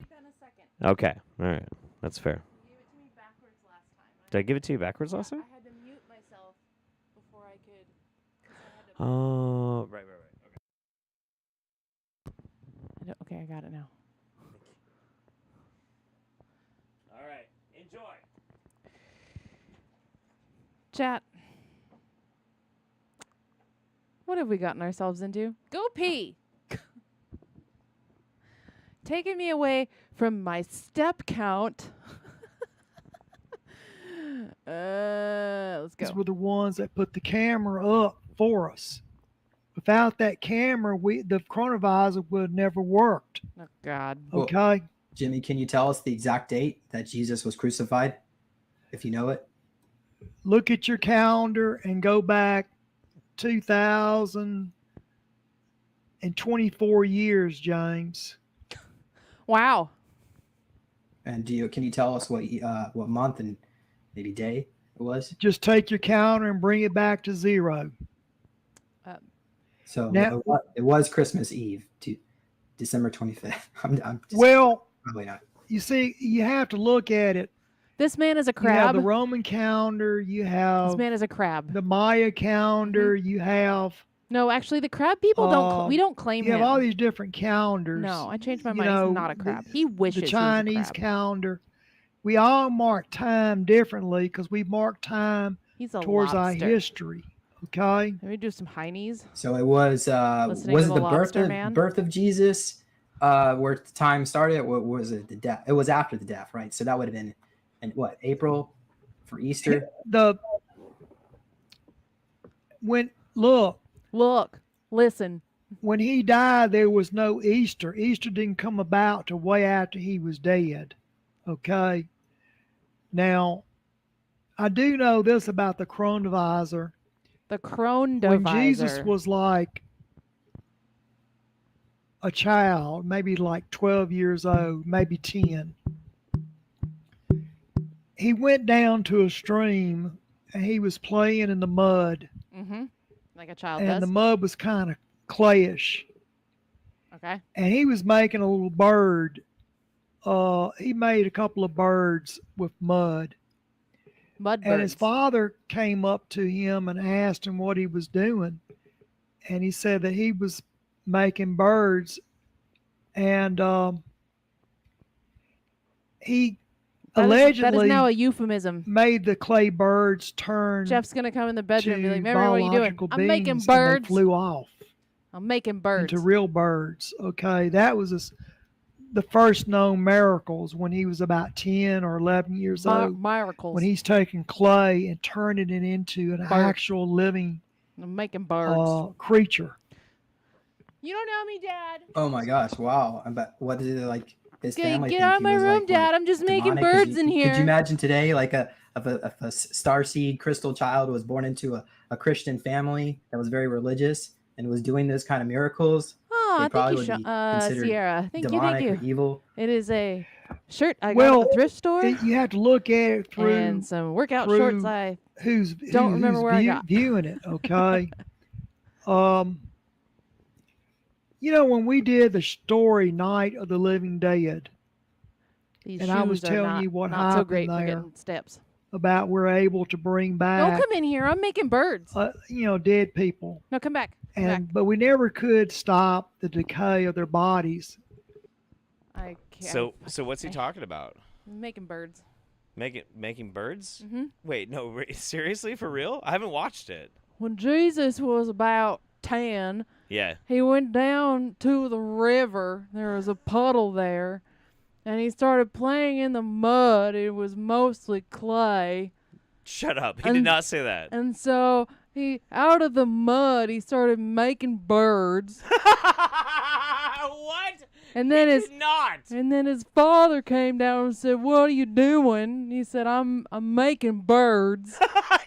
Speaker 22: In a second.
Speaker 3: Okay, all right. That's fair.
Speaker 22: You gave it to me backwards last time.
Speaker 3: Did I give it to you backwards last time?
Speaker 22: I had to mute myself before I could.
Speaker 3: Oh, right. Okay.
Speaker 22: Okay, I got it now.
Speaker 3: All right, enjoy.
Speaker 22: Chat. What have we gotten ourselves into? Go pee! Taking me away from my step count. Let's go.
Speaker 1: These were the ones that put the camera up for us. Without that camera, the chronovisor would have never worked.
Speaker 22: Oh, God.
Speaker 1: Okay.
Speaker 11: Well, Jimmy, can you tell us the exact date that Jesus was crucified, if you know it?
Speaker 1: Look at your calendar and go back 2,024 years, James.
Speaker 22: Wow.
Speaker 11: And can you tell us what month and maybe day it was?
Speaker 1: Just take your calendar and bring it back to 0.
Speaker 11: So
Speaker 1: now,
Speaker 11: it was Christmas Eve, to December 25th. I'm probably not.
Speaker 1: You see, you have to look at it.
Speaker 22: This man is a crab.
Speaker 1: You have the Roman calendar. You have
Speaker 22: this man is a crab.
Speaker 1: The Maya calendar. You have.
Speaker 22: No, actually, the crab people don't. We don't claim
Speaker 1: you
Speaker 22: him.
Speaker 1: have all these different calendars.
Speaker 22: No, I changed my mind. He's not a crab. He wishes
Speaker 1: the Chinese
Speaker 22: he was a crab.
Speaker 1: calendar. We all mark time differently because we mark time towards our history. Okay.
Speaker 22: Let me do some heinies.
Speaker 11: So it was. Was it the birth of Jesus? Where the time started? What was it? The death. It was after the death, right? So that would have been, in what, April for Easter?
Speaker 22: Listen.
Speaker 1: When he died, there was no Easter. Easter didn't come about till way after he was dead. Okay. Now, I do know this about the chronovisor.
Speaker 22: The chronovisor.
Speaker 1: When Jesus was like a child, maybe like 12 years old, maybe 10, he went down to a stream and he was playing in the mud.
Speaker 22: Mm-hmm. Like a child
Speaker 1: and
Speaker 22: does.
Speaker 1: The mud was kind of clayish.
Speaker 22: Okay.
Speaker 1: And he was making a little bird. He made a couple of birds with mud.
Speaker 22: Mud birds.
Speaker 1: And his father came up to him and asked him what he was doing. And he said that he was making birds. And he allegedly
Speaker 22: that is now a euphemism.
Speaker 1: Made the clay birds turn.
Speaker 22: Jeff's going to come in the bedroom and be like, Mary, what are you doing? I'm making birds.
Speaker 1: They flew off.
Speaker 22: I'm making birds.
Speaker 1: Into real birds. Okay. That was the first known miracles when he was about 10 or 11 years old.
Speaker 22: Miracles.
Speaker 1: When he's taking clay and turning it into an actual living
Speaker 22: I'm making birds.
Speaker 1: Creature.
Speaker 22: You don't know me, Dad.
Speaker 11: Oh my gosh! Wow. I bet. What did it like? His family.
Speaker 22: Get out of my room, Dad. I'm just making birds in here.
Speaker 11: Could you imagine today, like a starseed crystal child was born into a Christian family that was very religious and was doing those kind of miracles?
Speaker 22: Oh, thank you, Sierra. Thank you.
Speaker 11: Or evil.
Speaker 22: It is a shirt I got at the thrift store.
Speaker 1: You have to look at it through
Speaker 22: and some workout shorts. I don't remember where I got.
Speaker 1: Viewing it, okay. You know, when we did the story Night of the Living Dead,
Speaker 22: and
Speaker 1: I was telling you what happened
Speaker 22: so great
Speaker 1: there
Speaker 22: for getting steps.
Speaker 1: About we're able to bring back.
Speaker 22: Don't come in here. I'm making birds.
Speaker 1: Dead people.
Speaker 22: No, come back.
Speaker 1: But we never could stop the decay of their bodies.
Speaker 22: I can't.
Speaker 3: So what's he talking about?
Speaker 22: Making birds.
Speaker 3: Making birds?
Speaker 22: Mm-hmm.
Speaker 3: Wait, no, seriously, for real? I haven't watched it.
Speaker 22: When Jesus was about tan.
Speaker 3: Yeah.
Speaker 22: He went down to the river. There was a puddle there. And he started playing in the mud. It was mostly clay.
Speaker 3: Shut up. He did not say that.
Speaker 22: And so he, out of the mud, he started making birds.
Speaker 3: What?
Speaker 22: And then
Speaker 3: He did not.
Speaker 22: And then his father came down and said, "What are you doing?" He said, "I'm making birds."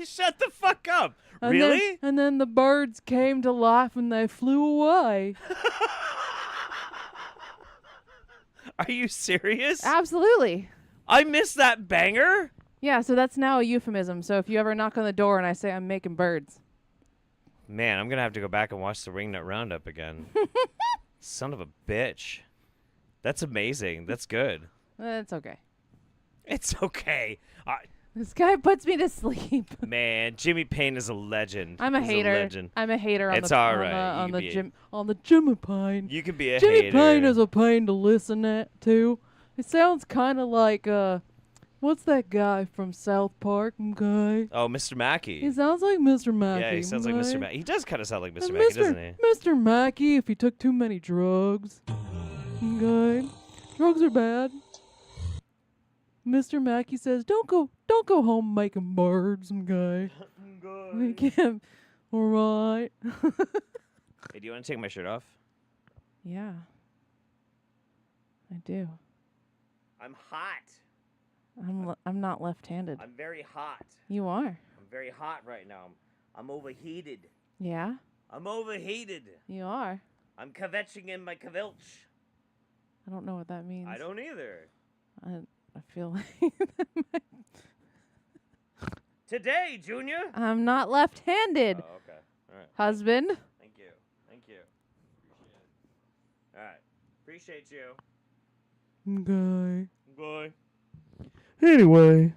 Speaker 3: Shut the fuck up.
Speaker 22: And
Speaker 3: Really?
Speaker 22: and then the birds came to life and they flew away.
Speaker 3: Are you serious?
Speaker 22: Absolutely.
Speaker 3: I missed that banger.
Speaker 22: Yeah, so that's now a euphemism. So if you ever knock on the door and I say I'm making birds.
Speaker 3: Man, I'm going to have to go back and watch the Wingnut Roundup again. Son of a bitch. That's amazing. That's good.
Speaker 22: It's okay.
Speaker 3: It's okay.
Speaker 22: This guy puts me to sleep.
Speaker 3: Man, Jimmy Payne is a legend.
Speaker 22: I'm a
Speaker 3: He's
Speaker 22: hater.
Speaker 3: legend.
Speaker 22: I'm a hater on
Speaker 3: It's
Speaker 22: the
Speaker 3: all right.
Speaker 22: on
Speaker 3: You
Speaker 22: the
Speaker 3: can be
Speaker 22: Jim on the Jimmy Payne.
Speaker 3: You can be a
Speaker 22: Jimmy
Speaker 3: hater.
Speaker 22: Payne is a pain to listen to. It sounds kind of like what's that guy from South Park? Okay.
Speaker 3: Oh, Mr. Mackey.
Speaker 22: He sounds like Mr. Mackey.
Speaker 3: Yeah, he sounds like Mr.
Speaker 22: okay?
Speaker 3: Mackey. He does kind of sound like Mr.
Speaker 22: And
Speaker 3: Mackey, doesn't he?
Speaker 22: Mr. Mackey, if he took too many drugs. Okay. Drugs are bad. Mr. Mackey says, don't go home making birds, okay? We can't. All right.
Speaker 3: Hey, do you want to take my shirt off?
Speaker 22: Yeah. I do.
Speaker 3: I'm hot.
Speaker 22: I'm not left-handed.
Speaker 3: I'm very hot.
Speaker 22: You are.
Speaker 3: I'm very hot right now. I'm overheated.
Speaker 22: Yeah.
Speaker 3: I'm overheated.
Speaker 22: You are.
Speaker 3: I'm kvetching in my kvilch.
Speaker 22: I don't know what that means.
Speaker 3: I don't either.
Speaker 22: I feel like
Speaker 3: Today, Junior.
Speaker 22: I'm not left-handed.
Speaker 3: Oh, okay. All right.
Speaker 22: Husband.
Speaker 3: Thank you. Thank you. Appreciate it. All right. Appreciate you.
Speaker 22: Okay.
Speaker 3: Bye.
Speaker 12: Anyway,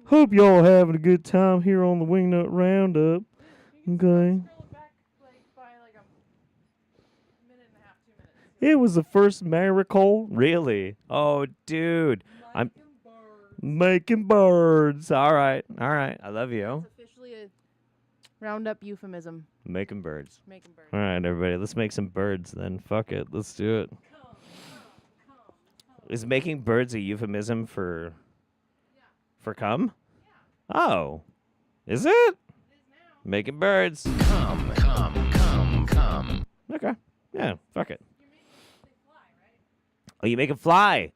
Speaker 12: hope y'all having a good time here on the Wingnut Roundup. Okay. It was the first miracle.
Speaker 3: Really? Oh, dude. I'm
Speaker 12: making birds.
Speaker 3: All right. All right. I love you.
Speaker 22: It's officially a Roundup euphemism.
Speaker 3: Making birds.
Speaker 22: Making birds.
Speaker 3: All right, everybody. Let's make some birds then. Fuck it. Let's do it. Is making birds a euphemism for cum? Yeah. Oh. Is it? Making birds.
Speaker 13: Come.
Speaker 3: Okay. Yeah, fuck it. Oh, you make them fly.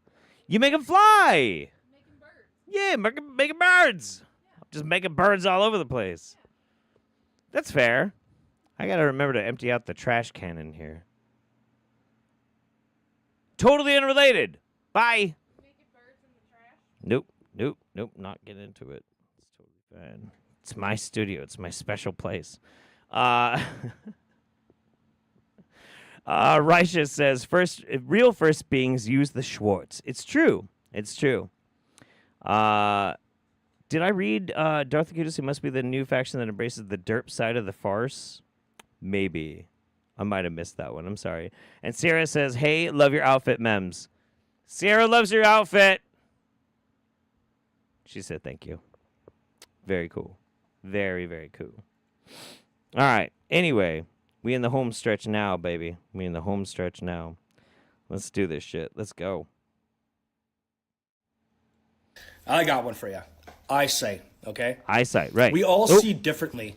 Speaker 3: You make them fly. Making birds. Yeah, making birds. Yeah. Just making birds all over the place. That's fair. I got to remember to empty out the trash can in here. Totally unrelated. Bye.
Speaker 22: Making birds in the trash?
Speaker 3: Nope. Not get into it. It's totally fine. It's my studio. It's my special place. Righteous says, real first beings use the Schwartz. It's true. It's true. Did I read Darth Acutis must be the new faction that embraces the derp side of the farce? Maybe. I might have missed that one. I'm sorry. And Sarah says, hey, love your outfit, memes. Sarah loves your outfit. She said thank you. Very cool. Very, very cool. All right. Anyway, we in the home stretch now, baby. We in the home stretch now. Let's do this shit. Let's go.
Speaker 23: I got one for you. Eyesight, okay?
Speaker 3: Eyesight, right.
Speaker 23: We all see differently.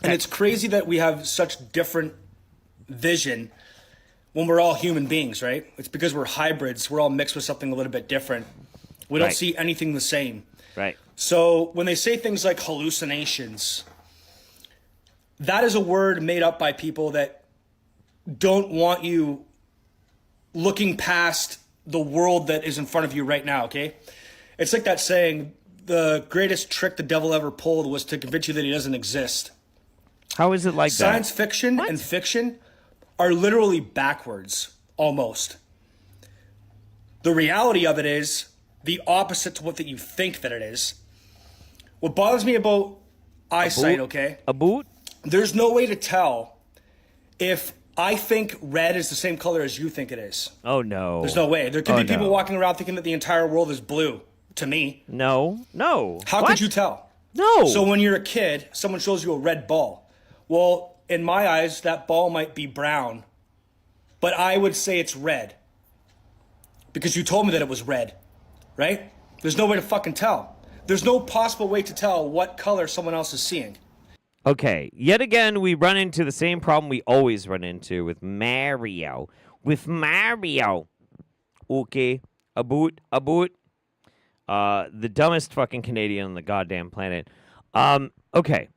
Speaker 23: And it's crazy that we have such different vision when we're all human beings, right? It's because we're hybrids. We're all mixed with something a little bit different. We don't see anything the same.
Speaker 3: Right.
Speaker 23: So when they say things like hallucinations, that is a word made up by people that don't want you looking past the world that is in front of you right now, okay? It's like that saying, the greatest trick the devil ever pulled was to convince you that he doesn't exist.
Speaker 3: How is it like
Speaker 23: Science fiction and fiction are literally backwards, almost. The reality of it is the opposite to what that you think that it is. What bothers me about eyesight, okay?
Speaker 3: A boot?
Speaker 23: There's no way to tell if I think red is the same color as you think it is.
Speaker 3: Oh, no.
Speaker 23: There's no way. There could be people walking around thinking that the entire world is blue, to me.
Speaker 3: No.
Speaker 23: How could you tell?
Speaker 3: No.
Speaker 23: So when you're a kid, someone shows you a red ball. Well, in my eyes, that ball might be brown, but I would say it's red because you told me that it was red, right? There's no way to fucking tell. There's no possible way to tell what color someone else is seeing.
Speaker 3: Okay, yet again, we run into the same problem we always run into with Mario. Okay, about the dumbest fucking Canadian on the goddamn planet. Okay.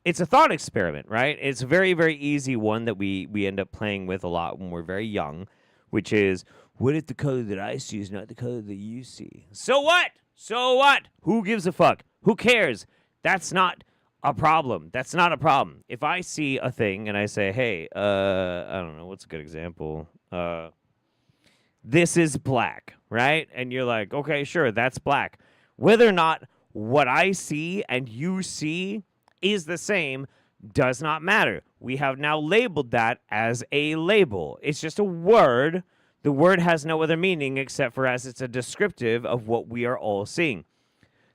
Speaker 3: It's a thought experiment, right? It's a very, very easy one that we end up playing with a lot when we're very young, which is, what if the color that I see is not the color that you see? So what? So what? Who gives a fuck? Who cares? That's not a problem. That's not a problem. If I see a thing and I say, hey, I don't know, what's a good example? This is black, right? And you're like, okay, sure, that's black. Whether or not what I see and you see is the same does not matter. We have now labeled that as a label. It's just a word. The word has no other meaning except for as it's a descriptive of what we are all seeing.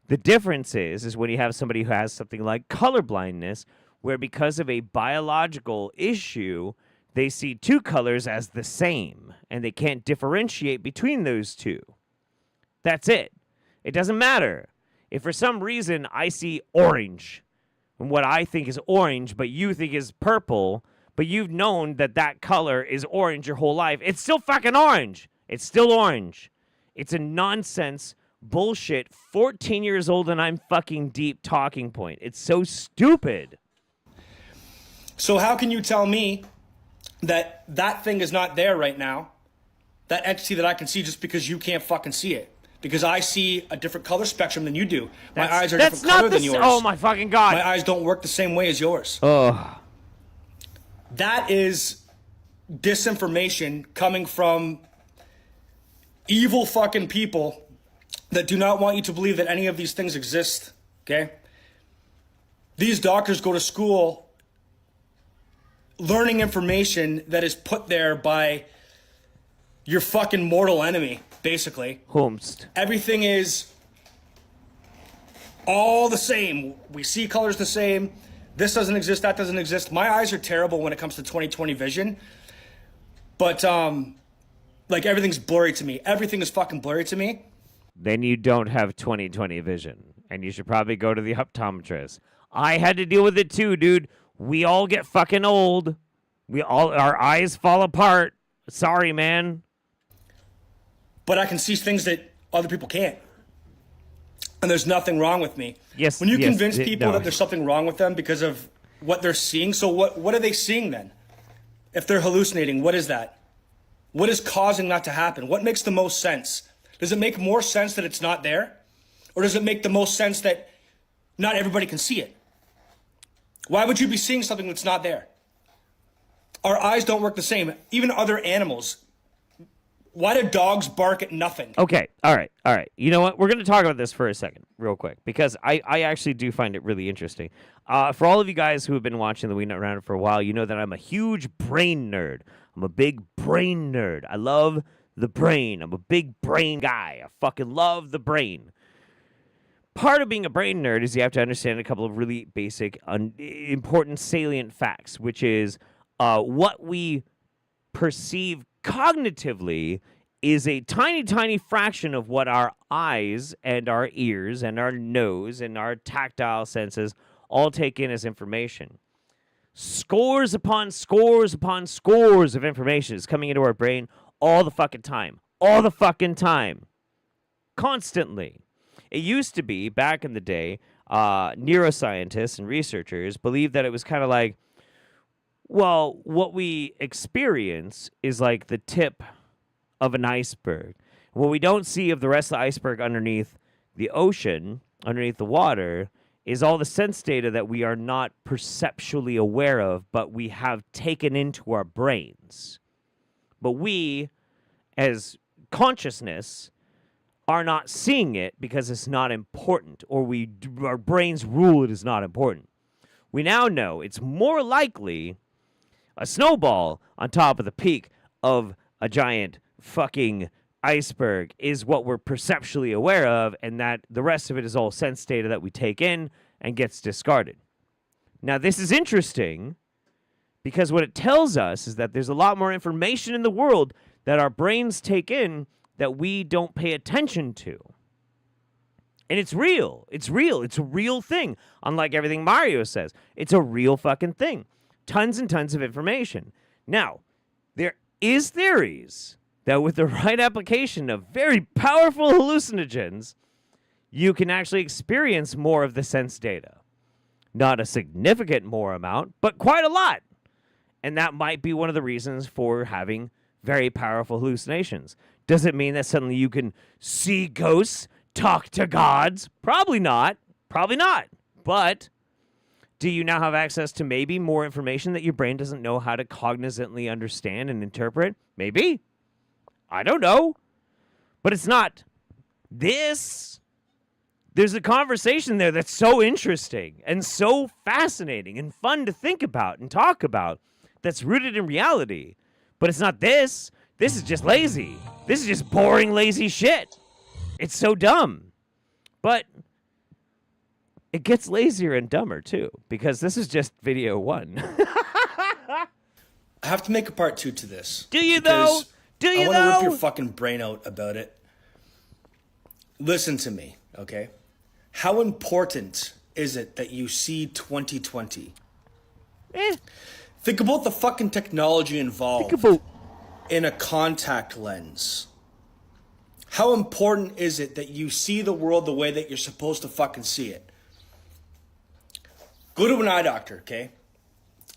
Speaker 3: The difference is when you have somebody who has something like colorblindness, where because of a biological issue, they see two colors as the same, and they can't differentiate between those two. That's it. It doesn't matter. If for some reason I see orange, and what I think is orange, but you think is purple, but you've known that that color is orange your whole life, it's still fucking orange. It's still orange. It's a nonsense, bullshit, 14 years old and I'm fucking deep talking point. It's so stupid.
Speaker 23: So how can you tell me that that thing is not there right now, that entity that I can see, just because you can't fucking see it? Because I see a different color spectrum than you do. My eyes are a different color than yours.
Speaker 3: Oh my fucking God.
Speaker 23: My eyes don't work the same way as yours.
Speaker 3: Oh.
Speaker 23: That is disinformation coming from evil fucking people that do not want you to believe that any of these things exist, okay? These doctors go to school learning information that is put there by your fucking mortal enemy, basically.
Speaker 3: Homst.
Speaker 23: Everything is all the same. We see colors the same. This doesn't exist, that doesn't exist. My eyes are terrible when it comes to 20/20 vision. But, like, everything's blurry to me. Everything is fucking blurry to me.
Speaker 3: Then you don't have 20/20 vision, and you should probably go to the optometrist. I had to deal with it too, dude. We all get fucking old. Our eyes fall apart. Sorry, man.
Speaker 23: But I can see things that other people can't. And there's nothing wrong with me.
Speaker 3: Yes.
Speaker 23: When you
Speaker 3: yes,
Speaker 23: convince people that there's something wrong with them because of what they're seeing, so what are they seeing then? If they're hallucinating, what is that? What is causing that to happen? What makes the most sense? Does it make more sense that it's not there? Or does it make the most sense that not everybody can see it? Why would you be seeing something that's not there? Our eyes don't work the same. Even other animals. Why do dogs bark at nothing?
Speaker 3: Okay, all right. You know what? We're going to talk about this for a second, real quick, because I actually do find it really interesting. For all of you guys who have been watching the Wingnut Roundup for a while, you know that I'm a huge brain nerd. I'm a big brain nerd. I love the brain. I'm a big brain guy. I fucking love the brain. Part of being a brain nerd is you have to understand a couple of really basic, important, salient facts, which is what we perceive cognitively is a tiny, tiny fraction of what our eyes and our ears and our nose and our tactile senses all take in as information. Scores upon scores upon scores of information is coming into our brain all the fucking time. All the fucking time. Constantly. It used to be, back in the day, neuroscientists and researchers believed that it was kind of like, well, what we experience is like the tip of an iceberg. What we don't see of the rest of the iceberg underneath the ocean, underneath the water, is all the sense data that we are not perceptually aware of, but we have taken into our brains. But we, as consciousness, are not seeing it because it's not important, or our brains rule it as not important. We now know it's more likely a snowball on top of the peak of a giant fucking iceberg is what we're perceptually aware of, and that the rest of it is all sense data that we take in and gets discarded. Now, this is interesting Because what it tells us is that there's a lot more information in the world that our brains take in that we don't pay attention to. And it's real. It's real. It's a real thing. Unlike everything Mario says, it's a real fucking thing. Tons and tons of information. Now, there is theories that with the right application of very powerful hallucinogens, you can actually experience more of the sense data. Not a significant more amount, but quite a lot. And that might be one of the reasons for having very powerful hallucinations. Does it mean that suddenly you can see ghosts, talk to gods? Probably not. Probably not. But do you now have access to maybe more information that your brain doesn't know how to cognizantly understand and interpret? Maybe. I don't know. But it's not this. There's a conversation there that's so interesting and so fascinating and fun to think about and talk about that's rooted in reality. But it's not this. This is just lazy. This is just boring, lazy shit. It's so dumb. But it gets lazier and dumber, too, because this is just video 1.
Speaker 23: I have to make a part 2 to this.
Speaker 3: Do you, though? Do you,
Speaker 23: I want to rip your fucking brain out about it. Listen to me, okay? How important is it that you see 2020? Think about the fucking technology involved in a contact lens. How important is it that you see the world the way that you're supposed to fucking see it? Go to an eye doctor, okay?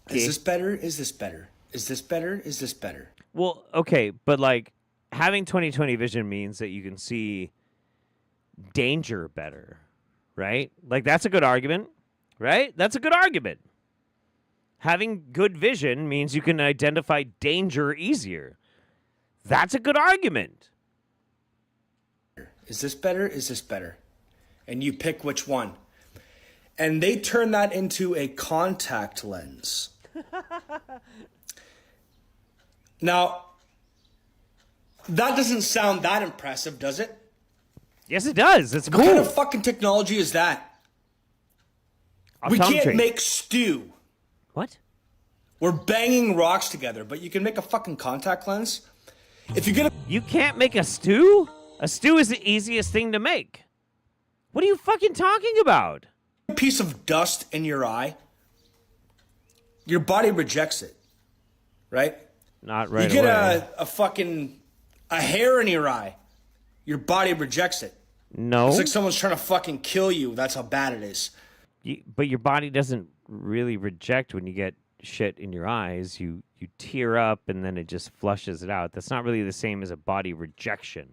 Speaker 23: Is this better? Is this better? Is this better? Is this better?
Speaker 3: Well, okay, but like having 20/20 vision means that you can see danger better, right? Like that's a good argument, right? That's a good argument. Having good vision means you can identify danger easier. That's a good argument.
Speaker 23: Is this better? Is this better? And you pick which one. And they turn that into a contact lens. Now, that doesn't sound that impressive, does it?
Speaker 3: Yes, it does. It's cool.
Speaker 23: What kind of fucking technology is that? We can't make stew.
Speaker 3: What?
Speaker 23: We're banging rocks together, but you can make a fucking contact lens? If you're gonna...
Speaker 3: You can't make a stew? A stew is the easiest thing to make. What are you fucking talking about?
Speaker 23: A piece of dust in your eye, your body rejects it, right?
Speaker 3: Not right away.
Speaker 23: You get a hair in your eye, your body rejects it.
Speaker 3: No.
Speaker 23: It's like someone's trying to fucking kill you. That's how bad it is.
Speaker 3: But your body doesn't really reject when you get shit in your eyes. You tear up and then it just flushes it out. That's not really the same as a body rejection.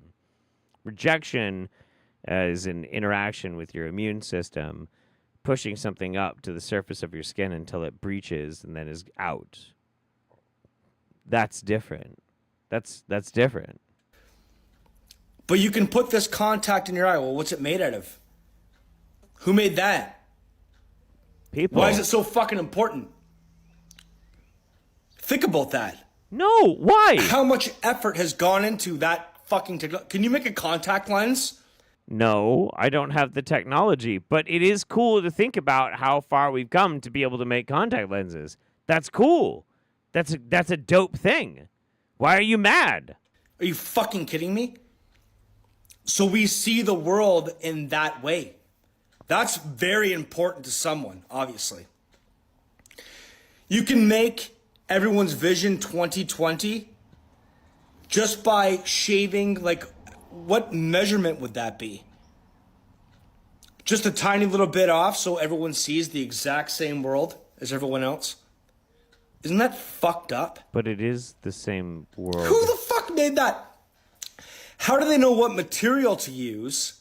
Speaker 3: Rejection is an interaction with your immune system, pushing something up to the surface of your skin until it breaches and then is out. That's different. That's different.
Speaker 23: But you can put this contact in your eye. Well, what's it made out of? Who made that?
Speaker 3: People.
Speaker 23: Why is it so fucking important? Think about that.
Speaker 3: No, why?
Speaker 23: How much effort has gone into that fucking technology? Can you make a contact lens?
Speaker 3: No, I don't have the technology, but it is cool to think about how far we've come to be able to make contact lenses. That's cool. That's a dope thing. Why are you mad?
Speaker 23: Are you fucking kidding me? So we see the world in that way. That's very important to someone, obviously. You can make everyone's vision 20/20 just by shaving, like, what measurement would that be? Just a tiny little bit off so everyone sees the exact same world as everyone else? Isn't that fucked up?
Speaker 3: But it is the same world.
Speaker 23: Who the fuck made that? How do they know what material to use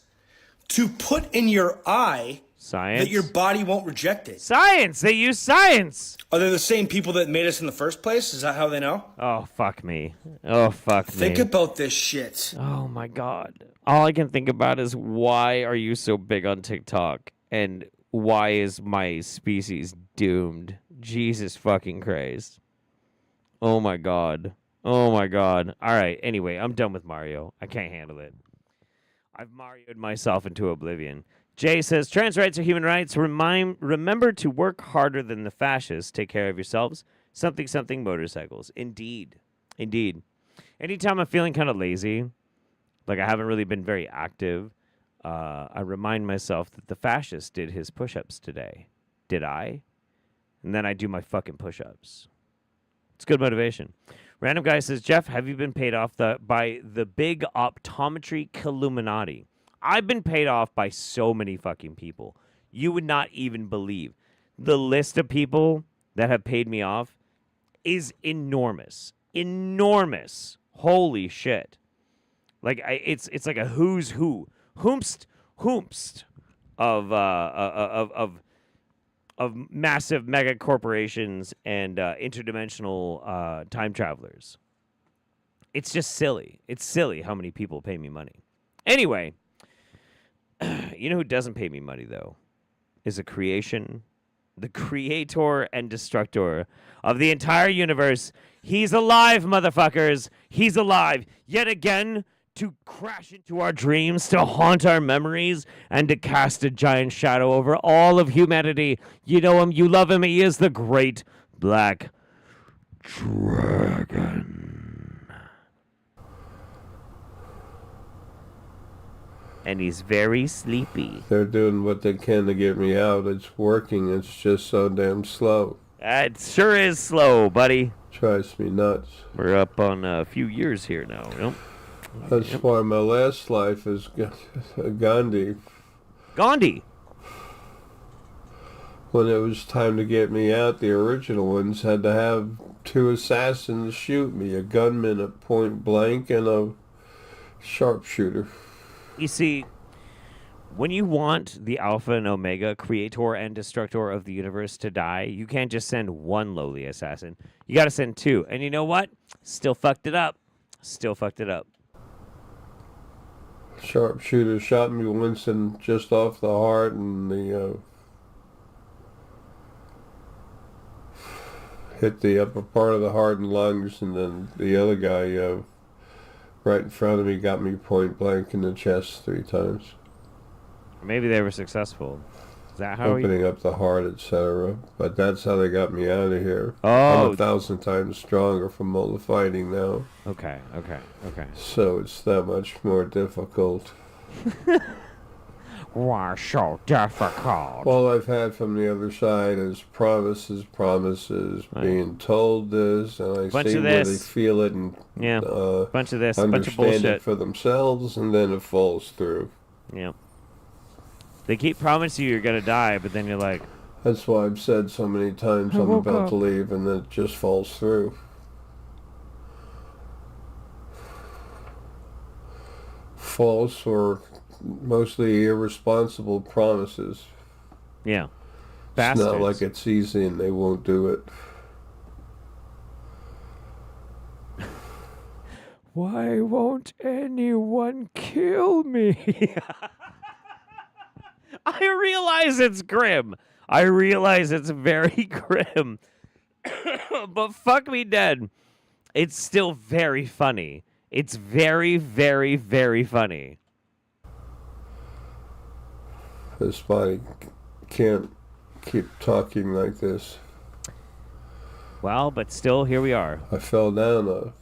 Speaker 23: to put in your eye
Speaker 3: Science.
Speaker 23: that your body won't reject it?
Speaker 3: Science! They use science!
Speaker 23: Are they the same people that made us in the first place? Is that how they know?
Speaker 3: Oh, fuck me. Oh, fuck me.
Speaker 23: Think about this shit.
Speaker 3: Oh, my God. All I can think about is why are you so big on TikTok? And why is my species doomed? Jesus fucking Christ. Oh, my God. Oh, my God. All right. Anyway, I'm done with Mario. I can't handle it. I've Mario'd myself into oblivion. Jay says, trans rights are human rights. Remember to work harder than the fascists. Take care of yourselves. something motorcycles. Indeed. Anytime I'm feeling kind of lazy, like I haven't really been very active, I remind myself that the fascist did his push-ups today. Did I? And then I do my fucking push-ups. It's good motivation. Random guy says, Jeff, have you been paid off by the big optometry Illuminati? I've been paid off by so many fucking people. You would not even believe. The list of people that have paid me off is enormous. Enormous. Holy shit. Like it's like a who's who. Whomst of massive mega corporations and interdimensional time travelers. It's just silly. It's silly how many people pay me money. Anyway, you know who doesn't pay me money, though? Is a creation, the creator and destructor of the entire universe. He's alive, motherfuckers. He's alive. Yet again, to crash into our dreams, to haunt our memories, and to cast a giant shadow over all of humanity. You know him, you love him, he is the great black dragon. And he's very sleepy.
Speaker 13: They're doing what they can to get me out. It's working, it's just so damn slow.
Speaker 3: It sure is slow, buddy.
Speaker 13: Drives me nuts.
Speaker 3: We're up on a few years here now, you know?
Speaker 13: That's why my last life is Gandhi.
Speaker 3: Gandhi?
Speaker 13: When it was time to get me out, the original ones had to have 2 assassins shoot me. A gunman at point blank and a sharpshooter.
Speaker 3: You see, when you want the Alpha and Omega, creator and destructor of the universe, to die, you can't just send one lowly assassin. You gotta send 2. And you know what? Still fucked it up.
Speaker 13: Sharpshooter shot me once and just off the heart, and the hit the upper part of the heart and lungs, and then the other guy right in front of me got me point blank in the chest 3 times.
Speaker 3: Maybe they were successful. Is that how
Speaker 13: opening up the heart, etc. But that's how they got me out of here.
Speaker 3: Oh.
Speaker 13: I'm 1,000 times stronger from all the fighting now.
Speaker 3: Okay.
Speaker 13: So it's that much more difficult.
Speaker 3: Why so difficult?
Speaker 13: All I've had from the other side is promises, being told this, and I see where they feel it and
Speaker 3: bunch of this,
Speaker 13: understand
Speaker 3: bunch of bullshit
Speaker 13: it for themselves, and then it falls through.
Speaker 3: Yeah. They keep promising you're going to die, but then you're like...
Speaker 13: That's why I've said so many times I'm about to leave, and then it just falls through. False or mostly irresponsible promises.
Speaker 3: Yeah.
Speaker 13: It's not like it's easy and they won't do it.
Speaker 3: Why won't anyone kill me? I realize it's grim. I realize it's very grim. But fuck me dead. It's still very funny. It's very, very, very funny.
Speaker 13: This body can't keep talking like this.
Speaker 3: Well, but still, here we are.
Speaker 13: I fell down.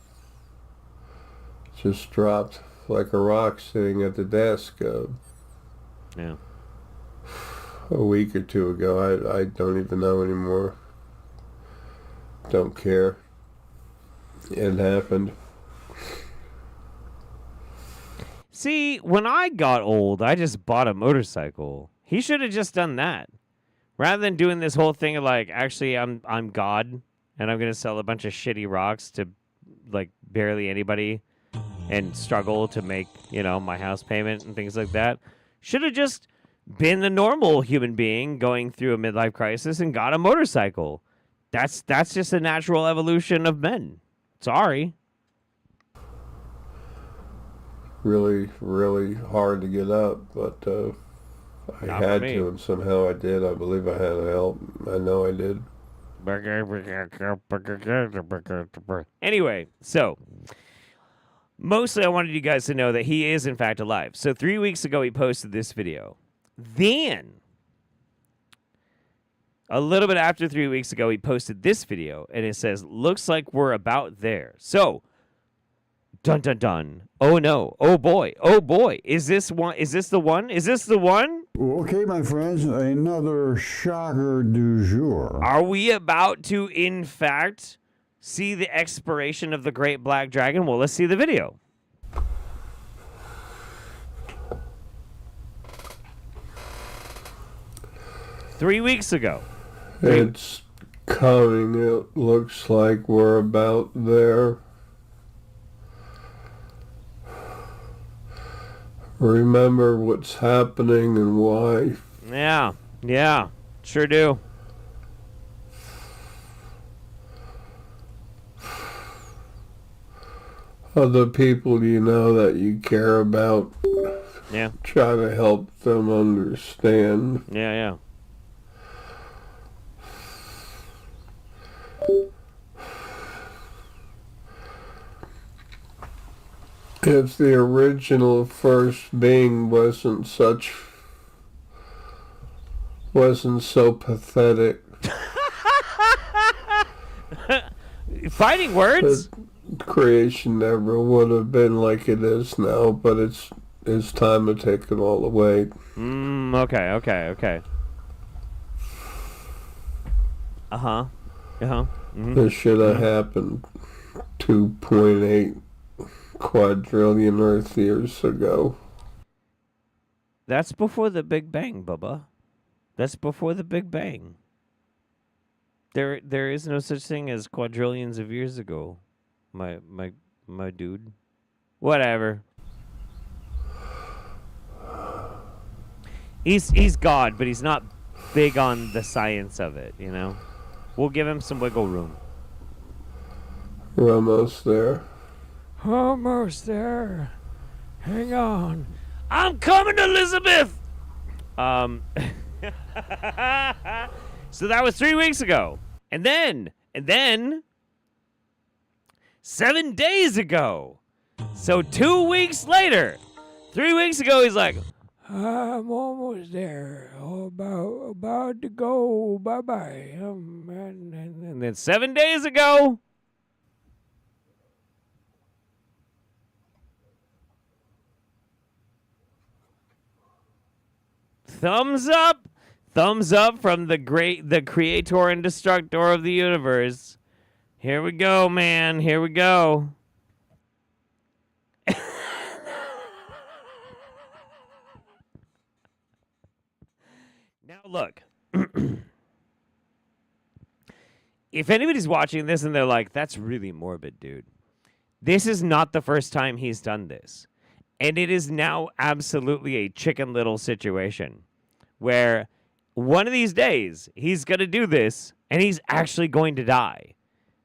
Speaker 13: Just dropped like a rock sitting at the desk.
Speaker 3: Yeah.
Speaker 13: A week or 2 ago. I don't even know anymore. Don't care. It happened.
Speaker 3: See, when I got old, I just bought a motorcycle. He should have just done that. Rather than doing this whole thing of like, actually, I'm God, and I'm going to sell a bunch of shitty rocks to like barely anybody and struggle to make, my house payment and things like that. Should have just been the normal human being going through a midlife crisis and got a motorcycle. That's just a natural evolution of men. Sorry.
Speaker 13: Really, really hard to get up, but I had to, and somehow I did. I believe I had help. I know I did.
Speaker 3: Anyway, so mostly I wanted you guys to know that he is in fact alive. So 3 weeks ago he posted this video. Then A little bit after 3 weeks ago, he posted this video, and it says, looks like we're about there. So, dun, dun, dun. Oh, no. Oh, boy. Oh, boy. Is this one? Is this the one? Is this the one?
Speaker 14: Okay, my friends, another shocker du jour.
Speaker 3: Are we about to, in fact, see the expiration of the Great Black Dragon? Well, let's see the video. Three weeks ago.
Speaker 13: It's coming. It looks like we're about there. Remember what's happening and why.
Speaker 3: Yeah, sure do.
Speaker 13: Other people you know that you care about.
Speaker 3: Yeah.
Speaker 13: Try to help them understand.
Speaker 3: Yeah.
Speaker 13: If the original first being wasn't so pathetic.
Speaker 3: Fighting words?
Speaker 13: Creation never would have been like it is now, but it's time to take it all away.
Speaker 3: Okay.
Speaker 13: This should have happened 2.8 quadrillion Earth years ago.
Speaker 3: That's before the Big Bang, Bubba. That's before the Big Bang. There is no such thing as quadrillions of years ago, my dude. Whatever. He's God, but he's not big on the science of it, you know? We'll give him some wiggle room.
Speaker 13: We're almost there.
Speaker 3: Almost there. Hang on. I'm coming, Elizabeth! So that was 3 weeks ago. And then 7 days ago. So 2 weeks later. 3 weeks ago, he's like, I'm almost there. About to go. Bye-bye. And then 7 days ago. Thumbs up from the creator and destructor of the universe. Here we go, man. Here we go. Now look. If anybody's watching this and they're like, that's really morbid, dude. This is not the first time he's done this. And it is now absolutely a Chicken Little situation where one of these days he's going to do this and he's actually going to die.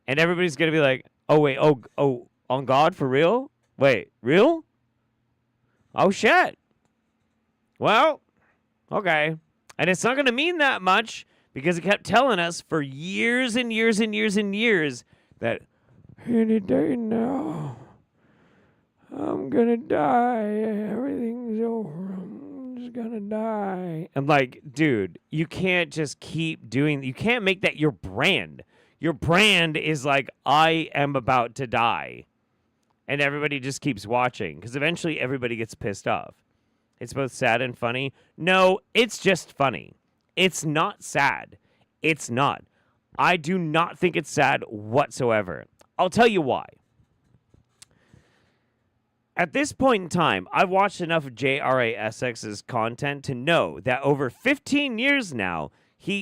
Speaker 3: And everybody's going to be like, oh, wait, oh, on God, for real? Wait, real? Oh, shit. Well, okay. And it's not going to mean that much because he kept telling us for years and years and years and years that any day now, I'm gonna die. Everything's over. I'm just gonna die. I'm like, dude, you can't just keep doing. You can't make that your brand. Your brand is like, I am about to die, and everybody just keeps watching because eventually everybody gets pissed off. It's both sad and funny. No, it's just funny. It's not sad. It's not. I do not think it's sad whatsoever. I'll tell you why. At this point in time, I've watched enough of JRASX's content to know that over 15 years now,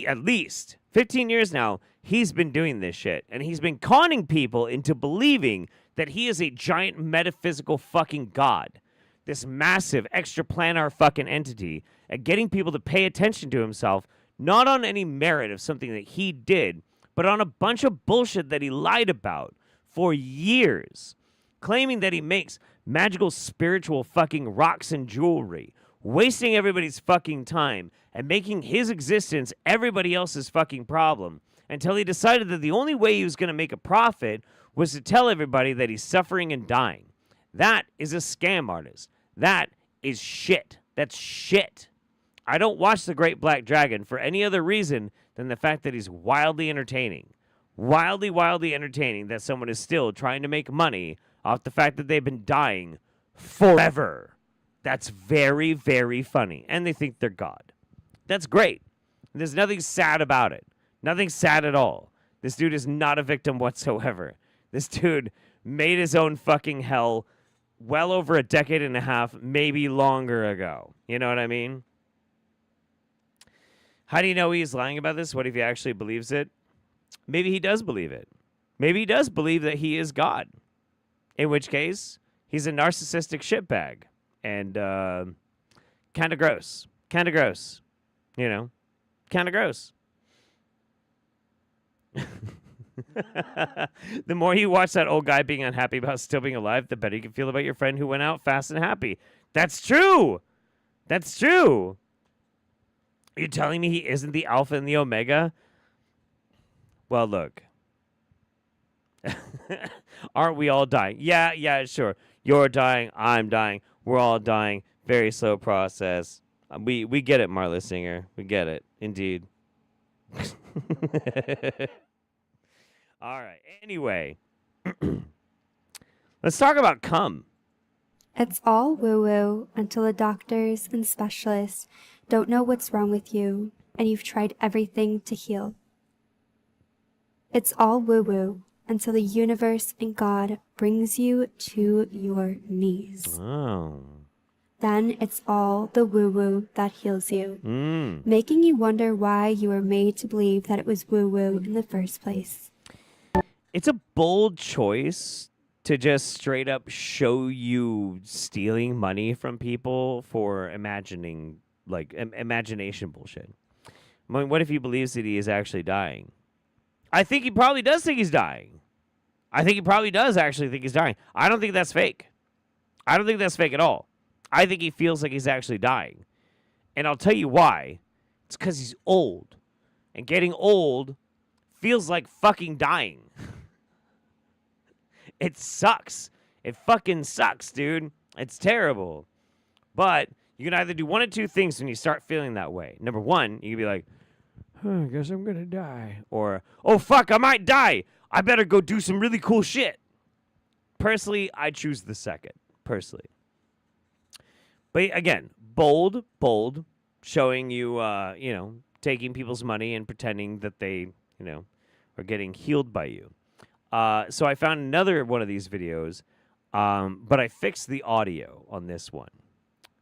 Speaker 3: at least 15 years now, he's been doing this shit. And he's been conning people into believing that he is a giant metaphysical fucking god. This massive extraplanar fucking entity, and getting people to pay attention to himself, not on any merit of something that he did, but on a bunch of bullshit that he lied about for years, claiming that he makes magical spiritual fucking rocks and jewelry, wasting everybody's fucking time, and making his existence everybody else's fucking problem, until he decided that the only way he was going to make a profit was to tell everybody that he's suffering and dying. That is a scam artist. That is shit. That's shit. I don't watch The Great Black Dragon for any other reason than the fact that he's wildly entertaining. Wildly entertaining that someone is still trying to make money off the fact that they've been dying forever. That's very, very funny. And they think they're God. That's great. There's nothing sad about it. Nothing sad at all. This dude is not a victim whatsoever. This dude made his own fucking hell well over a decade and a half, maybe longer ago. You know what I mean? How do you know he's lying about this? What if he actually believes it? Maybe he does believe it. Maybe he does believe that he is God. In which case, he's a narcissistic shitbag. And kind of gross. Kind of gross. You know? Kind of gross. The more you watch that old guy being unhappy about still being alive, the better you can feel about your friend who went out fast and happy. That's true. That's true. Are you telling me he isn't the Alpha and the Omega? Well, look. Aren't we all dying? Yeah, sure. You're dying. I'm dying. We're all dying. Very slow process. We get it, Marla Singer. We get it. Indeed. All right. Anyway, let's talk about cum.
Speaker 15: It's all woo-woo until the doctors and specialists don't know what's wrong with you and you've tried everything to heal. It's all woo-woo until the universe and God brings you to your knees.
Speaker 3: Oh.
Speaker 15: Then it's all the woo-woo that heals you, making you wonder why you were made to believe that it was woo-woo in the first place.
Speaker 3: It's a bold choice to just straight up show you stealing money from people for imagination bullshit. I mean, what if he believes that he is actually dying? I think he probably does think he's dying. I think he probably does actually think he's dying. I don't think that's fake. I don't think that's fake at all. I think he feels like he's actually dying. And I'll tell you why. It's because he's old. And getting old feels like fucking dying. It sucks. It fucking sucks, dude. It's terrible. But you can either do one of two things when you start feeling that way. Number one, you can be like, I guess I'm going to die. Or, oh, fuck, I might die. I better go do some really cool shit. Personally, I choose the second. Personally. But again, bold, showing you, taking people's money and pretending that they, are getting healed by you. So I found another one of these videos, but I fixed the audio on this one.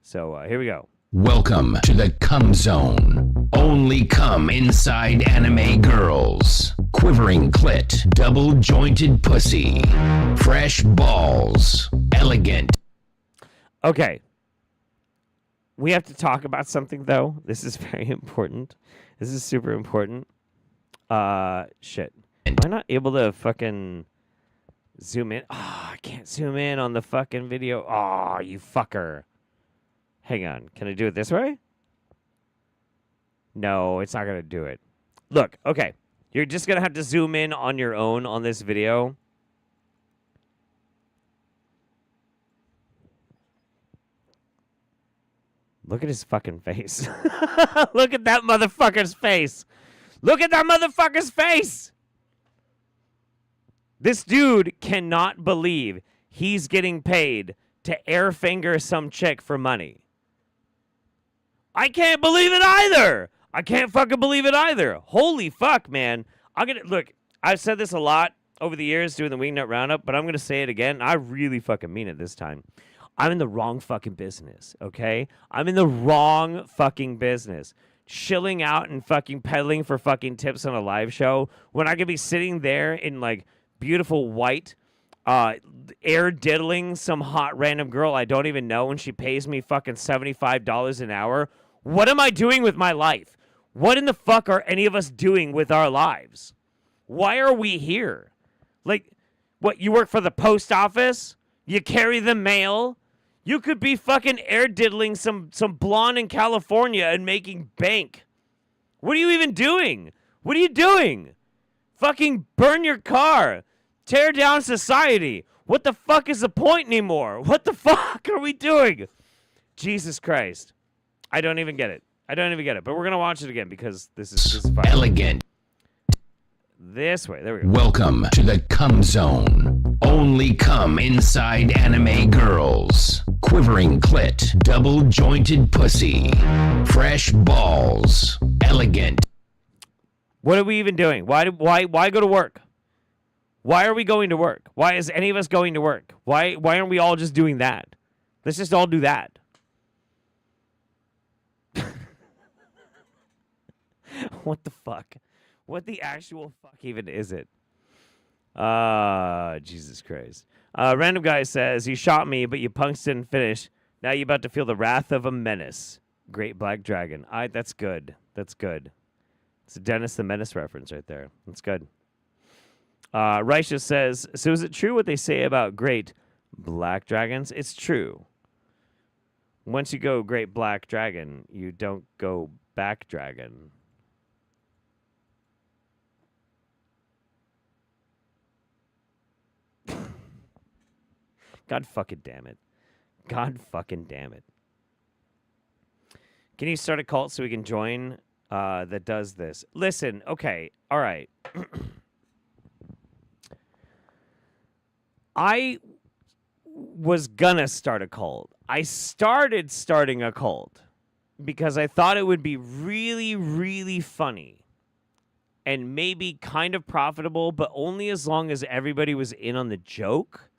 Speaker 3: So here we go.
Speaker 16: Welcome to the cum zone. Only cum inside anime girls. Quivering clit, double-jointed pussy. Fresh balls. Elegant.
Speaker 3: Okay. We have to talk about something, though. This is very important. This is super important. Shit. Am I not able to fucking zoom in? Oh, I can't zoom in on the fucking video. Oh, you fucker. Hang on. Can I do it this way? No, it's not going to do it. Look, okay. You're just going to have to zoom in on your own on this video. Look at his fucking face. Look at that motherfucker's face. Look at that motherfucker's face. This dude cannot believe he's getting paid to airfinger some chick for money. I can't believe it either. I can't fucking believe it either. Holy fuck, man. Look, I've said this a lot over the years doing the Wingnut Roundup, but I'm going to say it again. I really fucking mean it this time. I'm in the wrong fucking business, okay? I'm in the wrong fucking business. Chilling out and fucking peddling for fucking tips on a live show when I could be sitting there in, like, beautiful white, air diddling some hot random girl I don't even know and she pays me fucking $75 an hour. What am I doing with my life? What in the fuck are any of us doing with our lives? Why are we here? Like, what, you work for the post office? You carry the mail? You could be fucking air diddling some blonde in California and making bank. What are you even doing? What are you doing? Fucking burn your car. Tear down society. What the fuck is the point anymore? What the fuck are we doing? Jesus Christ. I don't even get it. I don't even get it, but we're gonna watch it again because this is fine.
Speaker 16: Elegant.
Speaker 3: This way. There we go.
Speaker 16: Welcome to the cum zone. Only cum inside anime girls. Quivering clit, double jointed pussy. Fresh balls. Elegant.
Speaker 3: What are we even doing? Why go to work? Why are we going to work? Why is any of us going to work? Why aren't we all just doing that? Let's just all do that. What the fuck? What the actual fuck even is it? Jesus Christ. Random guy says, you shot me, but you punks didn't finish. Now you're about to feel the wrath of a menace. Great Black Dragon. That's good. That's good. It's a Dennis the Menace reference right there. That's good. Righteous says, so is it true what they say about great black dragons? It's true. Once you go great black dragon, you don't go back dragon. God fucking damn it. God fucking damn it. Can you start a cult so we can join that does this? Listen, okay, all right. I was gonna start a cult. I started starting a cult because I thought it would be really, really funny and maybe kind of profitable, but only as long as everybody was in on the joke.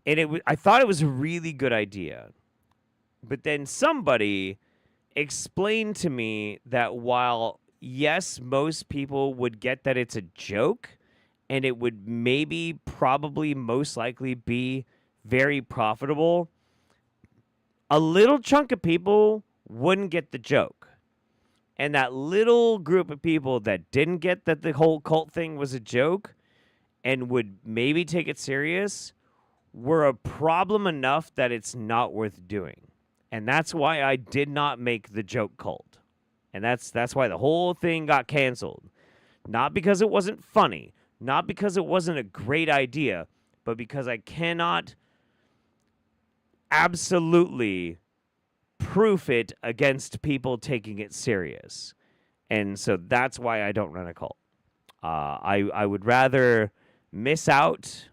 Speaker 3: And I thought it was a really good idea. But then somebody explained to me that while, yes, most people would get that it's a joke, and it would maybe, probably, most likely be very profitable, a little chunk of people wouldn't get the joke. And that little group of people that didn't get that the whole cult thing was a joke and would maybe take it serious were a problem enough that it's not worth doing. And that's why I did not make the joke cult. And that's why the whole thing got canceled. Not because it wasn't funny, not because it wasn't a great idea, but because I cannot absolutely proof it against people taking it serious. And so that's why I don't run a cult. I would rather miss out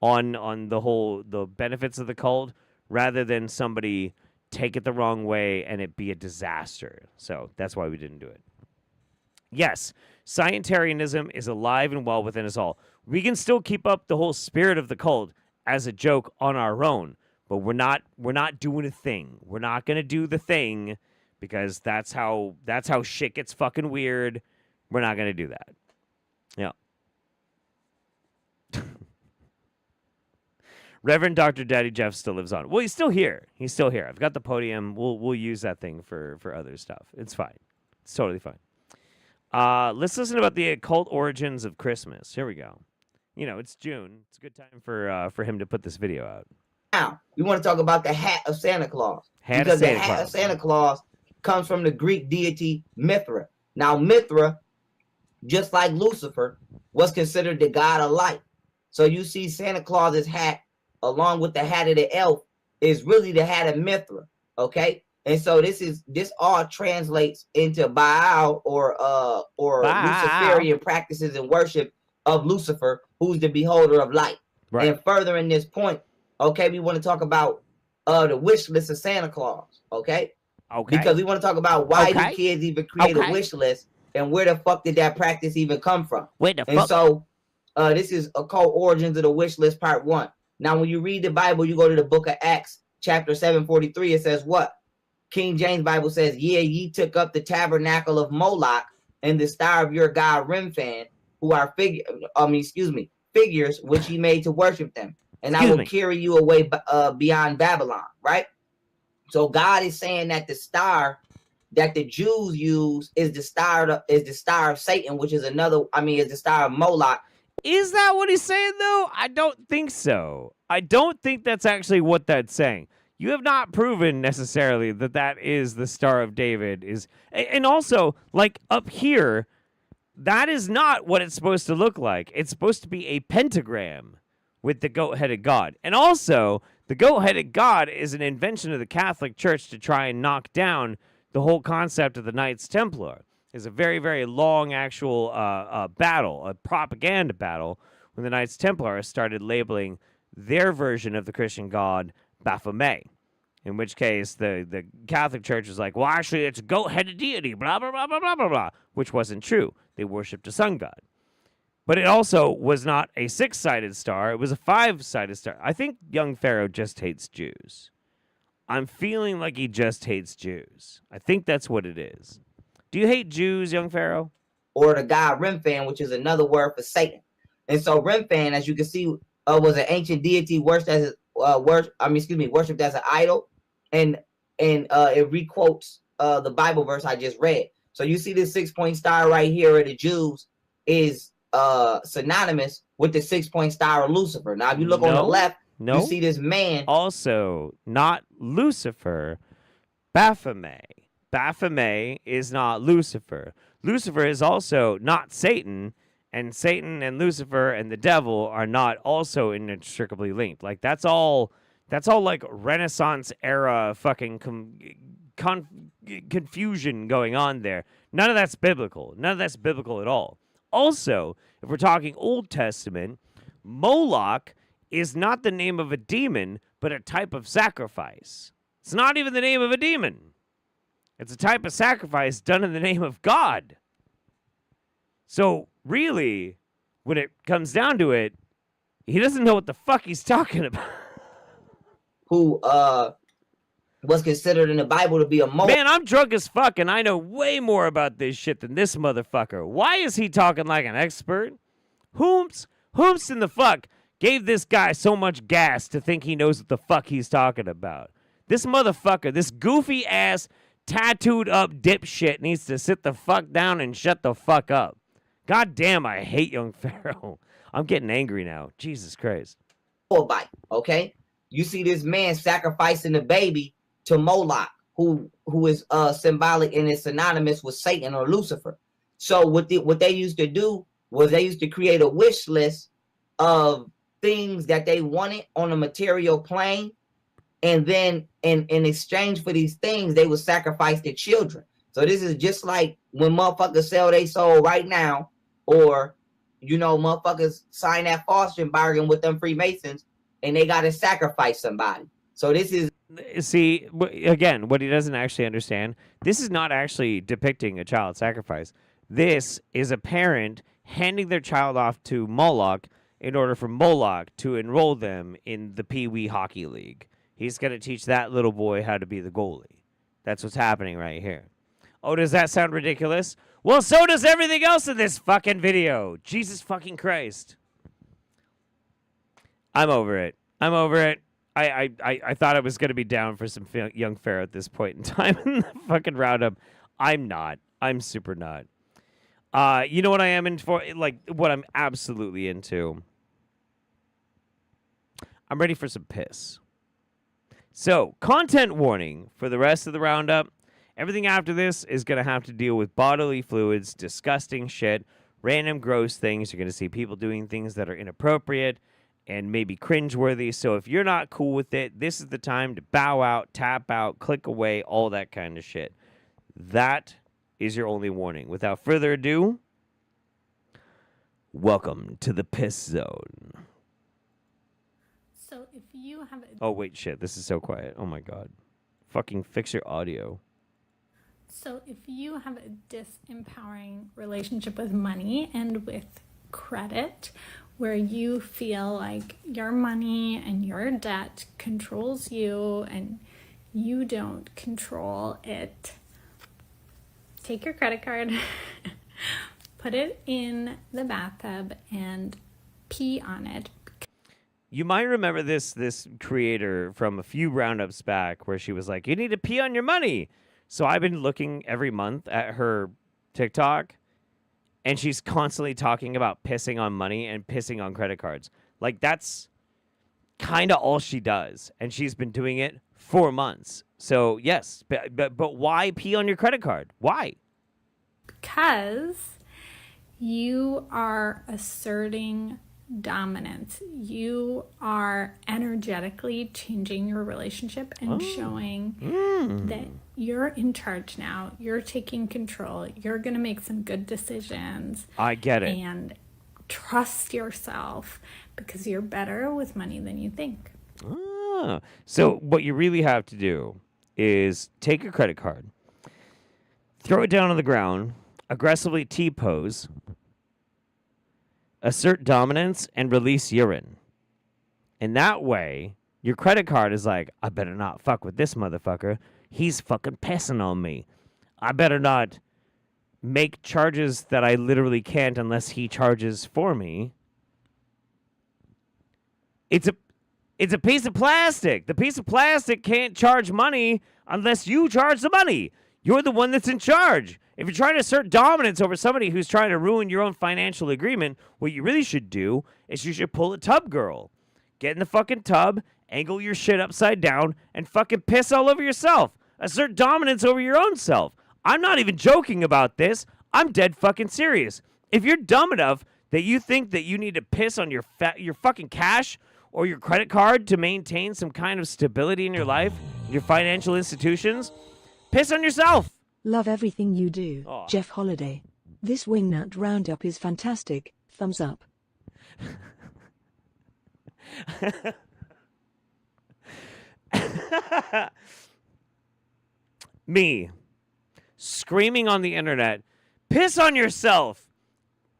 Speaker 3: on the benefits of the cult rather than somebody take it the wrong way and it be a disaster. So that's why we didn't do it. Yes, scientarianism is alive and well within us all. We can still keep up the whole spirit of the cult as a joke on our own, but we're not doing a thing. We're not gonna do the thing because that's how shit gets fucking weird. We're not gonna do that. Yeah. Reverend Dr. Daddy Jeff still lives on. Well, he's still here. He's still here. I've got the podium. We'll use that thing for other stuff. It's fine. It's totally fine. Let's listen about the occult origins of Christmas. Here we go. You know, it's June. It's a good time for him to put this video out.
Speaker 17: Now, we want to talk about the hat of Santa Claus.
Speaker 3: Hat
Speaker 17: because
Speaker 3: of Santa
Speaker 17: the hat
Speaker 3: Claus.
Speaker 17: of Santa Claus comes from the Greek deity Mithra. Now, Mithra, just like Lucifer, was considered the god of light. So you see Santa Claus's hat, along with the hat of the elf, is really the hat of Mithra. Okay? And so this all translates into Baal or Luciferian practices and worship of Lucifer, who's the beholder of light.
Speaker 3: Right.
Speaker 17: And further in this point, okay, we want to talk about the wish list of Santa Claus, okay?
Speaker 3: Okay.
Speaker 17: Because we want to talk about why
Speaker 3: Okay.
Speaker 17: do kids even create
Speaker 3: Okay.
Speaker 17: a wish list and where the fuck did that practice even come from?
Speaker 3: Where the
Speaker 17: And
Speaker 3: fuck?
Speaker 17: so this is occult origins of the wish list part 1. Now, when you read the Bible, you go to the book of Acts, chapter 7:43, it says what? King James Bible says, yeah, ye took up the tabernacle of Moloch and the star of your god Remphan, who are figures which he made to worship them. And I will carry you away beyond Babylon, right? So God is saying that the star that the Jews use is the star of Satan, which is is the star of Moloch.
Speaker 3: Is that what he's saying, though? I don't think so. I don't think that's actually what that's saying. You have not proven necessarily that is the Star of David. And also, like, up here, that is not what it's supposed to look like. It's supposed to be a pentagram with the goat-headed god. And also, the goat-headed god is an invention of the Catholic Church to try and knock down the whole concept of the Knights Templar is a very, very long actual battle, a propaganda battle, when the Knights Templar started labeling their version of the Christian god Baphomet, in which case the Catholic Church was like, well, actually, it's a goat-headed deity, blah, blah, blah, blah, blah, blah, blah, which wasn't true. They worshipped a sun god. But it also was not a 6-sided star. It was a 5-sided star. I think young Pharaoh just hates Jews. I'm feeling like he just hates Jews. I think that's what it is. Do you hate Jews, young Pharaoh?
Speaker 17: Or the god Remphan, which is another word for Satan. And so Remphan, as you can see, was an ancient deity worshipped as an idol, and it requotes the Bible verse I just read. So you see this 6-point star right here of the Jews is synonymous with the 6-point star of Lucifer. Now, if you look on the left, you see this man.
Speaker 3: Also, not Lucifer, Baphomet. Baphomet is not Lucifer. Lucifer is also not Satan, and Satan and Lucifer and the devil are not also inextricably linked. Like, that's all like Renaissance era fucking confusion going on there. None of that's biblical. None of that's biblical at all. Also, if we're talking Old Testament, Moloch is not the name of a demon, but a type of sacrifice. It's not even the name of a demon. It's a type of sacrifice done in the name of God. So, really, when it comes down to it, he doesn't know what the fuck he's talking about.
Speaker 17: Who was considered in the Bible to be a moloch.
Speaker 3: Man, I'm drunk as fuck, and I know way more about this shit than this motherfucker. Why is he talking like an expert? Whomst in the fuck gave this guy so much gas to think he knows what the fuck he's talking about? This motherfucker, this goofy-ass, tattooed-up dipshit needs to sit the fuck down and shut the fuck up. God damn, I hate young Pharaoh. I'm getting angry now. Jesus Christ.
Speaker 17: Okay? You see this man sacrificing the baby to Moloch, who is symbolic and is synonymous with Satan or Lucifer. So what they used to do was they used to create a wish list of things that they wanted on a material plane, and then in exchange for these things, they would sacrifice their children. So this is just like when motherfuckers sell their soul right now, or motherfuckers sign that fostering bargain with them Freemasons, and they got to sacrifice somebody. So this is...
Speaker 3: See, again, what he doesn't actually understand, this is not actually depicting a child sacrifice. This is a parent handing their child off to Moloch in order for Moloch to enroll them in the Pee Wee Hockey League. He's going to teach that little boy how to be the goalie. That's what's happening right here. Oh, does that sound ridiculous? Well, so does everything else in this fucking video. Jesus fucking Christ. I'm over it. I thought I was going to be down for some young Pharaoh at this point in time in the fucking roundup. I'm not. I'm super not. You know what I am in for? Like, what I'm absolutely into? I'm ready for some piss. So, content warning for the rest of the roundup. Everything after this is going to have to deal with bodily fluids, disgusting shit, random gross things. You're going to see people doing things that are inappropriate and maybe cringeworthy. So if you're not cool with it, this is the time to bow out, tap out, click away, all that kind of shit. That is your only warning. Without further ado, welcome to the piss zone.
Speaker 18: So if you have...
Speaker 3: Oh, wait, shit. This is so quiet. Oh, my God. Fucking fix your audio.
Speaker 18: So if you have a disempowering relationship with money and with credit, where you feel like your money and your debt controls you and you don't control it, take your credit card, put it in the bathtub, and pee on it.
Speaker 3: You might remember this creator from a few roundups back where she was like, you need to pee on your money. So I've been looking every month at her TikTok, and she's constantly talking about pissing on money and pissing on credit cards. Like, that's kind of all she does, and she's been doing it for months. So, yes, but why pee on your credit card? Why?
Speaker 18: Because you are asserting dominance. You are energetically changing your relationship and showing that you're in charge now. You're taking control. You're going to make some good decisions.
Speaker 3: I get it.
Speaker 18: And trust yourself because you're better with money than you think.
Speaker 3: So what you really have to do is take your credit card, throw it down on the ground, aggressively T-pose, assert dominance, and release urine. And that way, your credit card is like, I better not fuck with this motherfucker. He's fucking pissing on me. I better not make charges that I literally can't unless he charges for me. It's a piece of plastic. The piece of plastic can't charge money unless you charge the money. You're the one that's in charge. If you're trying to assert dominance over somebody who's trying to ruin your own financial agreement, what you really should do is you should pull a tub girl. Get in the fucking tub, angle your shit upside down, and fucking piss all over yourself. Assert dominance over your own self. I'm not even joking about this. I'm dead fucking serious. If you're dumb enough that you think that you need to piss on your fucking cash or your credit card to maintain some kind of stability in your life, your financial institutions, piss on yourself.
Speaker 8: Love everything you do, Jeff Holiday. This Wingnut Roundup is fantastic. Thumbs up.
Speaker 3: Me, screaming on the internet, piss on yourself.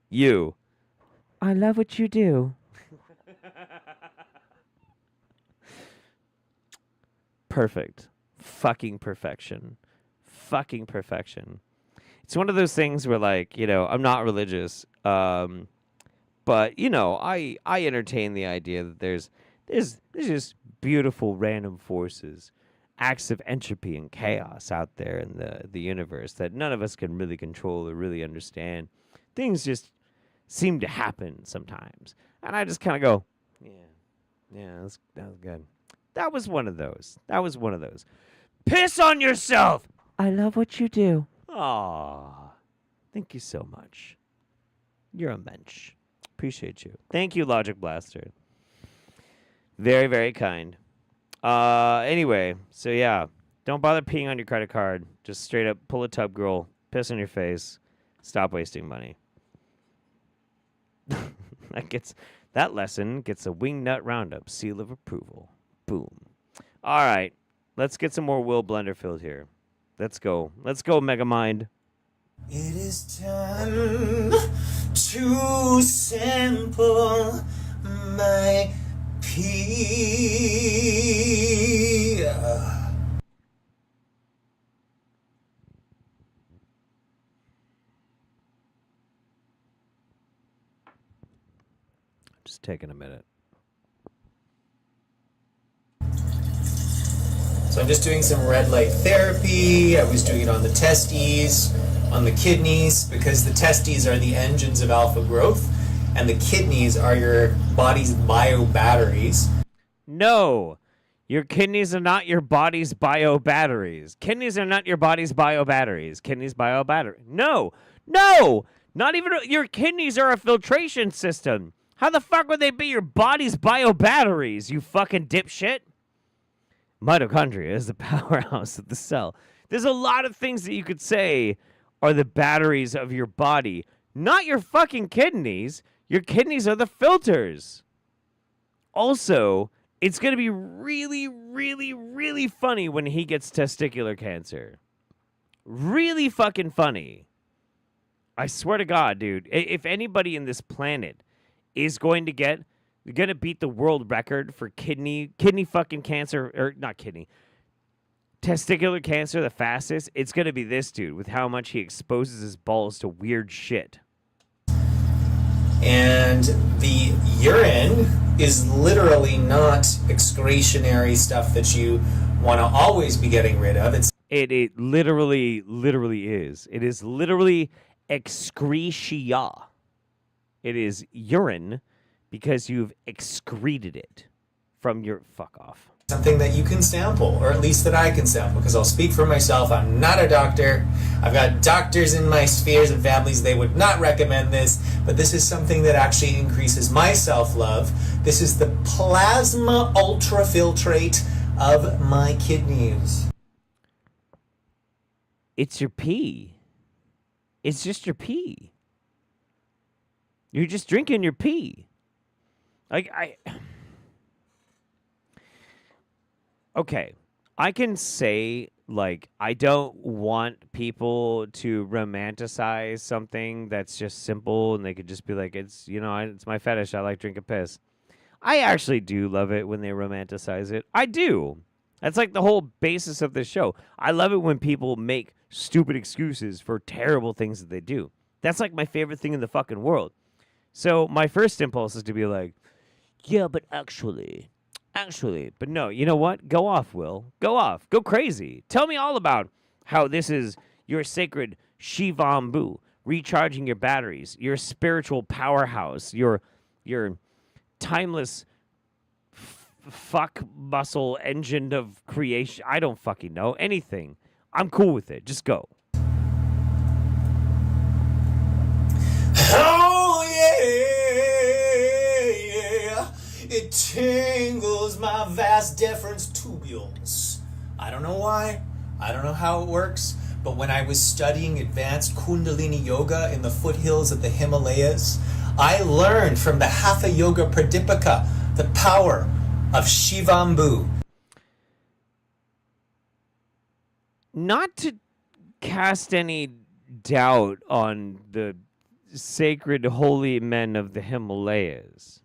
Speaker 3: You, I love what you do. Perfect. Fucking perfection. Fucking perfection. It's one of those things where, like, you know, I'm not religious, but, you know, I entertain the idea that there's just beautiful random forces, acts of entropy and chaos out there in the universe that none of us can really control or really understand. Things just seem to happen sometimes. And I just kind of go, yeah, that was good. That was one of those. Piss on yourself! I love what you do. Aw, thank you so much. You're a mensch. Appreciate you. Thank you, Logic Blaster. Very, very kind. Anyway, so yeah, don't bother peeing on your credit card. Just straight up pull a tub girl, piss on your face, stop wasting money. That lesson gets a Wingnut Roundup seal of approval. Boom. All right, let's get some more Will Blenderfield here. Let's go, Megamind.
Speaker 19: It is time to sample my pee.
Speaker 3: Just taking a minute.
Speaker 9: So I'm just doing some red light therapy. I was doing it on the testes, on the kidneys, because the testes are the engines of alpha growth, and the kidneys are your body's bio batteries.
Speaker 3: No, your kidneys are not your body's bio batteries. Kidneys are not your body's bio batteries. Kidneys bio battery. No, not even your kidneys are a filtration system. How the fuck would they be your body's bio batteries, you fucking dipshit? Mitochondria is the powerhouse of the cell. There's a lot of things that you could say are the batteries of your body, not your fucking kidneys. Your kidneys are the filters. Also, it's going to be really, really, really funny when he gets testicular cancer. Really fucking funny. I swear to God, dude, if anybody in this planet is going to beat the world record for kidney fucking cancer, or not kidney, testicular cancer the fastest, it's going to be this dude with how much he exposes his balls to weird shit.
Speaker 9: And the urine is literally not excretionary stuff that you want to always be getting rid of.
Speaker 3: It literally is. It is literally excretia. It is urine because you've excreted it from your... Fuck off.
Speaker 9: something that you can sample, or at least that I can sample, because I'll speak for myself. I'm not a doctor. I've got doctors in my spheres and families. They would not recommend this, but this is something that actually increases my self-love. This is the plasma ultrafiltrate of my kidneys.
Speaker 3: It's your pee. It's just your pee. You're just drinking your pee. Okay, I can say, like, I don't want people to romanticize something that's just simple, and they could just be like, it's, you know, it's my fetish. I like drinking piss. I actually do love it when they romanticize it. I do. That's like the whole basis of this show. I love it when people make stupid excuses for terrible things that they do. That's like my favorite thing in the fucking world. So my first impulse is to be like, yeah, but actually, but no, you know what? Go off, Will. Go off. Go crazy. Tell me all about how this is your sacred Shivambu, recharging your batteries, your spiritual powerhouse, your timeless fuck muscle engine of creation. I don't fucking know. Anything. I'm cool with it. Just go.
Speaker 9: Oh, yeah. It tingles my vas deferens tubules. I don't know why. I don't know how it works. But when I was studying advanced Kundalini yoga in the foothills of the Himalayas, I learned from the Hatha Yoga Pradipika the power of Shivambu.
Speaker 3: Not to cast any doubt on the sacred holy men of the Himalayas.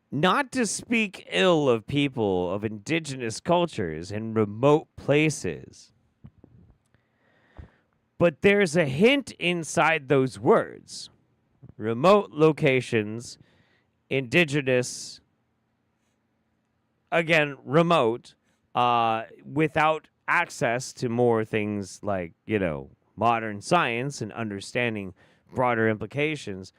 Speaker 3: Not to speak ill of people of indigenous cultures in remote places. But there's a hint inside those words. Remote locations, indigenous, again, remote, without access to more things like, you know, modern science and understanding broader implications,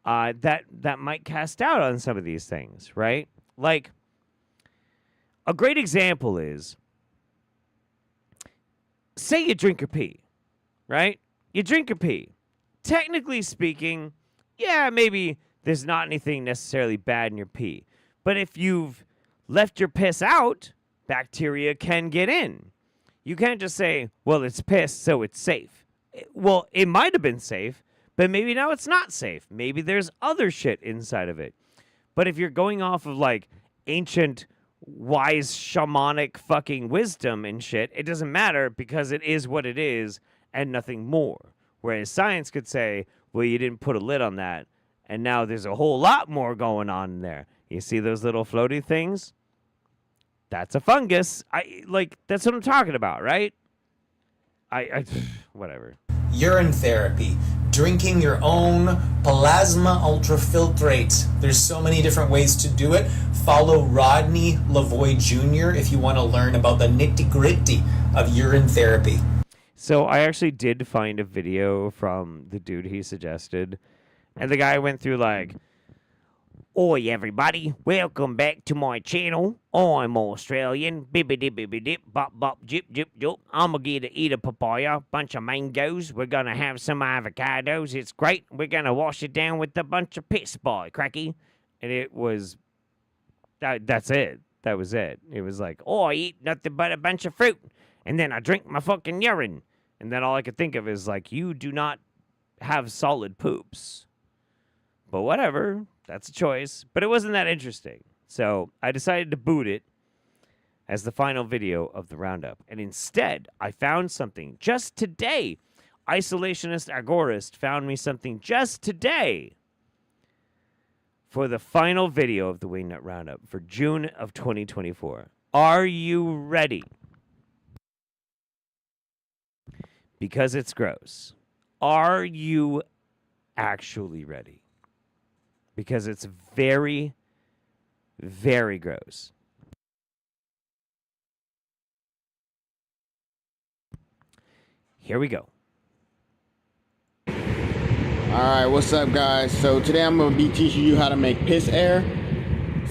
Speaker 3: that might cast doubt on some of these things, right? Like, a great example is, say you drink your pee, right? You drink your pee. Technically speaking, yeah, maybe there's not anything necessarily bad in your pee. But if you've left your piss out, bacteria can get in. You can't just say, well, it's piss, so it's safe. Well, it might have been safe, but maybe now it's not safe. Maybe there's other shit inside of it. But if you're going off of, like, ancient, wise, shamanic fucking wisdom and shit, it doesn't matter because it is what it is and nothing more. Whereas science could say, well, you didn't put a lid on that, and now there's a whole lot more going on in there. You see those little floaty things? That's a fungus. That's what I'm talking about, right? Whatever.
Speaker 9: Urine therapy, drinking your own plasma ultrafiltrate. There's so many different ways to do it. Follow Rodney Lavoie Jr. if you want to learn about the nitty-gritty of urine therapy.
Speaker 3: So I actually did find a video from the dude he suggested, and the guy went through like, oi everybody, welcome back to my channel. I'm Australian, bibbidi-bibbidi-dip, bop-bop, jip-jip-jip. I'm going to eat a papaya, bunch of mangoes. We're going to have some avocados. It's great. We're going to wash it down with a bunch of piss, boy, cracky. And it was, that's it. That was it. It was like, I eat nothing but a bunch of fruit. And then I drink my fucking urine. And then all I could think of is like, you do not have solid poops. But whatever. That's a choice, but it wasn't that interesting. So I decided to boot it as the final video of the roundup. And instead, I found something just today. Isolationist Agorist found me something just today for the final video of the Wingnut Roundup for June of 2024. Are you ready? Because it's gross. Are you actually ready? Because it's very, very gross. Here we go.
Speaker 2: Alright, what's up guys? So today I'm going to be teaching you how to make piss air.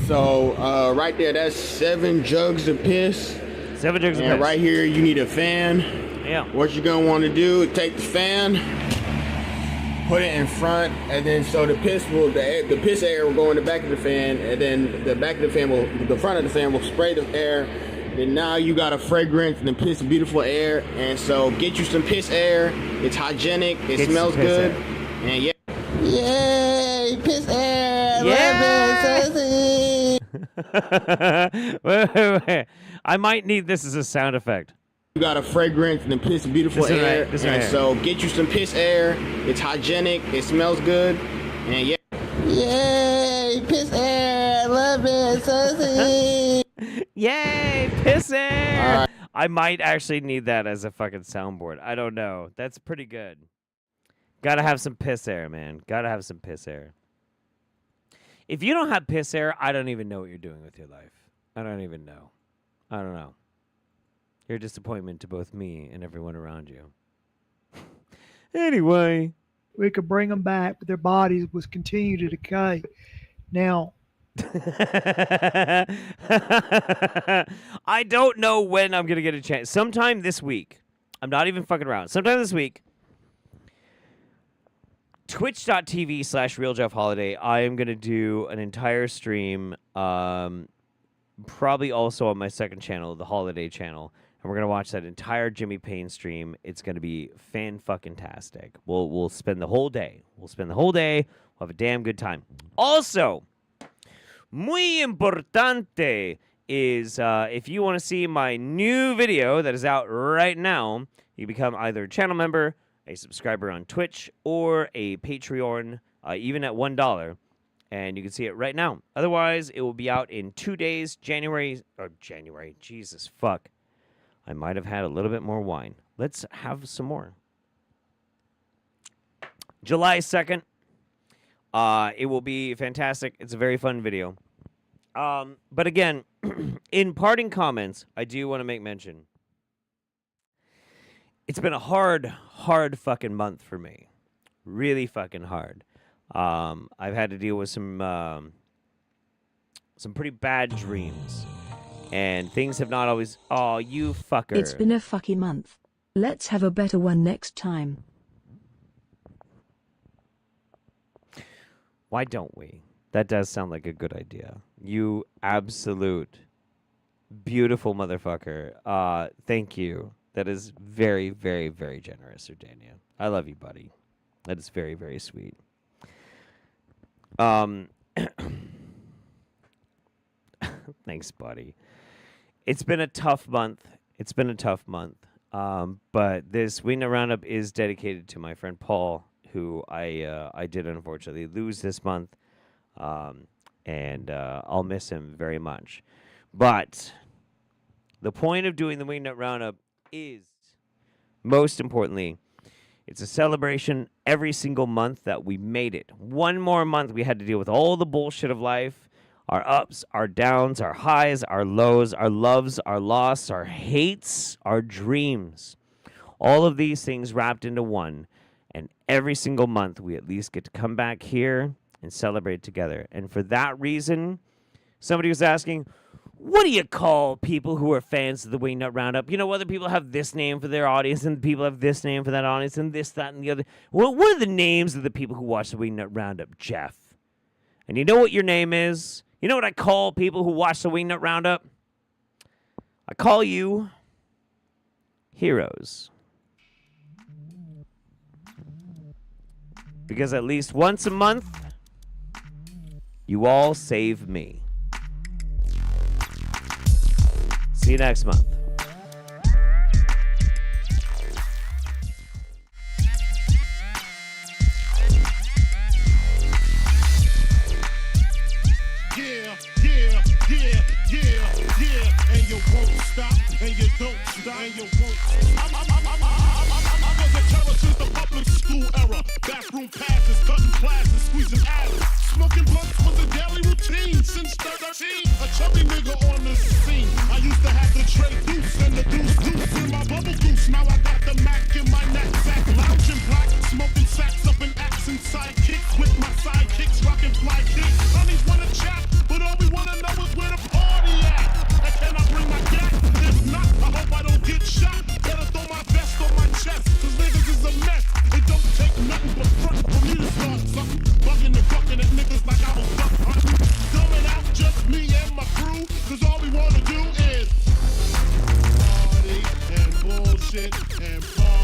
Speaker 2: So right there, that's 7 jugs of piss.
Speaker 3: 7 jugs of piss.
Speaker 2: And right here, you need a fan.
Speaker 3: Yeah.
Speaker 2: What you're gonna want to do, take the fan, put it in front, and then so the piss air will go in the back of the fan, and then the front of the fan will spray the air. And now you got a fragrance and the piss, beautiful air. And so get you some piss air. It's hygienic. It smells good. And yeah. Yay! Piss air!
Speaker 3: Yeah! wait. I might need this as a sound effect.
Speaker 2: You got a fragrance and the piss, beautiful air. And so get you some piss air. It's hygienic. It smells good. And yeah. Yay! Piss air! Love it, Susie!
Speaker 3: Yay! Piss air! I might actually need that as a fucking soundboard. I don't know. That's pretty good. Gotta have some piss air, man. Gotta have some piss air. If you don't have piss air, I don't even know what you're doing with your life. I don't even know. I don't know. You're a disappointment to both me and everyone around you. Anyway.
Speaker 1: We could bring them back, but their bodies would continue to decay. Now,
Speaker 3: I don't know when I'm going to get a chance. Sometime this week. I'm not even fucking around. Sometime this week. Twitch.tv/RealJeffHoliday. I am going to do an entire stream. Probably also on my second channel, the Holiday channel. And we're going to watch that entire Jimmy Payne stream. It's going to be fan-fucking-tastic. We'll spend the whole day. We'll have a damn good time. Also, muy importante is if you want to see my new video that is out right now, you become either a channel member, a subscriber on Twitch, or a Patreon, even at $1. And you can see it right now. Otherwise, it will be out in 2 days, January, Jesus, fuck. I might have had a little bit more wine. Let's have some more. July 2nd. It will be fantastic. It's a very fun video. But again, in parting comments, I do want to make mention. It's been a hard fucking month for me. Really fucking hard. I've had to deal with some pretty bad dreams. And things have not always... Oh, you fucker.
Speaker 8: It's been a fucky month. Let's have a better one next time.
Speaker 3: Why don't we? That does sound like a good idea. You absolute beautiful motherfucker. Thank you. That is very, very, very generous, Urdania. I love you, buddy. That is very, very sweet. Thanks, buddy. It's been a tough month. But this Wingnut Roundup is dedicated to my friend Paul, who I did unfortunately lose this month. And I'll miss him very much. But the point of doing the Wingnut Roundup is, most importantly, it's a celebration every single month that we made it. One more month we had to deal with all the bullshit of life. Our ups, our downs, our highs, our lows, our loves, our loss, our hates, our dreams. All of these things wrapped into one. And every single month we at least get to come back here and celebrate together. And for that reason, somebody was asking, what do you call people who are fans of the Wingnut Roundup? You know, other people have this name for their audience, and people have this name for that audience, and this, that, and the other. Well, what are the names of the people who watch the Wingnut Roundup, Jeff? And you know what your name is? You know what I call people who watch the Wingnut Roundup? I call you heroes. Because at least once a month, you all save me. See you next month.
Speaker 20: And you won't stop, and you don't stop, and you won't stop. I was a terror since the public school era. Bathroom passes, cutting classes, squeezing asses. Smoking blunts was a daily routine since 13. A chubby nigga on the scene. I used to have the tray deuce and the deuce in my bubble goose. Now I got the Mac in my knapsack, lounging black, smoking sacks up in accent sidekicks with my sidekicks, rocking fly kicks. Honeys wanna chat, but all we wanna shit and party.